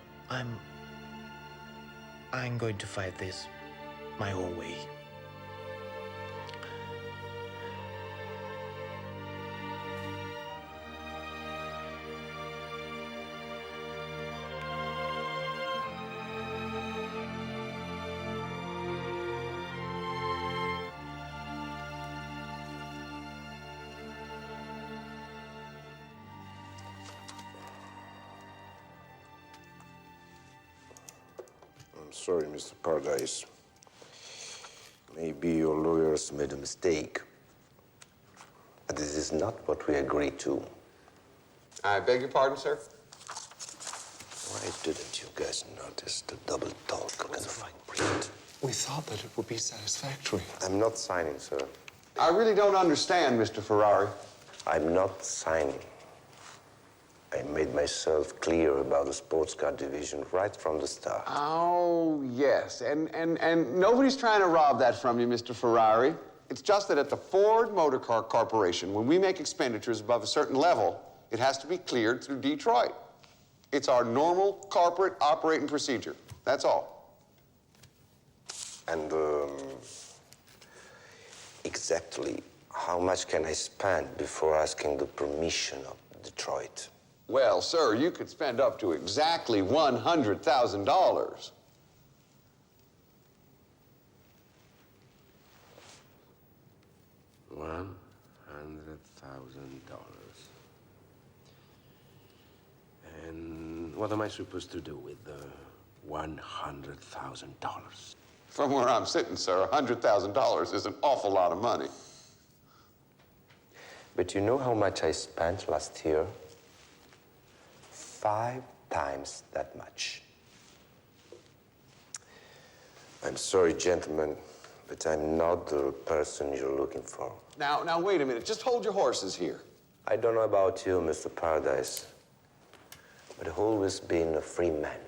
I'm going to fight this my own way.
I'm sorry, Mr. Paradise. Maybe your lawyers made a mistake. But this is not what we agreed to.
I beg your pardon, sir?
Why didn't you guys notice the double talk in the fine print?
We thought that it would be satisfactory.
I'm not signing, sir.
I really don't understand, Mr. Ferrari.
I'm not signing. I made myself clear about the sports car division right from the start.
Oh, yes. And nobody's trying to rob that from you, Mr. Ferrari. It's just that at the Ford Motor Car Corporation, when we make expenditures above a certain level, it has to be cleared through Detroit. It's our normal corporate operating procedure. That's all.
And exactly how much can I spend before asking the permission of Detroit?
Well, sir, you could spend up to exactly $100,000.
$100,000. And what am I supposed to do with the $100,000?
From where I'm sitting, sir, $100,000 is an awful lot of money.
But you know how much I spent last year? 5 times that much. I'm sorry, gentlemen, but I'm not the person you're looking for.
Now, wait a minute. Just hold your horses here.
I don't know about you, Mr. Paradise, but I've always been a free man.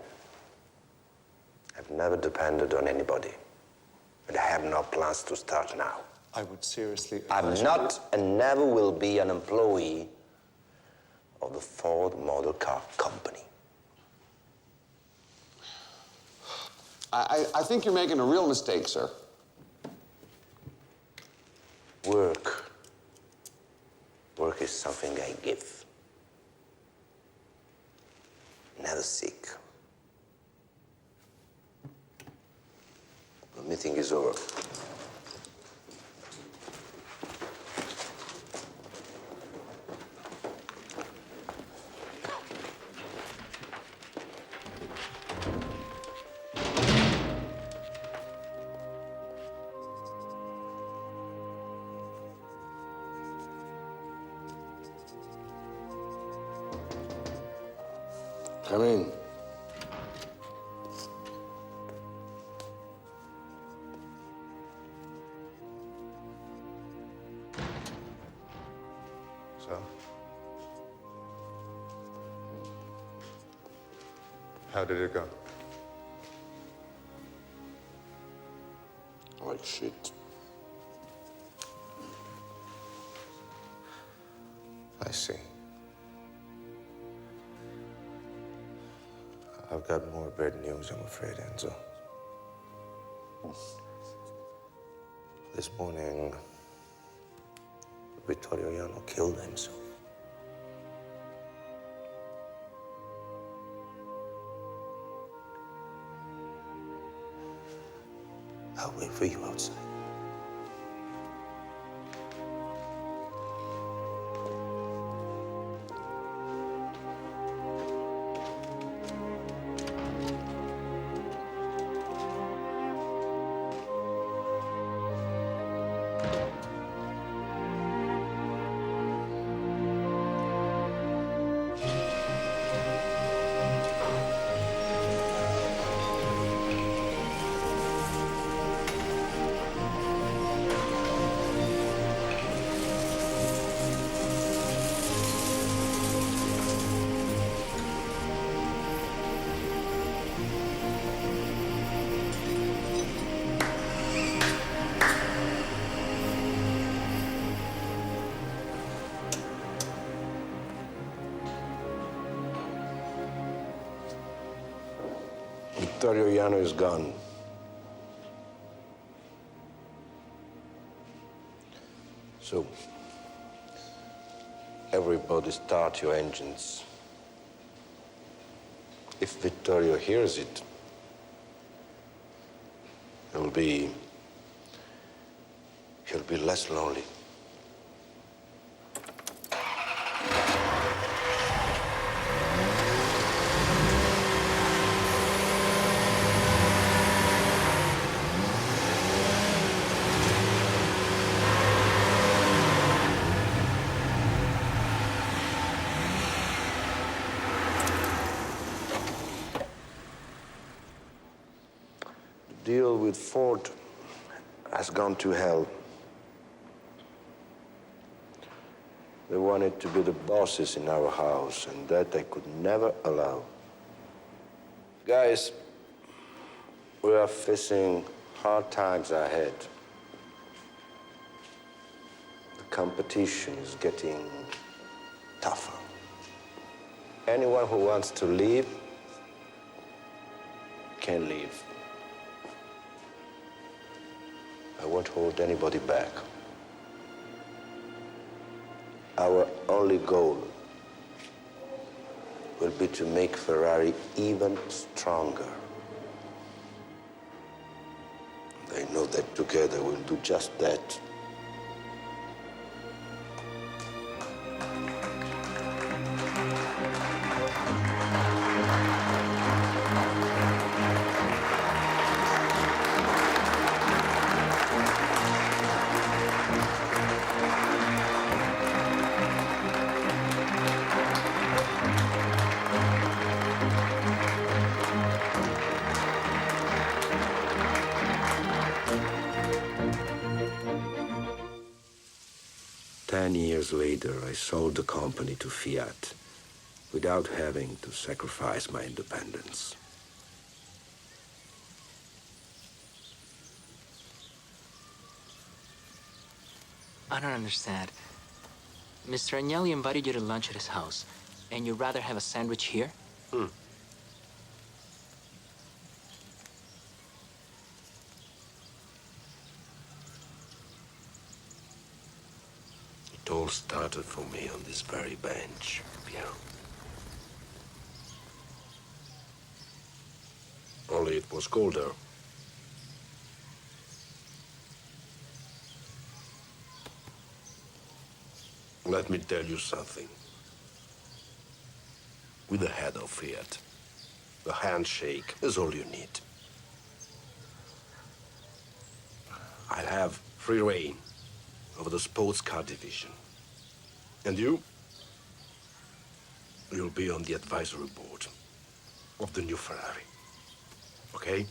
I've never depended on anybody, but I have no plans to start now.
I would seriously
I'm not and never will be an employee of the Ford Model Car Company.
I think you're making a real mistake, sir.
Work. Work is something I give. Never seek. The meeting is over.
Come in.
So? How did it go?
Like shit.
I see. I've got more bad news, I'm afraid, Enzo. This morning, Vittorio Iano killed himself. I'll wait for you outside.
Vittorio Iano is gone. So, everybody start your engines. If Vittorio hears it, he'll be less lonely. The deal with Ford has gone to hell. They wanted to be the bosses in our house, and that I could never allow. Guys, we are facing hard times ahead. The competition is getting tougher. Anyone who wants to leave can leave. I won't hold anybody back. Our only goal will be to make Ferrari even stronger. They know that together we'll do just that. 10 years later, I sold the company to Fiat without having to sacrifice my independence.
I don't understand. Mr. Agnelli invited you to lunch at his house, and you'd rather have a sandwich here?
It all started for me on this very bench, Pierre. Only it was colder. Let me tell you something. With the head of Fiat, the handshake is all you need. I'll have free reign over the sports car division. And you'll be on the advisory board of the new Ferrari. Okay?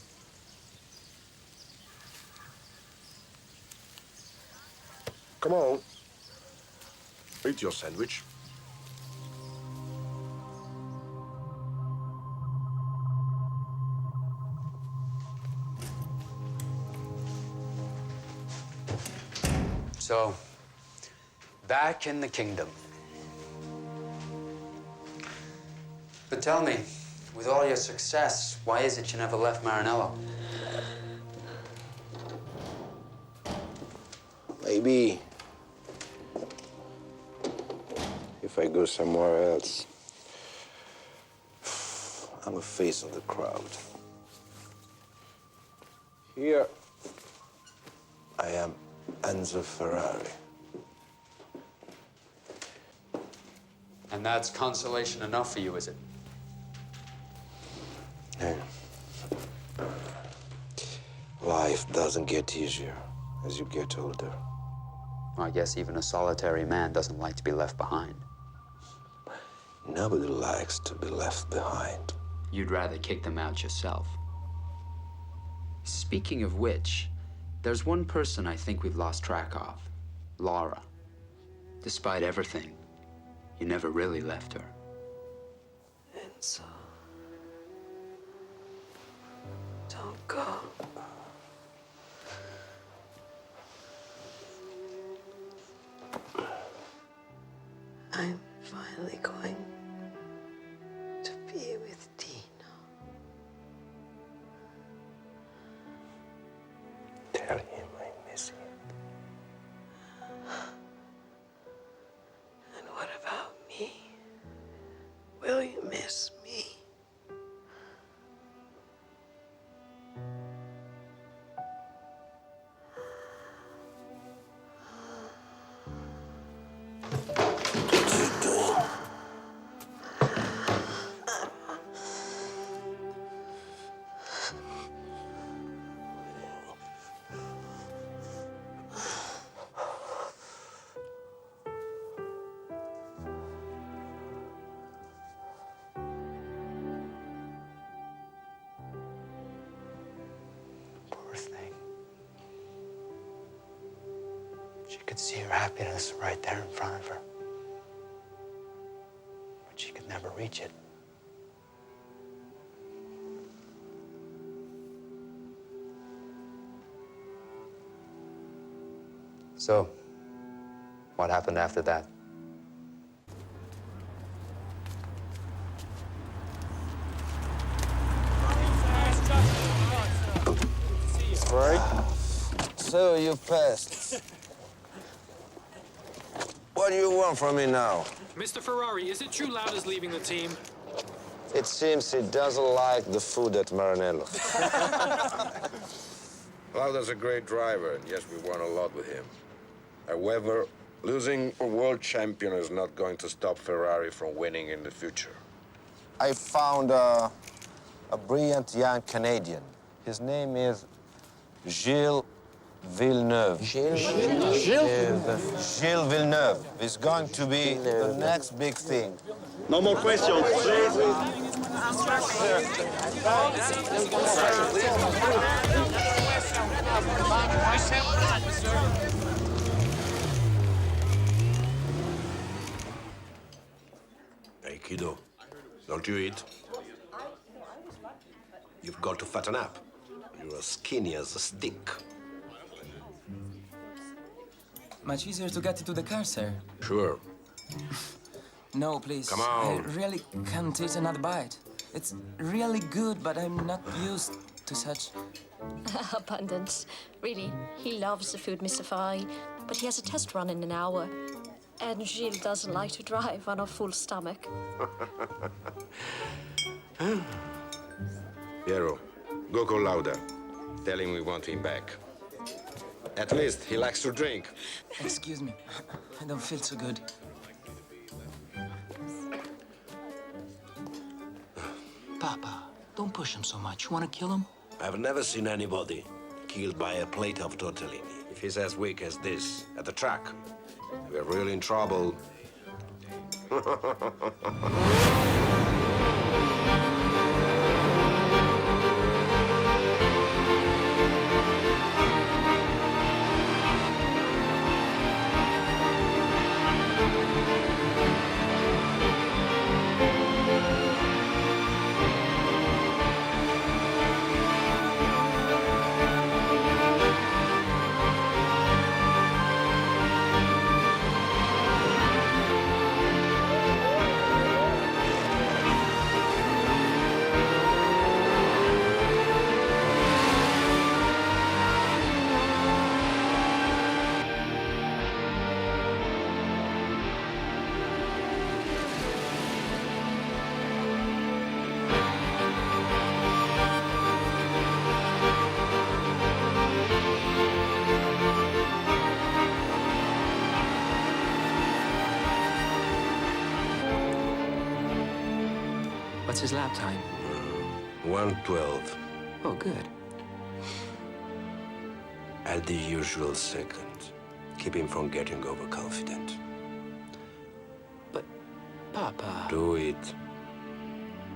Come on. Eat your sandwich.
So, back in the kingdom. But tell me, with all your success, why is it you never left Maranello?
Maybe if I go somewhere else, I'm a face of the crowd. Here, I am Enzo Ferrari.
And that's consolation enough for you, is it?
Yeah. Life doesn't get easier as you get older.
I guess even a solitary man doesn't like to be left behind.
Nobody likes to be left behind.
You'd rather kick them out yourself. Speaking of which, there's one person I think we've lost track of. Laura. Despite everything, you never really left her.
Enzo. Don't go. I'm finally going to be with Dino.
Tell him I miss him.
And what about me? Will you miss me?
Poor thing. She could see her happiness right there in front of her. But she could never reach it. So, what happened after that?
Right? So you passed. What do you want from me now?
Mr. Ferrari, is it true Lauda's leaving the team?
It seems he doesn't like the food at Maranello.
Lauda's a great driver, and yes, we won a lot with him. However, losing a world champion is not going to stop Ferrari from winning in the future.
I found a brilliant young Canadian. His name is Gilles Villeneuve. Gilles Villeneuve is going to be the next big thing.
No more questions, please.
kiddo. Don't you eat? You've got to fatten up. You're as skinny as a stick.
Much easier to get into the car, sir.
Sure.
No, please.
Come on.
I really can't eat another bite. It's really good, but I'm not used to such...
Abundance. Really, he loves the food, Mr. Ferrari, but he has a test run in an hour. And Gilles doesn't like to drive on a full stomach.
Piero, go call Lauda. Tell him we want him back. At least he likes to drink.
Excuse me. I don't feel so good. Papa, don't push him so much. You want to kill him?
I've never seen anybody killed by a plate of tortellini. If he's as weak as this at the track, we're really in trouble.
What's his lap time?
1:12.
Oh, good.
At the usual second. Keep him from getting overconfident.
But, Papa...
Do it.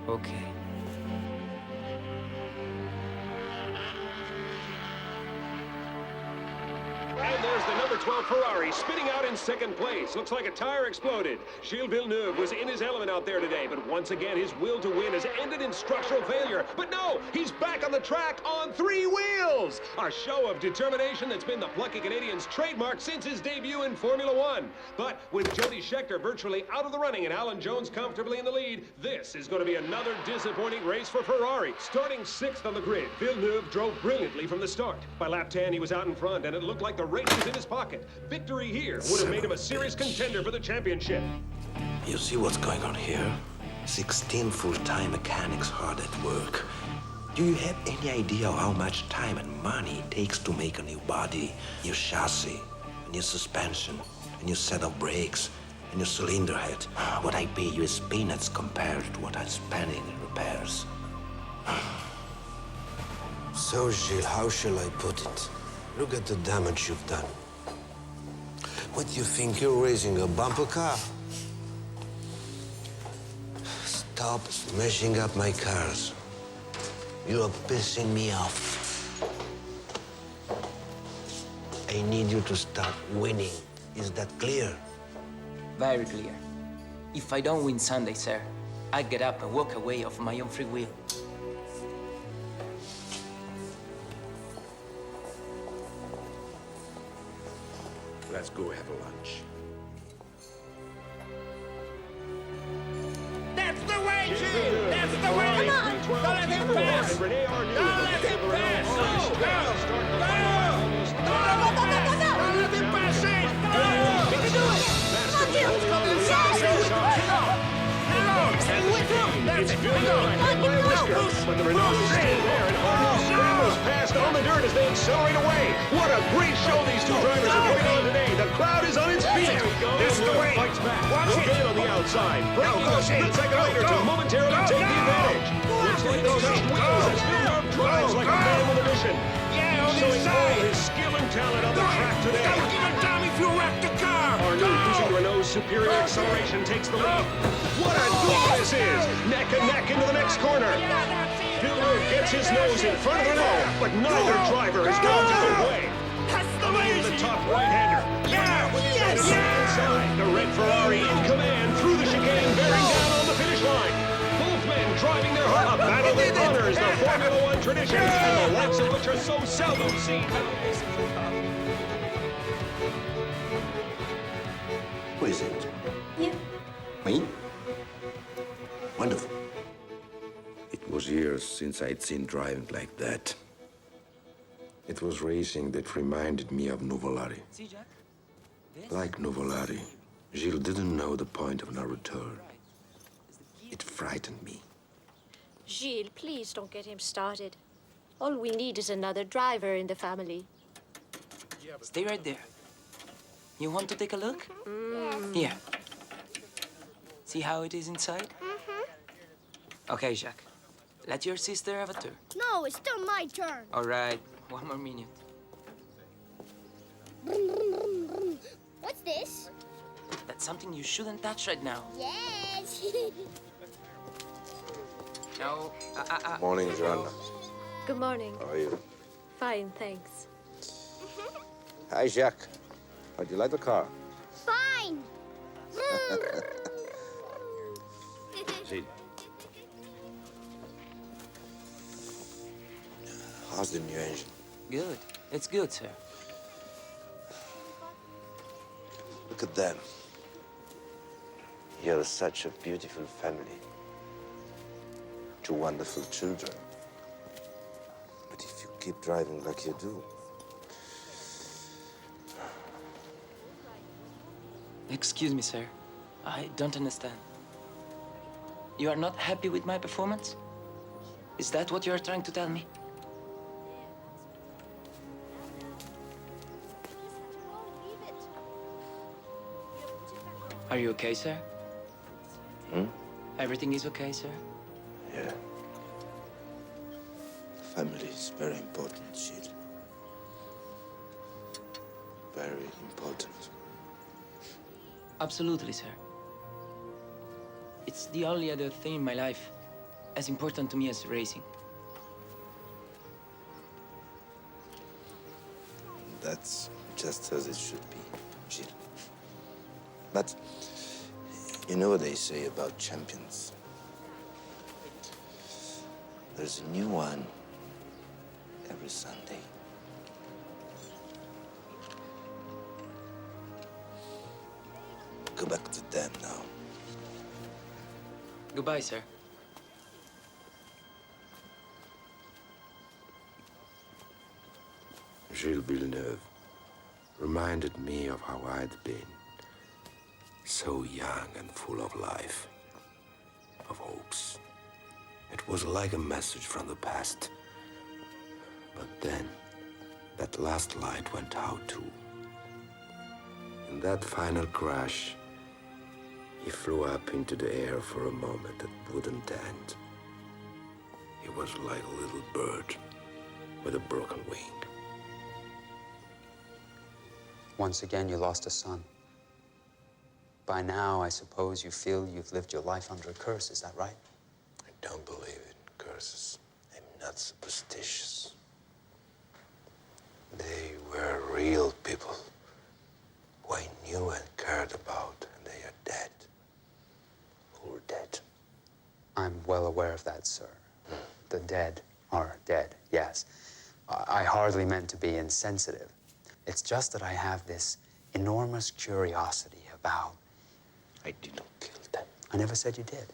Okay.
And there's the number 12 Ferrari spinning out in second place. Looks like a tire exploded. Gilles Villeneuve was in his element out there today, but once again, his will to win has ended in structural failure. But no, he's back on the track on 3 wheels. A show of determination that's been the plucky Canadian's trademark since his debut in Formula One. But with Jody Scheckter virtually out of the running and Alan Jones comfortably in the lead, this is going to be another disappointing race for Ferrari. Starting 6th on the grid, Villeneuve drove brilliantly from the start. By lap 10, he was out in front, and it looked like the race was in his pocket. Victory here would have made him a serious contender for the championship.
You see what's going on here? 16 full-time mechanics hard at work. Do you have any idea how much time and money it takes to make a new body, new chassis, a new suspension, a new set of brakes, a new cylinder head? What I pay you is peanuts compared to what I'm spending in repairs.
So, Gilles, how shall I put it? Look at the damage you've done. What do you think? You're racing a bumper car? Stop smashing up my cars. You are pissing me off. I need you to start winning. Is that clear?
Very clear. If I don't win Sunday, sir, I get up and walk away of my own free will.
Let's go have a lunch.
That's the way, Gilles! That's the way! Come on! Don't let him pass! Don't let him pass! Go! Go! Don't let him pass in! You can do it! Come on, Gilles! Stay with him! That's it! But the Renault is still there and almost scrambles past on the dirt as they accelerate away. What a great show these two drivers are putting on today. The crowd is on its feet. This is the way. Fights back. Again on the outside. Breaking a split second later to momentarily take the advantage. Looks like those wheels as Villeneuve drives like a man with a mission. Showing all his skill and talent on the track today. Don't give a damn if you wreck the car. Arnoux, using Renault's superior acceleration, takes the lead. What a duel this is! Neck and neck into the next corner. Villeneuve gets his nose in front of Renault, but neither driver has gone either way. Into the top right-hander. Inside, the red Ferrari in command through the chicane, bearing down on the traditions and the likes of which are so seldom seen nowadays.
Who is it?
You.
Me? Wonderful. It was years since I'd seen driving like that. It was racing that reminded me of Nuvolari. Like Nuvolari, Gilles didn't know the point of no return. It frightened me.
Gilles, please don't get him started. All we need is another driver in the family.
Stay right there. You want to take a look? Here. See how it is inside? Okay, Jacques. Let your sister have a turn.
No, it's still my turn.
All right. One more minute.
What's this?
That's something you shouldn't touch right now.
Yes.
No.
Morning, Joanna.
Good morning.
How are you?
Fine, thanks.
Hi, Jacques. How do you like the car?
Fine.
Gilles. How's the new engine?
Good. It's good, sir.
Look at them. You're such a beautiful family. 2 wonderful children. But if you keep driving like you do...
Excuse me, sir. I don't understand. You are not happy with my performance? Is that what you are trying to tell me? Are you okay, sir? Everything is okay, sir?
Yeah. Family is very important, Gilles. Very important.
Absolutely, sir. It's the only other thing in my life as important to me as racing.
That's just as it should be, Gilles. But you know what they say about champions? There's a new one every Sunday. Go back to them now.
Goodbye, sir.
Gilles Villeneuve reminded me of how I'd been. So young and full of life, of hopes. It was like a message from the past. But then, that last light went out too. In that final crash, he flew up into the air for a moment that wouldn't end. He was like a little bird with a broken wing.
Once again, you lost a son. By now, I suppose you feel you've lived your life under a curse, is that right?
I don't believe in curses. I'm not superstitious. They were real people who I knew and cared about, and they are dead. Who are dead.
I'm well aware of that, sir. The dead are dead, yes. I hardly meant to be insensitive. It's just that I have this enormous curiosity about...
I didn't kill them.
I never said you did.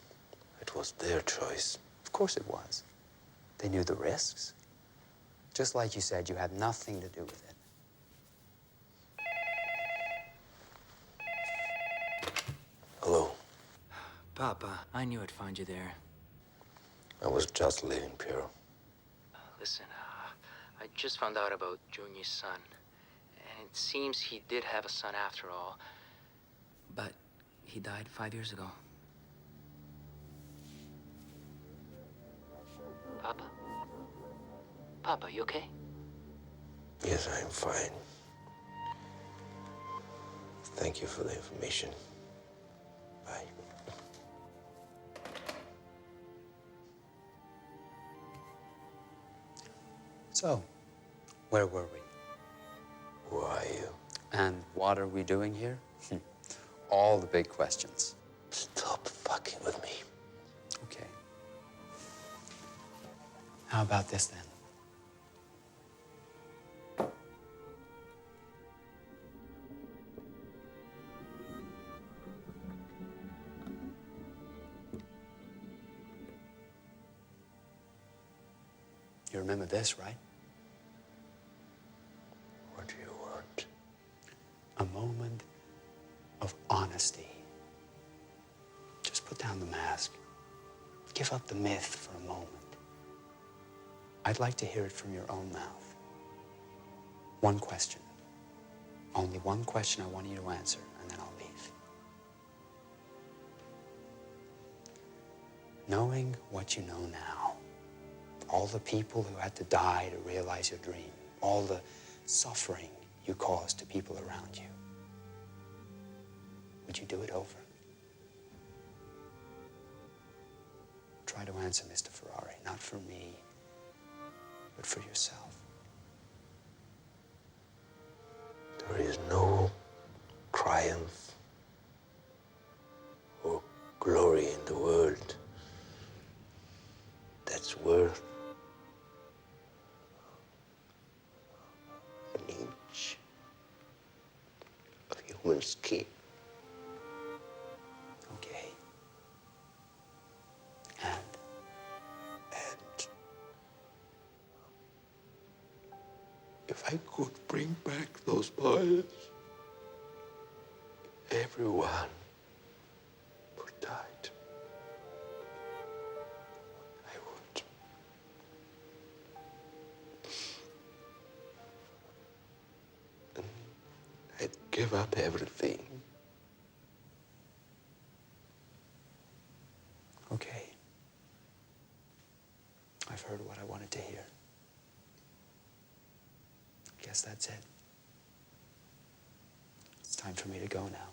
It was their choice.
Of course it was. They knew the risks. Just like you said, you had nothing to do with it.
Hello.
Papa, I knew I'd find you there.
I was just leaving, Piero.
Listen, I just found out about Junior's son. And it seems he did have a son after all. But he died 5 years ago. Papa? Papa, you okay?
Yes, I'm fine. Thank you for the information. Bye.
So, where were we?
Who are you?
And what are we doing here? All the big questions.
Stop fucking with me.
Okay. How about this then? remember this, right?
What do you want?
A moment of honesty. Just put down the mask. Give up the myth for a moment. I'd like to hear it from your own mouth. One question. Only one question I want you to answer, and then I'll leave. Knowing what you know now, all the people who had to die to realize your dream, all the suffering you caused to people around you, would you do it over? Try to answer, Mr. Ferrari, not for me, but for yourself.
There is no triumph or glory in the world that's worth an inch of human skin.
Okay.
If I could bring back those boys, everyone who died, I would. And I'd give up everything.
Okay. I've heard what I wanted to hear. Guess that's it. It's time for me to go now.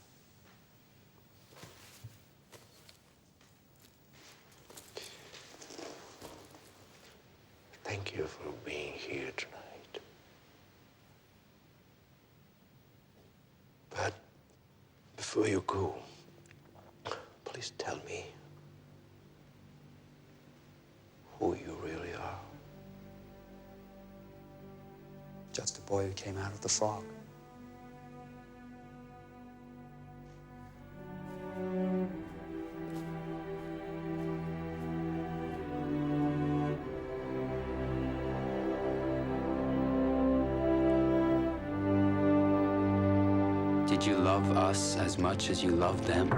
Thank you for being here tonight. But before you go, please tell me who you really are.
Just a boy who came out of the fog. Did you love us as much as you loved them?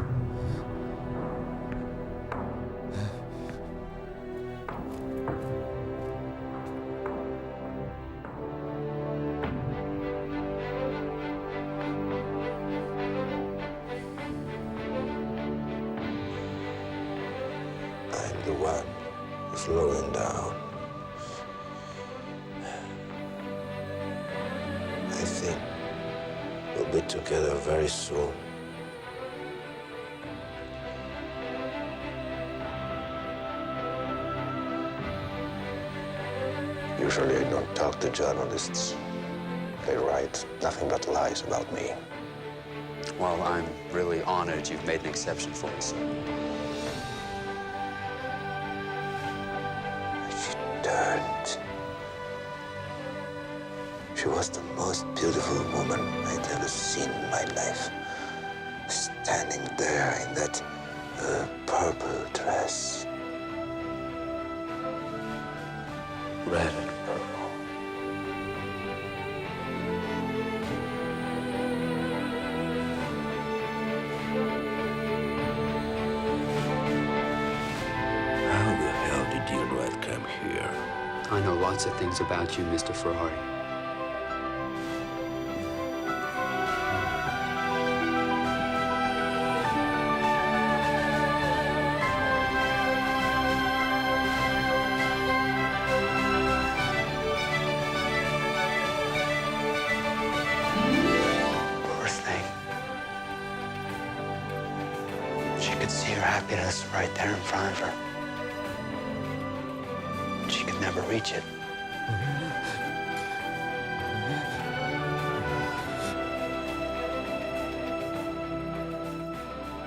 I'm the one slowing down. I think we'll be together very soon. Usually I don't talk to journalists. They write nothing but lies about me.
Well, I'm really honored you've made an exception for us.
She turned. She was the most beautiful woman I'd ever seen in my life. Standing there in that purple dress. Red and purple. How the hell did you know I'd come here?
I know lots of things about you, Mr. Ferrari. Poor thing. She could see her happiness right there in front of her. She could never reach it.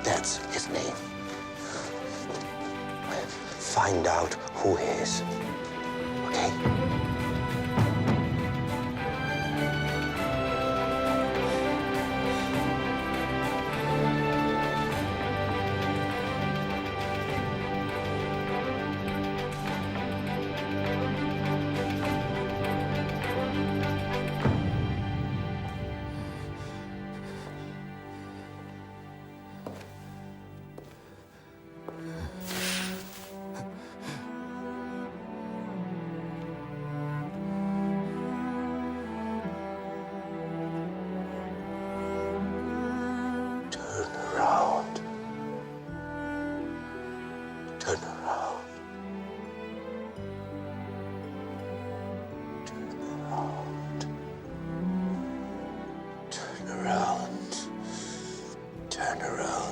That's his name. Find out who he is. Okay? turn around.